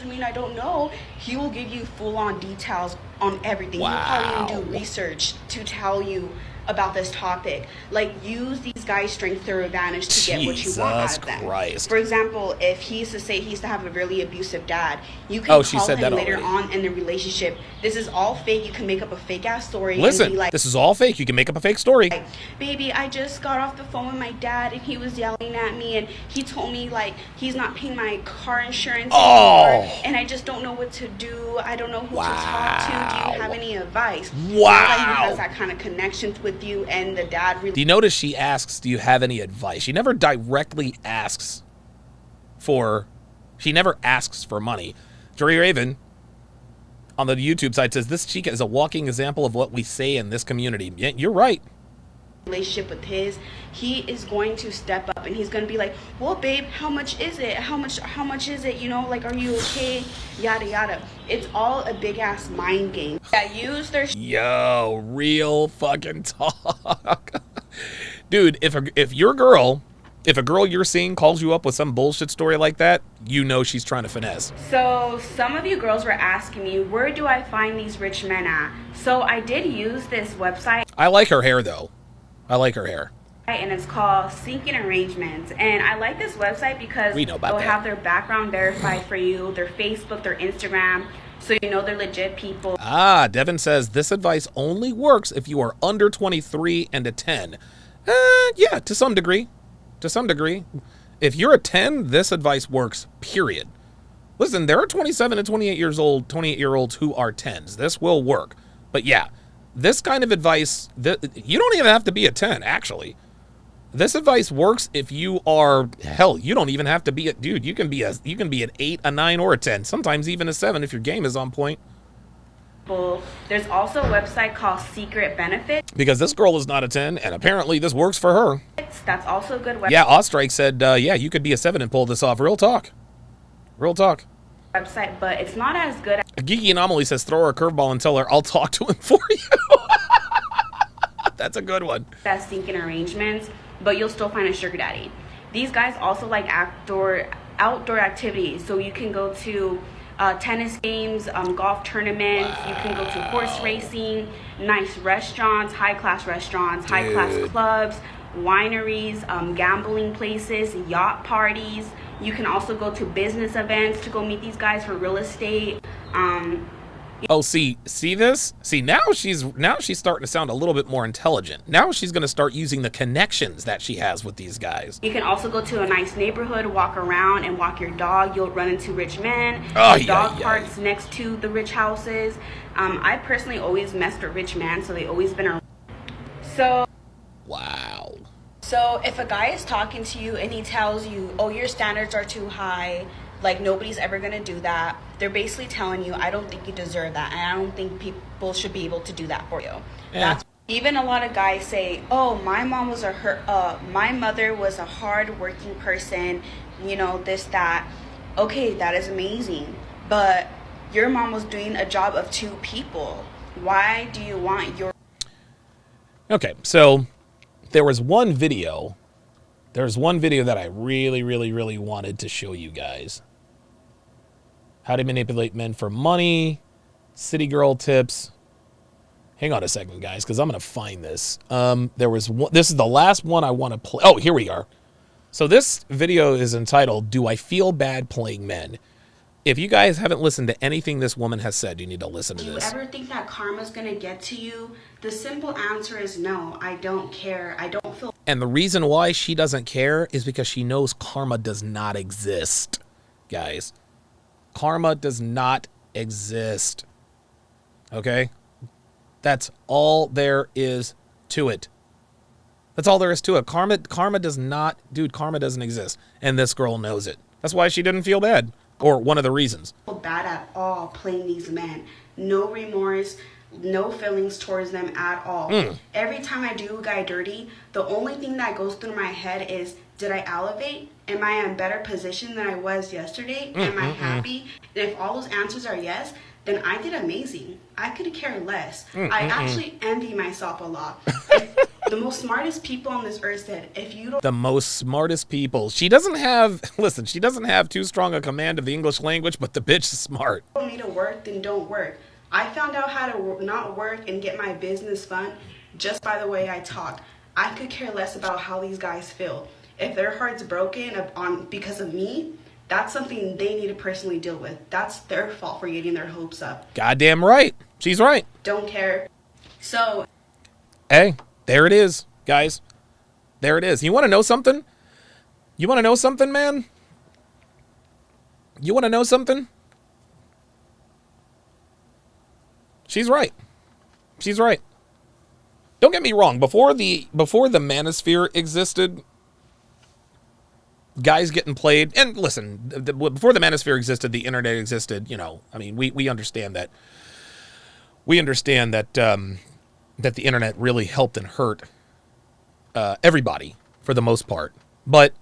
mean I don't know. He will give you full-on details on everything. He'll probably even do research to tell you about this topic. Like, use these guys' strengths to their advantage to get what you want out of them. For example, if he used to say he used to have a really abusive dad, you can call him later on in the relationship. This is all fake. You can make up a fake ass story. Listen, and be like, this is all fake. You can make up a fake story. Like, baby, I just got off the phone with my dad and he was yelling at me and he told me like he's not paying my car insurance anymore and I just don't know what to do. I don't know who to talk to. Do you have any advice? Now that he has that kind of connection with you and the dad really. Do you notice she asks, do you have any advice? She never directly asks for money. Jory Raven on the YouTube side says this chica is a walking example of what we say in this community. Yeah, you're right. Relationship with he is going to step up and he's going to be like, well, babe, how much is it? How much is it? You know, like, are you okay? Yada yada. It's all a big ass mind game that use their real fucking talk. Dude, if a girl you're seeing calls you up with some bullshit story like that, you know she's trying to finesse. So some of you girls were asking me, where do I find these rich men at? So I did use this website. I like her hair though. I like her hair. and it's called Syncing Arrangements. And I like this website because We know about they'll that. have their background verified for you, their Facebook, their Instagram, so you know they're legit people. Ah, Devin says this advice only works if you are under 23 and a 10. Yeah, to some degree. To some degree. If you're a 10, this advice works, period. Listen, there are 27 and 28-year-olds who are 10s. This will work. But yeah, this kind of advice, you don't even have to be a 10, actually. This advice works if you are, hell, you don't even have to be a, dude, you can be an 8, a 9, or a 10. Sometimes even a 7 if your game is on point. There's also a website called Secret Benefits. Because this girl is not a 10, and apparently this works for her. That's also a good website. Yeah, Ostrike said, yeah, you could be a 7 and pull this off. Real talk. Real talk. Website, but it's not as good. Geeky Anomaly says, throw her a curveball and tell her, I'll talk to him for you. That's a good one. As Syncing Arrangements, but you'll still find a sugar daddy. These guys also like outdoor activities, so you can go to tennis games, golf tournaments. Wow. You can go to horse racing, nice restaurants, high-class restaurants, high-class clubs, wineries, gambling places, yacht parties. You can also go to business events to go meet these guys for real estate. Oh, see this? See, now she's starting to sound a little bit more intelligent. Now she's going to start using the connections that she has with these guys. You can also go to a nice neighborhood, walk around and walk your dog. You'll run into rich men. Dog parks next to the rich houses. I personally always messed with rich men, so they always been around. So wow. So if a guy is talking to you and he tells you, oh, your standards are too high, like nobody's ever going to do that, they're basically telling you, I don't think you deserve that, and I don't think people should be able to do that for you. Yeah. Even a lot of guys say, oh, my mom was my mother was a hard-working person, you know, this, that. Okay, that is amazing, but your mom was doing a job of 2 people. Why do you want your... Okay, so there's one video that I really wanted to show you guys. How to manipulate men for money, city girl tips. Hang on a second, guys, because I'm going to find this. This is the last one I want to play. Oh, here we are. So this video is entitled, Do I Feel Bad Playing Men? If you guys haven't listened to anything this woman has said, you need to listen to this. Do you ever think that karma's going to get to you? The simple answer is no. I don't care. I don't feel... And the reason why she doesn't care is because she knows karma does not exist, guys. Karma does not exist. Okay? That's all there is to it. That's all there is to it. Karma does not... Dude, karma doesn't exist. And this girl knows it. That's why she didn't feel bad. Or one of the reasons. Bad at all playing these men. No remorse, no feelings towards them at all. Every time I do a guy dirty, the only thing that goes through my head is, did I elevate? Am I in a better position than I was yesterday? Am I happy? And if all those answers are yes, then I did amazing. I could care less. I actually envy myself a lot. The most smartest people on this earth said, if you don't... The most smartest people. She doesn't have... Listen, she doesn't have too strong a command of the English language, but the bitch is smart. If you don't need to work, then don't work. I found out how to not work and get my business fun just by the way I talk. I could care less about how these guys feel. If their heart's broken because of me, that's something they need to personally deal with. That's their fault for getting their hopes up. Goddamn right. She's right. Don't care. So... Hey, there it is, guys. There it is. You want to know something? You want to know something, man? You want to know something? She's right. She's right. Don't get me wrong. Before the manosphere existed, guys getting played, and listen, before the manosphere existed, the internet existed. You know, I mean, we understand that. We understand that that the internet really helped and hurt everybody for the most part. But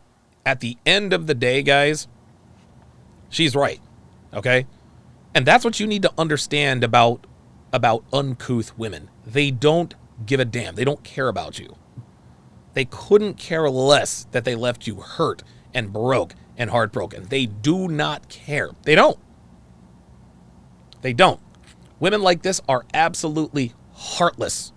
at the end of the day, guys, she's right. Okay, and that's what you need to understand about uncouth women. They don't give a damn. They don't care about you. They couldn't care less that they left you hurt and broke and heartbroken. They do not care. They don't. They don't. Women like this are absolutely heartless.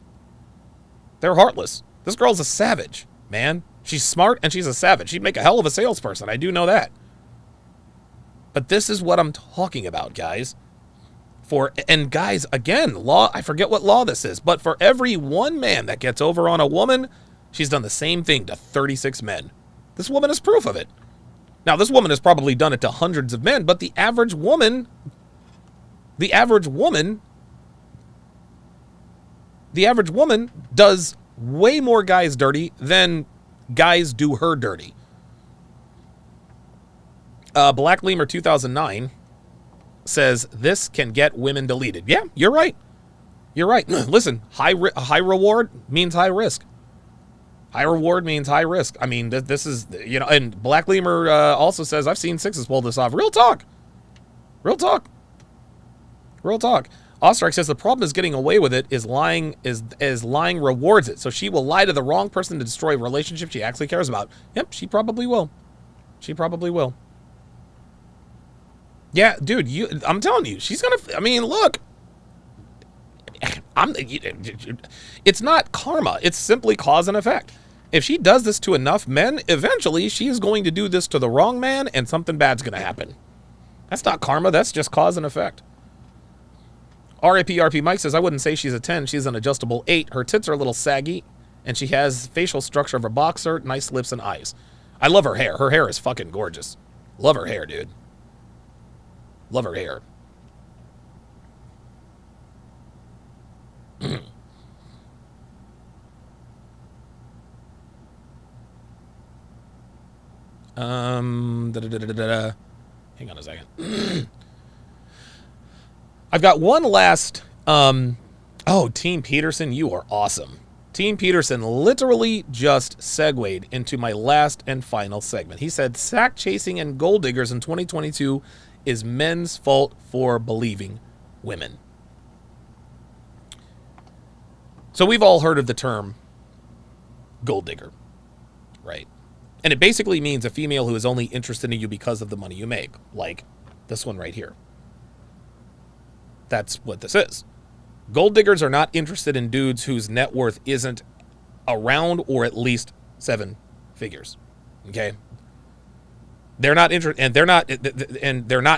They're heartless. This girl's a savage, man. man. She's smart and she's a savage. She'd make a hell of a salesperson. I do know that. But this is what I'm talking about, guys. And guys, again, law, I forget what law this is, but for every one man that gets over on a woman, she's done the same thing to 36 men. This woman is proof of it. Now, this woman has probably done it to hundreds of men, but the average woman does way more guys dirty than guys do her dirty. Black Lemur 2009 says this can get women deleted. Yeah, you're right. You're right. Listen, high reward means high risk. High reward means high risk. I mean, this is, you know, and Black Lemur also says, I've seen sixes pull this off. Real talk. Real talk. Real talk. Ostrich says the problem is getting away with it is lying rewards it. So she will lie to the wrong person to destroy a relationship she actually cares about. Yep, she probably will. She probably will. Yeah, dude, I'm telling you, she's gonna, I mean, look, it's not karma. It's simply cause and effect. If she does this to enough men, eventually she's going to do this to the wrong man and something bad's going to happen. That's not karma. That's just cause and effect. RAPRP Mike says, I wouldn't say she's a 10. She's an adjustable 8. Her tits are a little saggy and she has facial structure of a boxer, nice lips and eyes. I love her hair. Her hair is fucking gorgeous. Love her hair, dude. Love her hair. Hang on a second. I've got one last. Team Peterson, you are awesome. Team Peterson literally just segued into my last and final segment. He said, sack chasing and gold diggers in 2022 is men's fault for believing women. So we've all heard of the term gold digger, right? And it basically means a female who is only interested in you because of the money you make, like this one right here. That's what this is. Gold diggers are not interested in dudes whose net worth isn't around or at least 7 figures. Okay? They're not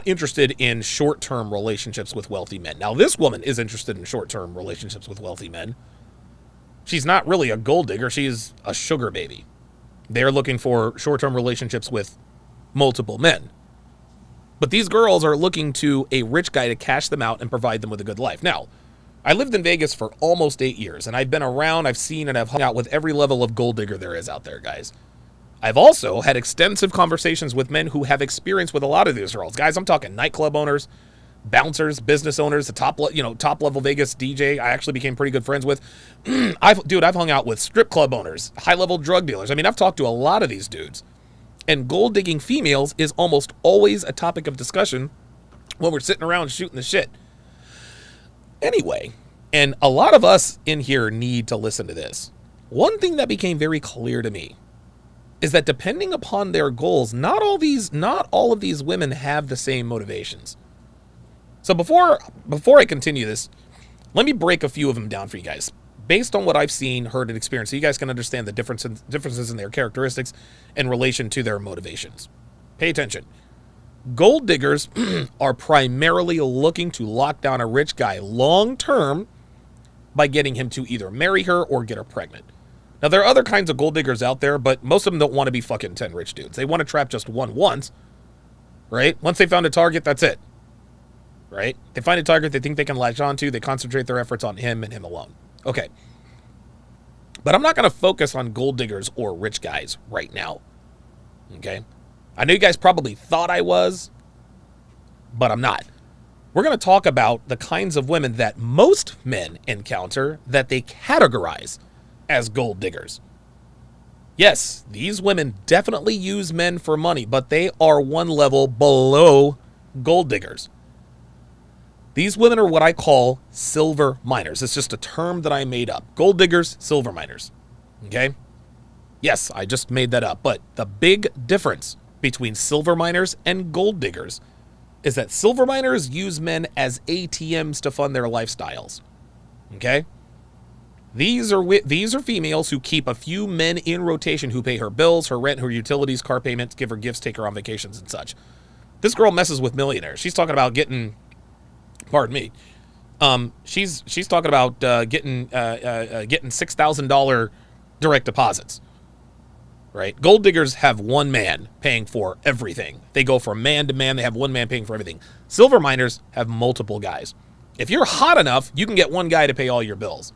interested in short-term relationships with wealthy men. Now, this woman is interested in short-term relationships with wealthy men. She's not really a gold digger. She's a sugar baby. They're looking for short-term relationships with multiple men. But these girls are looking to a rich guy to cash them out and provide them with a good life. Now, I lived in Vegas for almost 8 years, and I've been around, I've seen, and I've hung out with every level of gold digger there is out there, guys. I've also had extensive conversations with men who have experience with a lot of these girls. Guys, I'm talking nightclub owners, bouncers, business owners, the top level Vegas DJ I actually became pretty good friends with. I've hung out with strip club owners, high-level drug dealers. I mean, I've talked to a lot of these dudes. And gold digging females is almost always a topic of discussion when we're sitting around shooting the shit. Anyway, and a lot of us in here need to listen to this. One thing that became very clear to me is that depending upon their goals, not all of these women have the same motivations. So before I continue this, let me break a few of them down for you guys, based on what I've seen, heard, and experienced, so you guys can understand the differences in their characteristics in relation to their motivations. Pay attention. Gold diggers are primarily looking to lock down a rich guy long-term by getting him to either marry her or get her pregnant. Now, there are other kinds of gold diggers out there, but most of them don't want to be fucking 10 rich dudes. They want to trap just one once, right? Once they found a target, that's it, right? They find a target they think they can latch onto. They concentrate their efforts on him and him alone. Okay. But I'm not going to focus on gold diggers or rich guys right now, okay? I know you guys probably thought I was, but I'm not. We're going to talk about the kinds of women that most men encounter that they categorize as gold diggers. Yes, these women definitely use men for money, but they are one level below gold diggers. These women are what I call silver miners. It's just a term that I made up. Gold diggers, silver miners. Okay? Yes, I just made that up. But the big difference between silver miners and gold diggers is that silver miners use men as ATMs to fund their lifestyles. Okay? These are females who keep a few men in rotation who pay her bills, her rent, her utilities, car payments, give her gifts, take her on vacations and such. This girl messes with millionaires. She's talking about getting, pardon me, she's talking about getting $6,000 direct deposits. Right? Gold diggers have one man paying for everything. They go from man to man. They have one man paying for everything. Silver miners have multiple guys. If you're hot enough, you can get one guy to pay all your bills.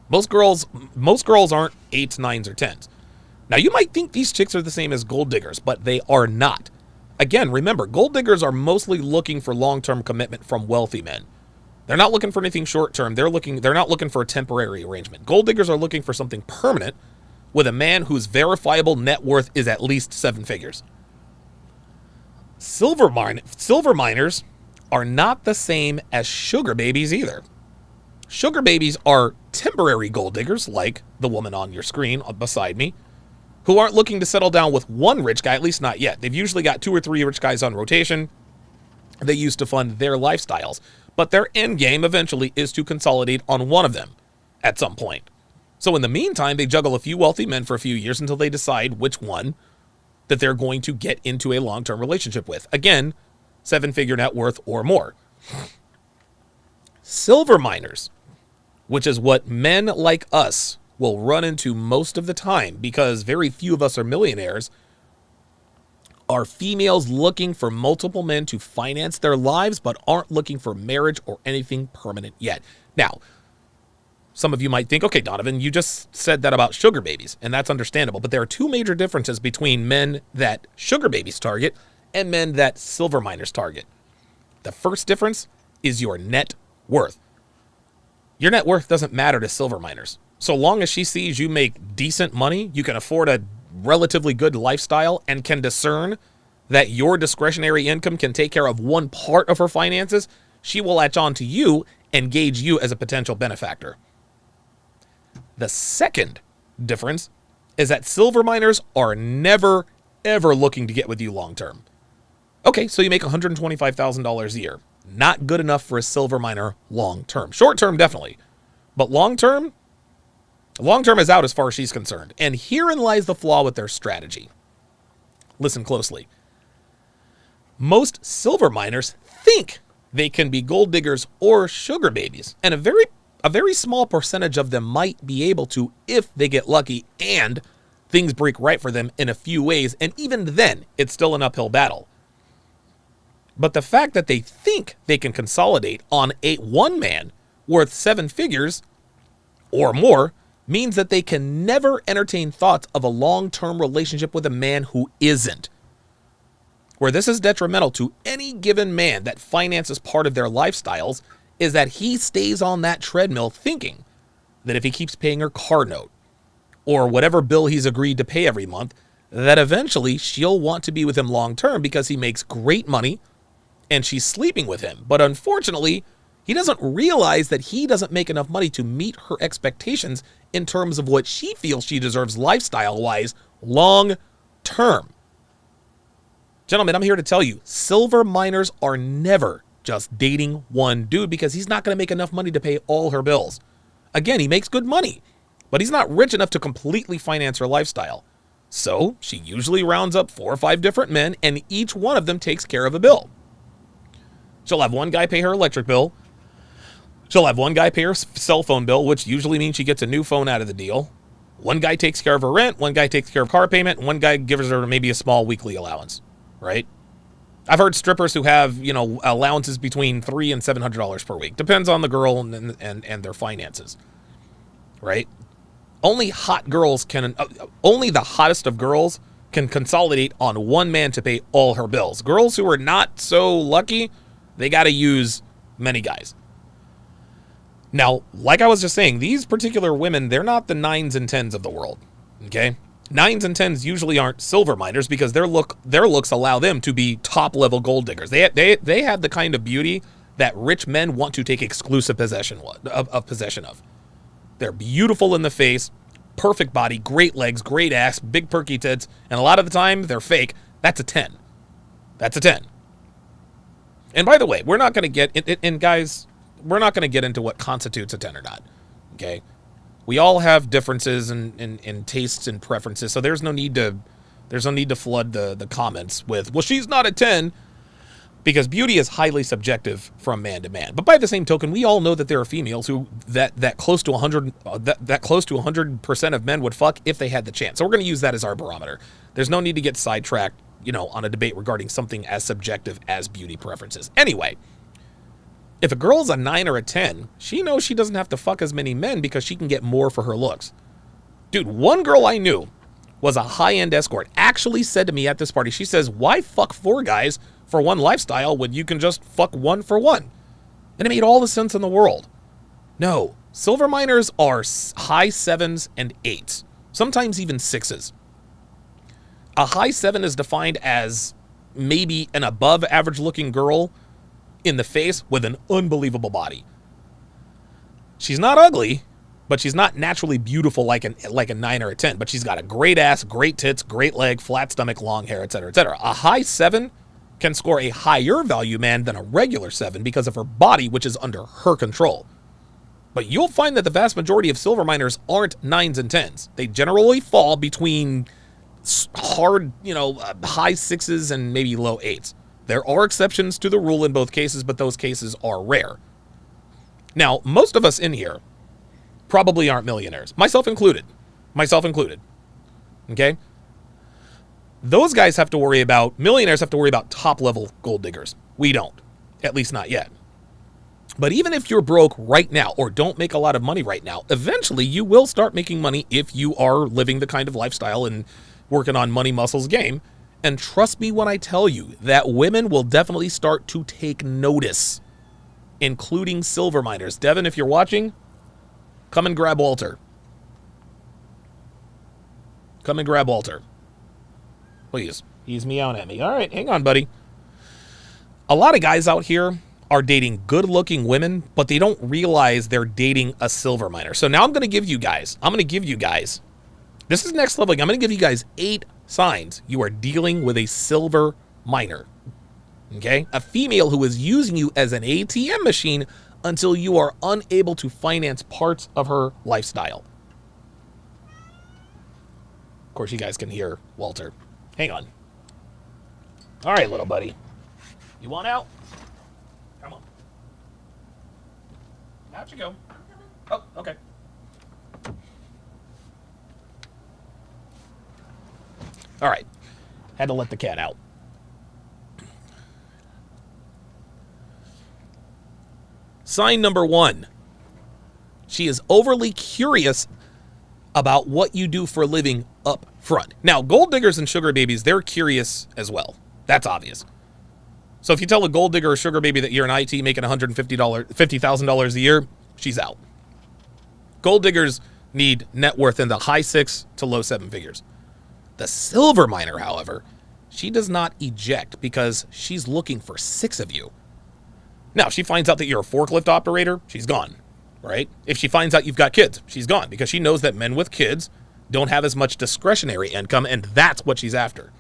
Most girls aren't 8s, 9s, or 10s. Now, you might think these chicks are the same as gold diggers, but they are not. Again, remember, gold diggers are mostly looking for long-term commitment from wealthy men. They're not looking for anything short-term. They're not looking for a temporary arrangement. Gold diggers are looking for something permanent with a man whose verifiable net worth is at least 7 figures. Silver miners are not the same as sugar babies either. Sugar babies are temporary gold diggers, like the woman on your screen beside me, who aren't looking to settle down with one rich guy, at least not yet. They've usually got 2 or 3 rich guys on rotation they use to fund their lifestyles. But their end game eventually is to consolidate on one of them at some point. So in the meantime, they juggle a few wealthy men for a few years until they decide which one that they're going to get into a long-term relationship with. Again, 7-figure net worth or more. Silver miners, which is what men like us will run into most of the time because very few of us are millionaires, are females looking for multiple men to finance their lives but aren't looking for marriage or anything permanent yet. Now, some of you might think, okay, Donovan, you just said that about sugar babies, and that's understandable. But there are 2 major differences between men that sugar babies target and men that silver miners target. The first difference is your net worth. Your net worth doesn't matter to silver miners. So long as she sees you make decent money, you can afford a relatively good lifestyle, and can discern that your discretionary income can take care of one part of her finances, she will latch on to you and gauge you as a potential benefactor. The second difference is that silver miners are never, ever looking to get with you long term. Okay, so you make $125,000 a year. Not good enough for a silver miner long term. Short term, definitely. But long term is out as far as she's concerned. And herein lies the flaw with their strategy. Listen closely. Most silver miners think they can be gold diggers or sugar babies, and a very small percentage of them might be able to if they get lucky and things break right for them in a few ways, and even then, it's still an uphill battle. But the fact that they think they can consolidate on one man worth 7 figures or more means that they can never entertain thoughts of a long-term relationship with a man who isn't. Where this is detrimental to any given man that finances part of their lifestyles is that he stays on that treadmill thinking that if he keeps paying her car note or whatever bill he's agreed to pay every month, that eventually she'll want to be with him long term because he makes great money and she's sleeping with him. But unfortunately, he doesn't realize that he doesn't make enough money to meet her expectations in terms of what she feels she deserves lifestyle-wise long term. Gentlemen, I'm here to tell you, silver miners are never just dating one dude because he's not going to make enough money to pay all her bills. Again, he makes good money, but he's not rich enough to completely finance her lifestyle. So she usually rounds up 4 or 5 different men, and each one of them takes care of a bill. She'll have one guy pay her electric bill. She'll have one guy pay her cell phone bill, which usually means she gets a new phone out of the deal. One guy takes care of her rent. One guy takes care of car payment. One guy gives her maybe a small weekly allowance, right? I've heard strippers who have, allowances between $300 and $700 per week. Depends on the girl and their finances, right? Only the hottest of girls can consolidate on one man to pay all her bills. Girls who are not so lucky, they got to use many guys. Now, like I was just saying, these particular women, they're not the 9s and 10s of the world, okay? 9s and 10s usually aren't silver miners because their looks allow them to be top-level gold diggers. They have the kind of beauty that rich men want to take exclusive possession of. They're beautiful in the face, perfect body, great legs, great ass, big perky tits, and a lot of the time, they're fake. That's a 10. That's a 10. And by the way, we're not going to get, and guys, we're not going to get into what constitutes a 10 or not, okay? We all have differences in tastes and preferences, so there's no need to flood the comments with, well, she's not a 10, because beauty is highly subjective from man to man. But by the same token, we all know that there are females who that close to 100% of men would fuck if they had the chance. So we're going to use that as our barometer. There's no need to get sidetracked, on a debate regarding something as subjective as beauty preferences. Anyway, if a girl's a 9 or a 10, she knows she doesn't have to fuck as many men because she can get more for her looks. Dude, one girl I knew was a high-end escort, actually said to me at this party, she says, why fuck 4 guys for one lifestyle when you can just fuck 1 for 1? And it made all the sense in the world. No, silver miners are high 7s and 8s, sometimes even 6s. A high 7 is defined as maybe an above average looking girl in the face with an unbelievable body. She's not ugly, but she's not naturally beautiful like a 9 or a 10, but she's got a great ass, great tits, great leg, flat stomach, long hair, etc., etc. A high 7 can score a higher value man than a regular 7 because of her body, which is under her control. But you'll find that the vast majority of silver miners aren't 9s and 10s. They generally fall between hard, high 6s and maybe low 8s. There are exceptions to the rule in both cases, but those cases are rare. Now, most of us in here probably aren't millionaires, myself included. Okay? Those guys have to worry about, millionaires have to worry about top-level gold diggers. We don't, at least not yet. But even if you're broke right now or don't make a lot of money right now, eventually you will start making money if you are living the kind of lifestyle and working on money muscles game. And trust me when I tell you that women will definitely start to take notice, including silver miners. Devin, if you're watching, come and grab Walter. Come and grab Walter. Please. He's meowing at me. All right, hang on, buddy. A lot of guys out here are dating good-looking women, but they don't realize they're dating a silver miner. So now I'm going to give you guys, this is next level. I'm going to give you guys 8 signs you are dealing with a silver miner. Okay? A female who is using you as an ATM machine until you are unable to finance parts of her lifestyle. Of course, you guys can hear Walter. Hang on. All right, little buddy. You want out? Come on. Out you go. Oh, okay. All right. Had to let the cat out. Sign number 1. She is overly curious about what you do for a living up front. Now, gold diggers and sugar babies, they're curious as well. That's obvious. So if you tell a gold digger or sugar baby that you're an IT making $50,000 a year, she's out. Gold diggers need net worth in the high 6 to low 7 figures. The silver miner, however, she does not eject because she's looking for 6 of you. Now, if she finds out that you're a forklift operator, she's gone, right? If she finds out you've got kids, she's gone because she knows that men with kids don't have as much discretionary income, and that's what she's after.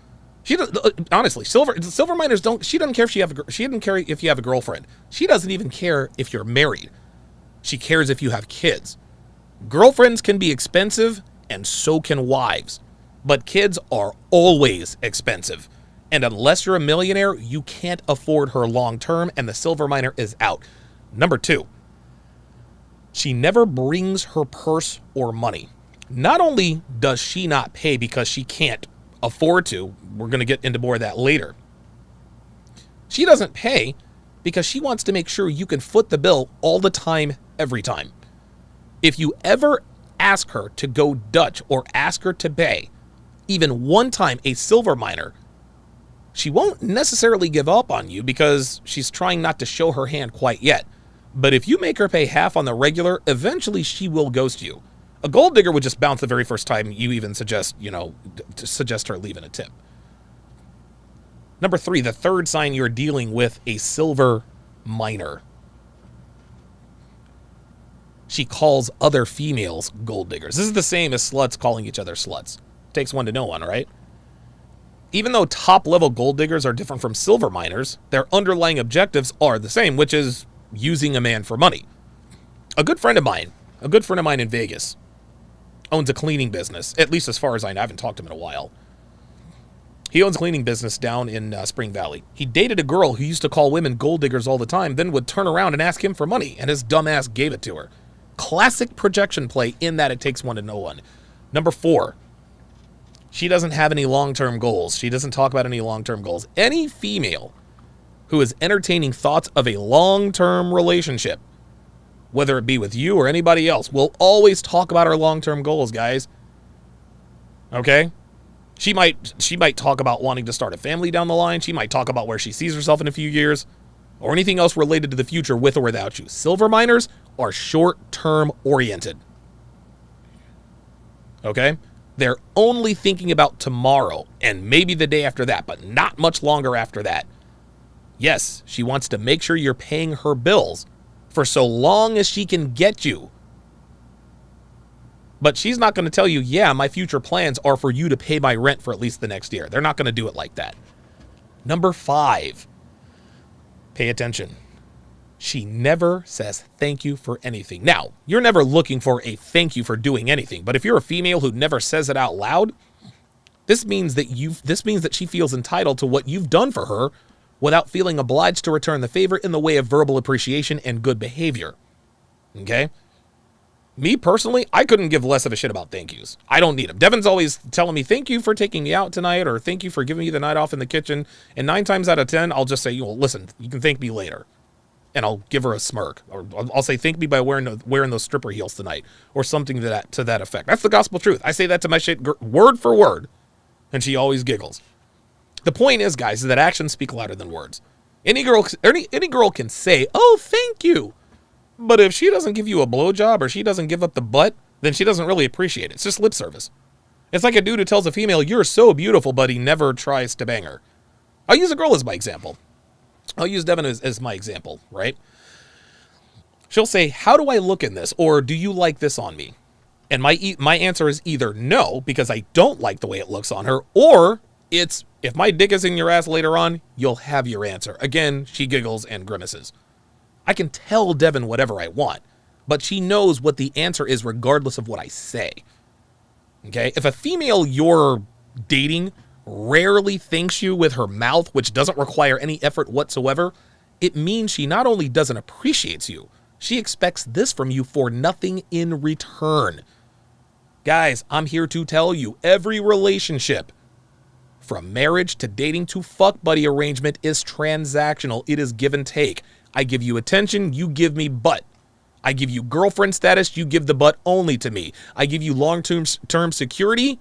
Honestly, silver miners don't. She doesn't care if she doesn't care if you have a girlfriend. She doesn't even care if you're married. She cares if you have kids. Girlfriends can be expensive, and so can wives. But kids are always expensive. And unless you're a millionaire, you can't afford her long term, and the silver miner is out. Number 2, she never brings her purse or money. Not only does she not pay because she can't afford to, we're going to get into more of that later. She doesn't pay because she wants to make sure you can foot the bill all the time, every time. If you ever ask her to go Dutch or ask her to pay, even one time, a silver miner, she won't necessarily give up on you because she's trying not to show her hand quite yet. But if you make her pay half on the regular, eventually she will ghost you. A gold digger would just bounce the very first time you even suggest her leaving a tip. Number 3, the third sign you're dealing with a silver miner. She calls other females gold diggers. This is the same as sluts calling each other sluts. Takes one to know one, right? Even though top-level gold diggers are different from silver miners, their underlying objectives are the same, which is using a man for money. A good friend of mine in Vegas, owns a cleaning business, at least as far as I know. I haven't talked to him in a while. He owns a cleaning business down in Spring Valley. He dated a girl who used to call women gold diggers all the time, then would turn around and ask him for money, and his dumb ass gave it to her. Classic projection play in that it takes one to know one. Number 4, she doesn't have any long-term goals. She doesn't talk about any long-term goals. Any female who is entertaining thoughts of a long-term relationship, whether it be with you or anybody else, will always talk about her long-term goals, guys. Okay? She might talk about wanting to start a family down the line. She might talk about where she sees herself in a few years, or anything else related to the future with or without you. Silver miners are short-term oriented. Okay? They're only thinking about tomorrow and maybe the day after that, but not much longer after that. Yes, she wants to make sure you're paying her bills for so long as she can get you. But she's not going to tell you, yeah, my future plans are for you to pay my rent for at least the next year. They're not going to do it like that. Number 5, pay attention. She never says thank you for anything. Now, you're never looking for a thank you for doing anything, but if you're a female who never says it out loud, this means that she feels entitled to what you've done for her without feeling obliged to return the favor in the way of verbal appreciation and good behavior. Okay? Me personally, I couldn't give less of a shit about thank yous. I don't need them. Devin's always telling me, thank you for taking me out tonight, or thank you for giving me the night off in the kitchen. And 9 times out of 10, I'll just say, well, listen, you can thank me later. And I'll give her a smirk. Or I'll say, thank me by wearing those stripper heels tonight. Or something to that effect. That's the gospel truth. I say that to my shit word for word. And she always giggles. The point is, guys, is that actions speak louder than words. Any girl can say, oh, thank you. But if she doesn't give you a blowjob or she doesn't give up the butt, then she doesn't really appreciate it. It's just lip service. It's like a dude who tells a female, you're so beautiful, but he never tries to bang her. I'll use a girl as my example. I'll use Devin as my example, right? She'll say, how do I look in this? Or do you like this on me? And my answer is either no, because I don't like the way it looks on her, or it's, if my dick is in your ass later on, you'll have your answer. Again, she giggles and grimaces. I can tell Devin whatever I want, but she knows what the answer is regardless of what I say. Okay? If a female you're dating rarely thanks you with her mouth, which doesn't require any effort whatsoever, it means she not only doesn't appreciate you, she expects this from you for nothing in return. Guys, I'm here to tell you, every relationship, from marriage to dating to fuck buddy arrangement, is transactional. It is give and take. I give you attention, you give me butt. I give you girlfriend status, you give the butt only to me. I give you long-term security,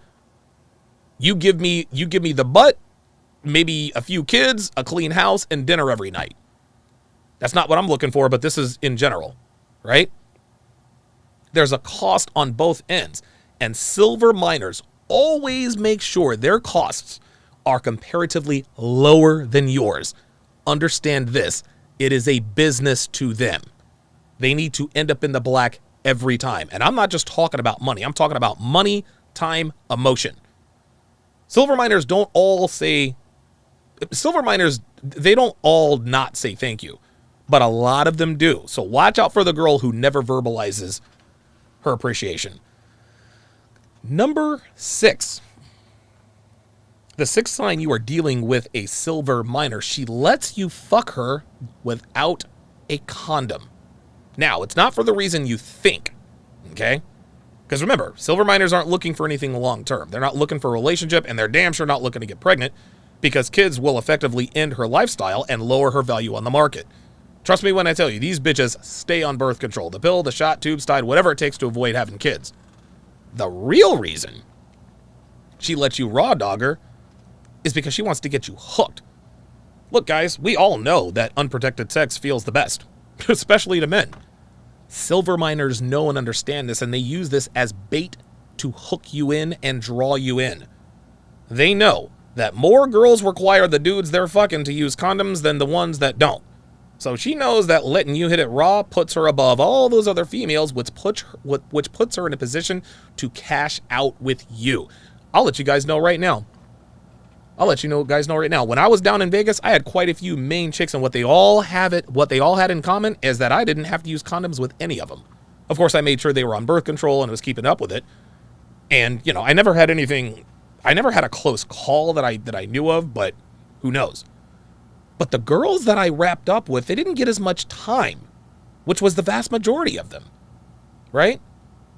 you give me the butt, maybe a few kids, a clean house, and dinner every night. That's not what I'm looking for, but this is in general, right? There's a cost on both ends, and silver miners always make sure their costs are comparatively lower than yours. Understand this. It is a business to them. They need to end up in the black every time. And I'm not just talking about money. I'm talking about money, time, emotion. Silver miners don't all not say thank you, but a lot of them do. So watch out for the girl who never verbalizes her appreciation. Number 6. The 6th sign you are dealing with a silver miner. She lets you fuck her without a condom. Now, it's not for the reason you think, okay? Because remember, silver miners aren't looking for anything long term. They're not looking for a relationship, and they're damn sure not looking to get pregnant, because kids will effectively end her lifestyle and lower her value on the market. Trust me when I tell you, these bitches stay on birth control. The pill, the shot, tubes, tied, whatever it takes to avoid having kids. The real reason she lets you raw dog her is because she wants to get you hooked. Look, guys, we all know that unprotected sex feels the best, especially to men. Silver miners know and understand this, and they use this as bait to hook you in and draw you in. They know that more girls require the dudes they're fucking to use condoms than the ones that don't. So she knows that letting you hit it raw puts her above all those other females, which puts her in a position to cash out with you. I'll let you guys know right now. When I was down in Vegas, I had quite a few main chicks, and what they all had in common is that I didn't have to use condoms with any of them. Of course, I made sure they were on birth control and was keeping up with it. And, you know, I never had a close call that I knew of, but who knows? But the girls that I wrapped up with, they didn't get as much time, which was the vast majority of them, right?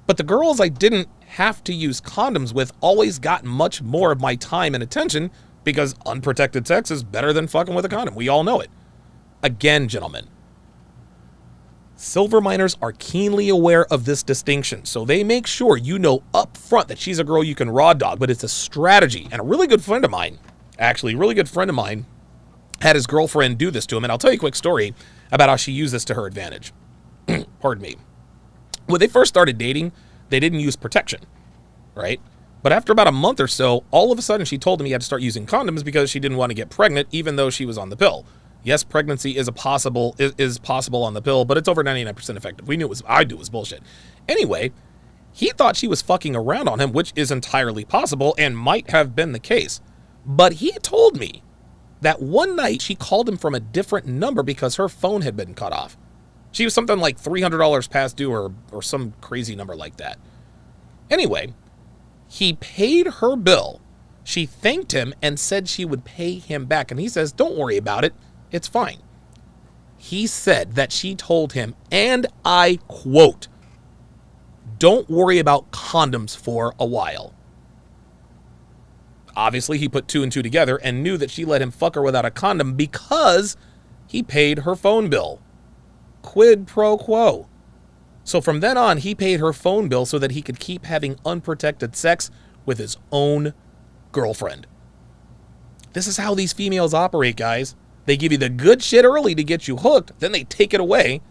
But the girls I didn't have to use condoms with always got much more of my time and attention because unprotected sex is better than fucking with a condom. We all know it. Again, gentlemen, silver miners are keenly aware of this distinction, so they make sure you know up front that she's a girl you can raw dog, but it's a strategy. And a really good friend of mine, had his girlfriend do this to him, and I'll tell you a quick story about how she used this to her advantage. Pardon me. When they first started dating, they didn't use protection, right? But after about a month or so, all of a sudden she told him he had to start using condoms because she didn't want to get pregnant, even though she was on the pill. Yes, pregnancy is possible on the pill, but it's over 99% effective. I knew it was bullshit. Anyway, he thought she was fucking around on him, which is entirely possible and might have been the case. But he told me that one night she called him from a different number because her phone had been cut off. She was something like $300 past due or some crazy number like that. Anyway, he paid her bill. She thanked him and said she would pay him back. And he says, don't worry about it. It's fine. He said that she told him, and I quote, don't worry about condoms for a while. Obviously, he put two and two together and knew that she let him fuck her without a condom because he paid her phone bill. Quid pro quo. So from then on, he paid her phone bill so that he could keep having unprotected sex with his own girlfriend. This is how these females operate, guys. They give you the good shit early to get you hooked, then they take it away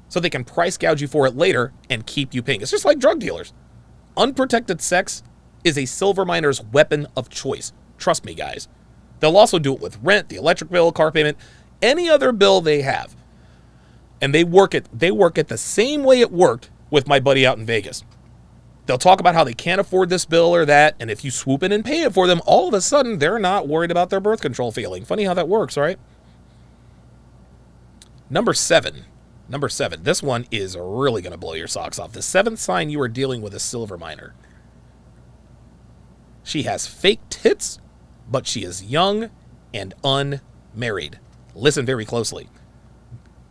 so they can price gouge you for it later and keep you paying. It's just like drug dealers. Unprotected sex is a silver miner's weapon of choice. Trust me, guys. They'll also do it with rent, the electric bill, car payment, any other bill they have. And they work it the same way it worked with my buddy out in Vegas. They'll talk about how they can't afford this bill or that, and if you swoop in and pay it for them, all of a sudden they're not worried about their birth control failing. Funny how that works, right? Number seven. This one is really going to blow your socks off. The seventh sign you are dealing with a silver miner. She has fake tits, but she is young and unmarried. Listen very closely.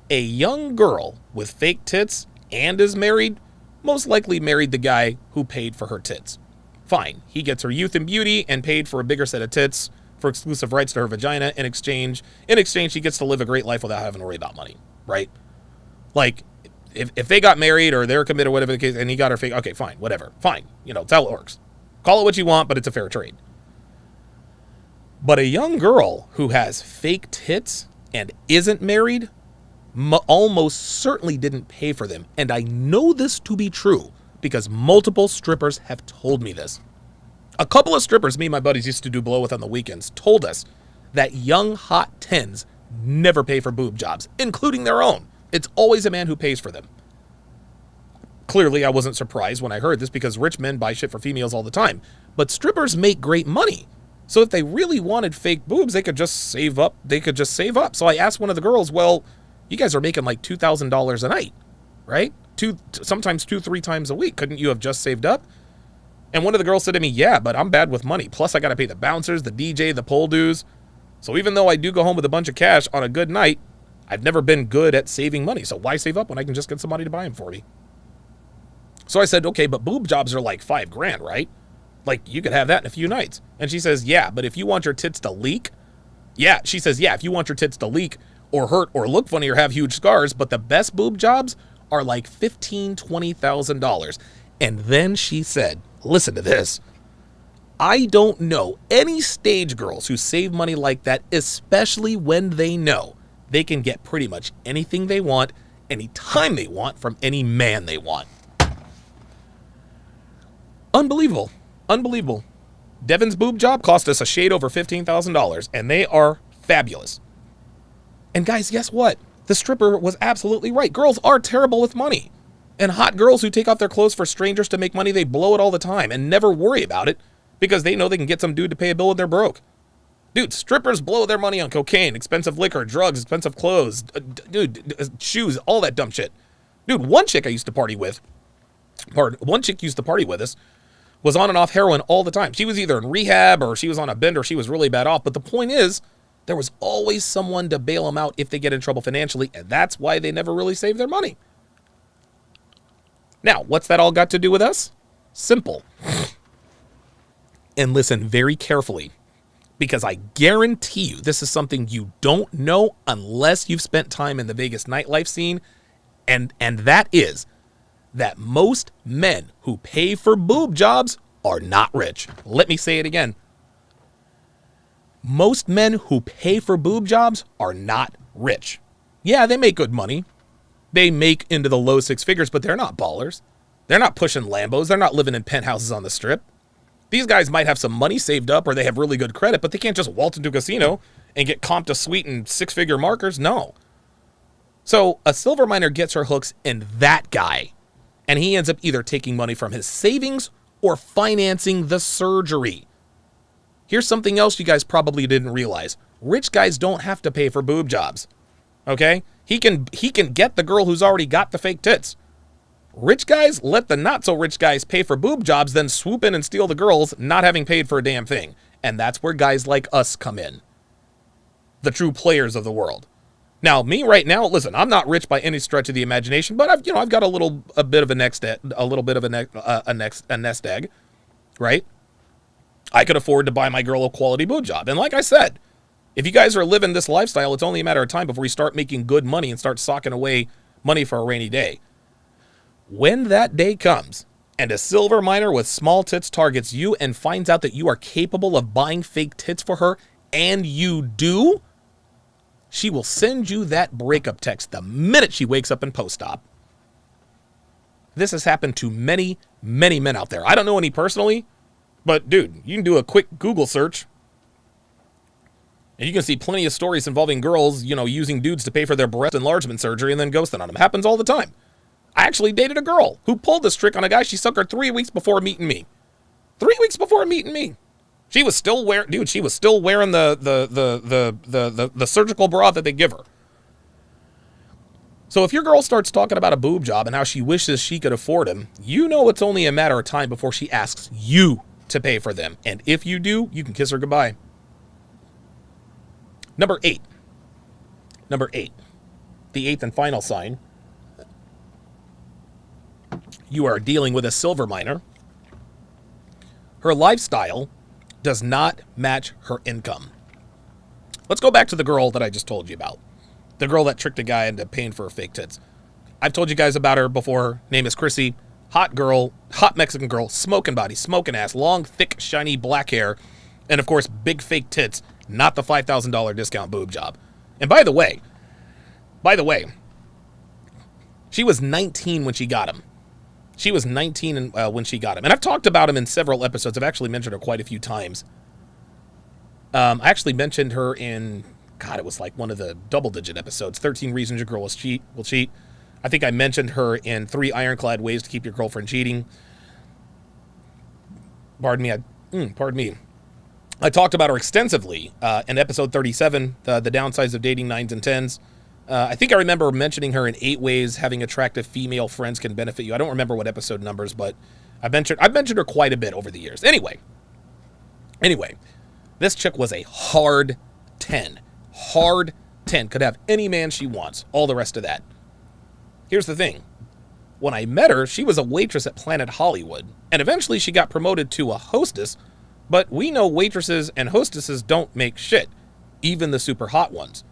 A young girl with fake tits and is married most likely married the guy who paid for her tits. Fine, he gets her youth and beauty and paid for a bigger set of tits for exclusive rights to her vagina. In exchange, she gets to live a great life without having to worry about money, right? Like, if they got married or they're committed, whatever the case, and he got her fake, okay, fine, whatever, fine. You know, it's how it works. Call it what you want, but it's a fair trade. But a young girl who has fake tits and isn't married almost certainly didn't pay for them. And I know this to be true because multiple strippers have told me this. A couple of strippers me and my buddies used to do blow with on the weekends told us that young hot tens never pay for boob jobs, including their own. It's always a man who pays for them. Clearly, I wasn't surprised when I heard this because rich men buy shit for females all the time. But strippers make great money. So if they really wanted fake boobs, they could just save up. So I asked one of the girls, well, you guys are making like $2,000 a night, right? Sometimes 2-3 times a week. Couldn't you have just saved up? And one of the girls said to me, yeah, but I'm bad with money. Plus, I got to pay the bouncers, the DJ, the pole dues. So even though I do go home with a bunch of cash on a good night, I've never been good at saving money. So why save up when I can just get somebody to buy them for me? So I said, okay, but boob jobs are like $5,000, right? Like, you could have that in a few nights. And she says, yeah, but if you want your tits to leak, if you want your tits to leak or hurt or look funny or have huge scars, but the best boob jobs are like $15,000, $20,000. And then she said, listen to this. I don't know any stage girls who save money like that, especially when they know they can get pretty much anything they want, anytime they want, from any man they want. Unbelievable. Devin's boob job cost us a shade over $15,000, and they are fabulous. And guys, guess what? The stripper was absolutely right. Girls are terrible with money. And hot girls who take off their clothes for strangers to make money, they blow it all the time and never worry about it because they know they can get some dude to pay a bill when they're broke. Dude, strippers blow their money on cocaine, expensive liquor, drugs, expensive clothes, shoes, all that dumb shit. Dude, one chick used to party with us was on and off heroin all the time. She was either in rehab or she was on a bend or she was really bad off. But the point is, there was always someone to bail them out if they get in trouble financially, and that's why they never really save their money. Now, what's that all got to do with us? Simple. And listen very carefully, because I guarantee you this is something you don't know unless you've spent time in the Vegas nightlife scene, and that is that most men who pay for boob jobs are not rich. Let me say it again. Most men who pay for boob jobs are not rich. Yeah, they make good money. They make into the low six figures, but they're not ballers. They're not pushing Lambos. They're not living in penthouses on the strip. These guys might have some money saved up or they have really good credit, but they can't just waltz into a casino and get comped a suite and six-figure markers. No. So a silver miner gets her hooks in that guy, and he ends up either taking money from his savings or financing the surgery. Here's something else you guys probably didn't realize. Rich guys don't have to pay for boob jobs. Okay? He can get the girl who's already got the fake tits. Rich guys let the not so rich guys pay for boob jobs, then swoop in and steal the girls, not having paid for a damn thing. And that's where guys like us come in. The true players of the world. Now, me right now, listen, I'm not rich by any stretch of the imagination, but I've got a bit of a nest egg, right? I could afford to buy my girl a quality boob job. And like I said, if you guys are living this lifestyle, it's only a matter of time before you start making good money and start socking away money for a rainy day. When that day comes and a silver miner with small tits targets you and finds out that you are capable of buying fake tits for her, and you do, she will send you that breakup text the minute she wakes up in post-op. This has happened to many, many men out there. I don't know any personally, but dude, you can do a quick Google search and you can see plenty of stories involving girls, using dudes to pay for their breast enlargement surgery and then ghosting on them. Happens all the time. I actually dated a girl who pulled this trick on a guy she suckered 3 weeks before meeting me. 3 weeks before meeting me. She was still wearing the surgical bra that they give her. So if your girl starts talking about a boob job and how she wishes she could afford him, you know it's only a matter of time before she asks you to pay for them. And if you do, you can kiss her goodbye. Number 8. The eighth and final sign. You are dealing with a silver miner. Her lifestyle does not match her income. Let's go back to the girl that I just told you about. The girl that tricked a guy into paying for her fake tits. I've told you guys about her before. Her name is Chrissy. Hot girl, hot Mexican girl, smoking body, smoking ass, long, thick, shiny black hair, and of course, big fake tits, not the $5,000 discount boob job. And by the way, she was 19 when she got him. She was 19 when she got him. And I've talked about him in several episodes. I've actually mentioned her quite a few times. I actually mentioned her in, it was like one of the double-digit episodes, 13 Reasons Your Girl Will Cheat. I think I mentioned her in 3 Ironclad Ways to Keep Your Girlfriend Cheating. Pardon me. I talked about her extensively in episode 37, the downsides of dating 9s and 10s. I think I remember mentioning her in 8 ways having attractive female friends can benefit you. I don't remember what episode numbers, but I've mentioned her quite a bit over the years. Anyway, this chick was a hard 10. Hard 10. Could have any man she wants. All the rest of that. Here's the thing. When I met her, she was a waitress at Planet Hollywood, and eventually she got promoted to a hostess, but we know waitresses and hostesses don't make shit, even the super hot ones.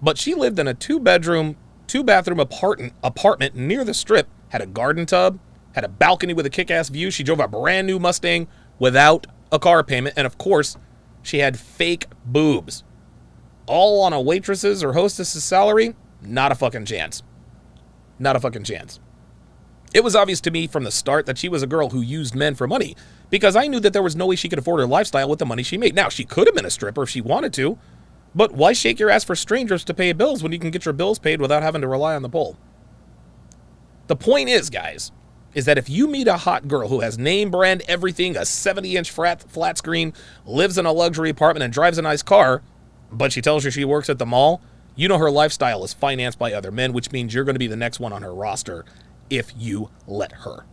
But she lived in a 2-bedroom, 2-bathroom apartment near the Strip, had a garden tub, had a balcony with a kick-ass view. She drove a brand new Mustang without a car payment, and of course, she had fake boobs. All on a waitress's or hostess's salary? Not a fucking chance. Not a fucking chance. It was obvious to me from the start that she was a girl who used men for money, because I knew that there was no way she could afford her lifestyle with the money she made. Now, she could have been a stripper if she wanted to, but why shake your ass for strangers to pay bills when you can get your bills paid without having to rely on the pole? The point is, guys, is that if you meet a hot girl who has name brand everything, a 70-inch flat screen, lives in a luxury apartment, and drives a nice car, but she tells you she works at the mall, you know her lifestyle is financed by other men, which means you're going to be the next one on her roster if you let her.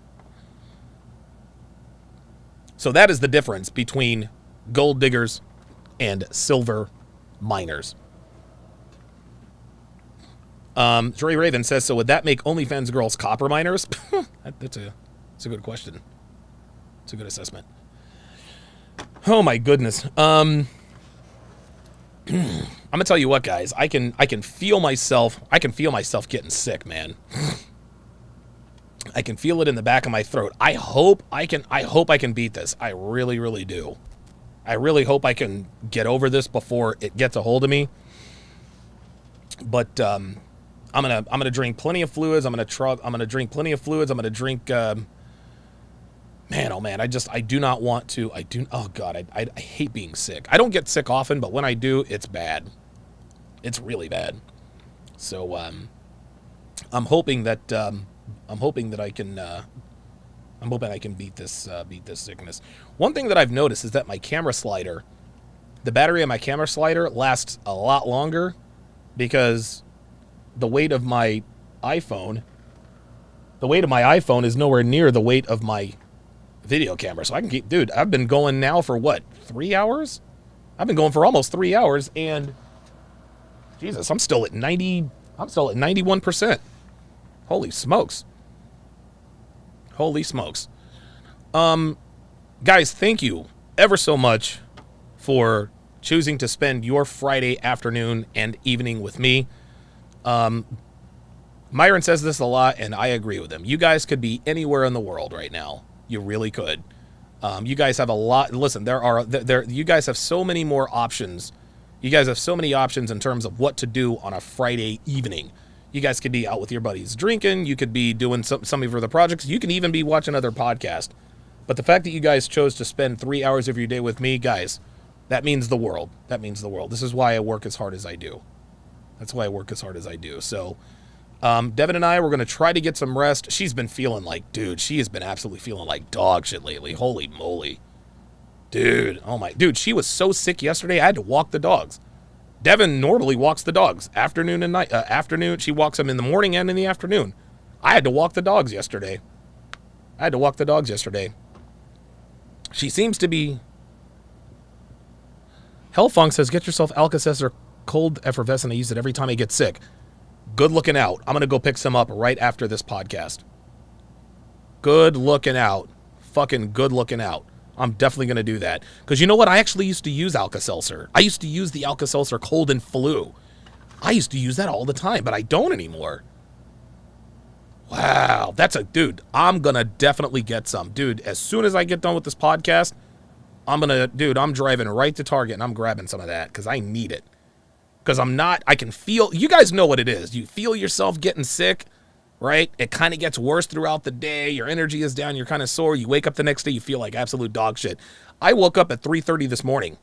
So that is the difference between gold diggers and silver miners. Dre Raven says, so would that make OnlyFans girls copper miners? That's a good question. It's a good assessment. Oh my goodness. I'm gonna tell you what, guys. I can feel myself. I can feel myself getting sick, man. I can feel it in the back of my throat. I hope I can beat this. I really, really do. I really hope I can get over this before it gets a hold of me. But I'm gonna drink plenty of fluids. I'm gonna drink plenty of fluids. I'm gonna drink. Man, oh man, I do not want to. Oh God, I hate being sick. I don't get sick often, but when I do, it's bad. It's really bad. So I'm hoping that I can beat this sickness. One thing that I've noticed is that my camera slider, the battery of my camera slider lasts a lot longer because the weight of my iPhone is nowhere near the weight of my video camera. So I can keep, dude, I've been going now for what, 3 hours? I've been going for almost 3 hours, and Jesus, I'm still at 91%. Holy smokes. Holy smokes. Guys, thank you ever so much for choosing to spend your Friday afternoon and evening with me. Myron says this a lot, and I agree with him. You guys could be anywhere in the world right now. You really could. You guys have a lot. Listen, you guys have so many more options. You guys have so many options in terms of what to do on a Friday evening. You guys could be out with your buddies drinking. You could be doing some of your other projects. You can even be watching other podcasts. But the fact that you guys chose to spend 3 hours of your day with me, guys, that means the world. That means the world. This is why I work as hard as I do. That's why I work as hard as I do. So, Devin and I, we're going to try to get some rest. She's been feeling like, dude, she has been absolutely feeling like dog shit lately. Holy moly. Dude, oh my, dude, she was so sick yesterday, I had to walk the dogs. Devin normally walks the dogs afternoon and night. Afternoon, she walks them in the morning and in the afternoon. I had to walk the dogs yesterday. She seems to be... Hellfunk says, get yourself Alka-Seltzer cold effervescent. I use it every time I get sick. Good looking out. I'm going to go pick some up right after this podcast. Good looking out. Fucking good looking out. I'm definitely going to do that. Because you know what? I actually used to use Alka-Seltzer. I used to use the Alka-Seltzer cold and flu. I used to use that all the time, but I don't anymore. Wow. Dude, I'm going to definitely get some. Dude, as soon as I get done with this podcast, I'm driving right to Target and I'm grabbing some of that because I need it. Because I can feel, you guys know what it is. You feel yourself getting sick, right? It kind of gets worse throughout the day. Your energy is down. You're kind of sore. You wake up the next day. You feel like absolute dog shit. I woke up at 3:30 this morning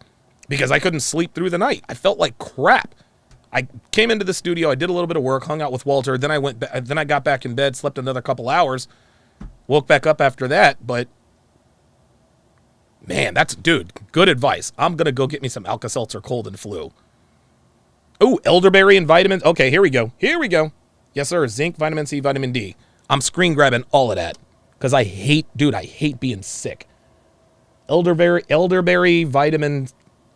because I couldn't sleep through the night. I felt like crap. I came into the studio. I did a little bit of work, hung out with Walter. Then I got back in bed, slept another couple hours, woke back up after that. But man, dude, good advice. I'm going to go get me some Alka-Seltzer cold and flu. Oh, elderberry and vitamins. Okay, here we go. Yes, sir. Zinc, vitamin C, vitamin D. I'm screen grabbing all of that because I hate being sick. Elderberry, vitamin,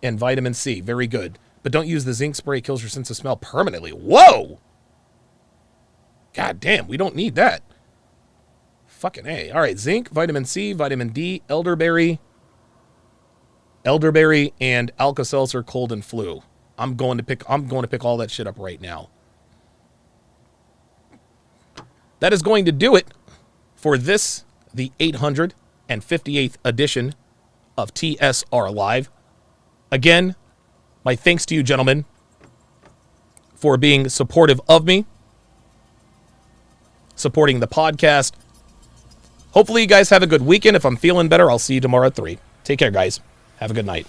and vitamin C. Very good. But don't use the zinc spray. It kills your sense of smell permanently. Whoa! God damn, we don't need that. Fucking A. All right, zinc, vitamin C, vitamin D, elderberry, and Alka-Seltzer cold and flu. I'm going to pick all that shit up right now. That is going to do it for this, the 858th edition of TSR Live. Again, my thanks to you, gentlemen, for being supportive of me, supporting the podcast. Hopefully you guys have a good weekend. If I'm feeling better, I'll see you tomorrow at 3. Take care, guys. Have a good night.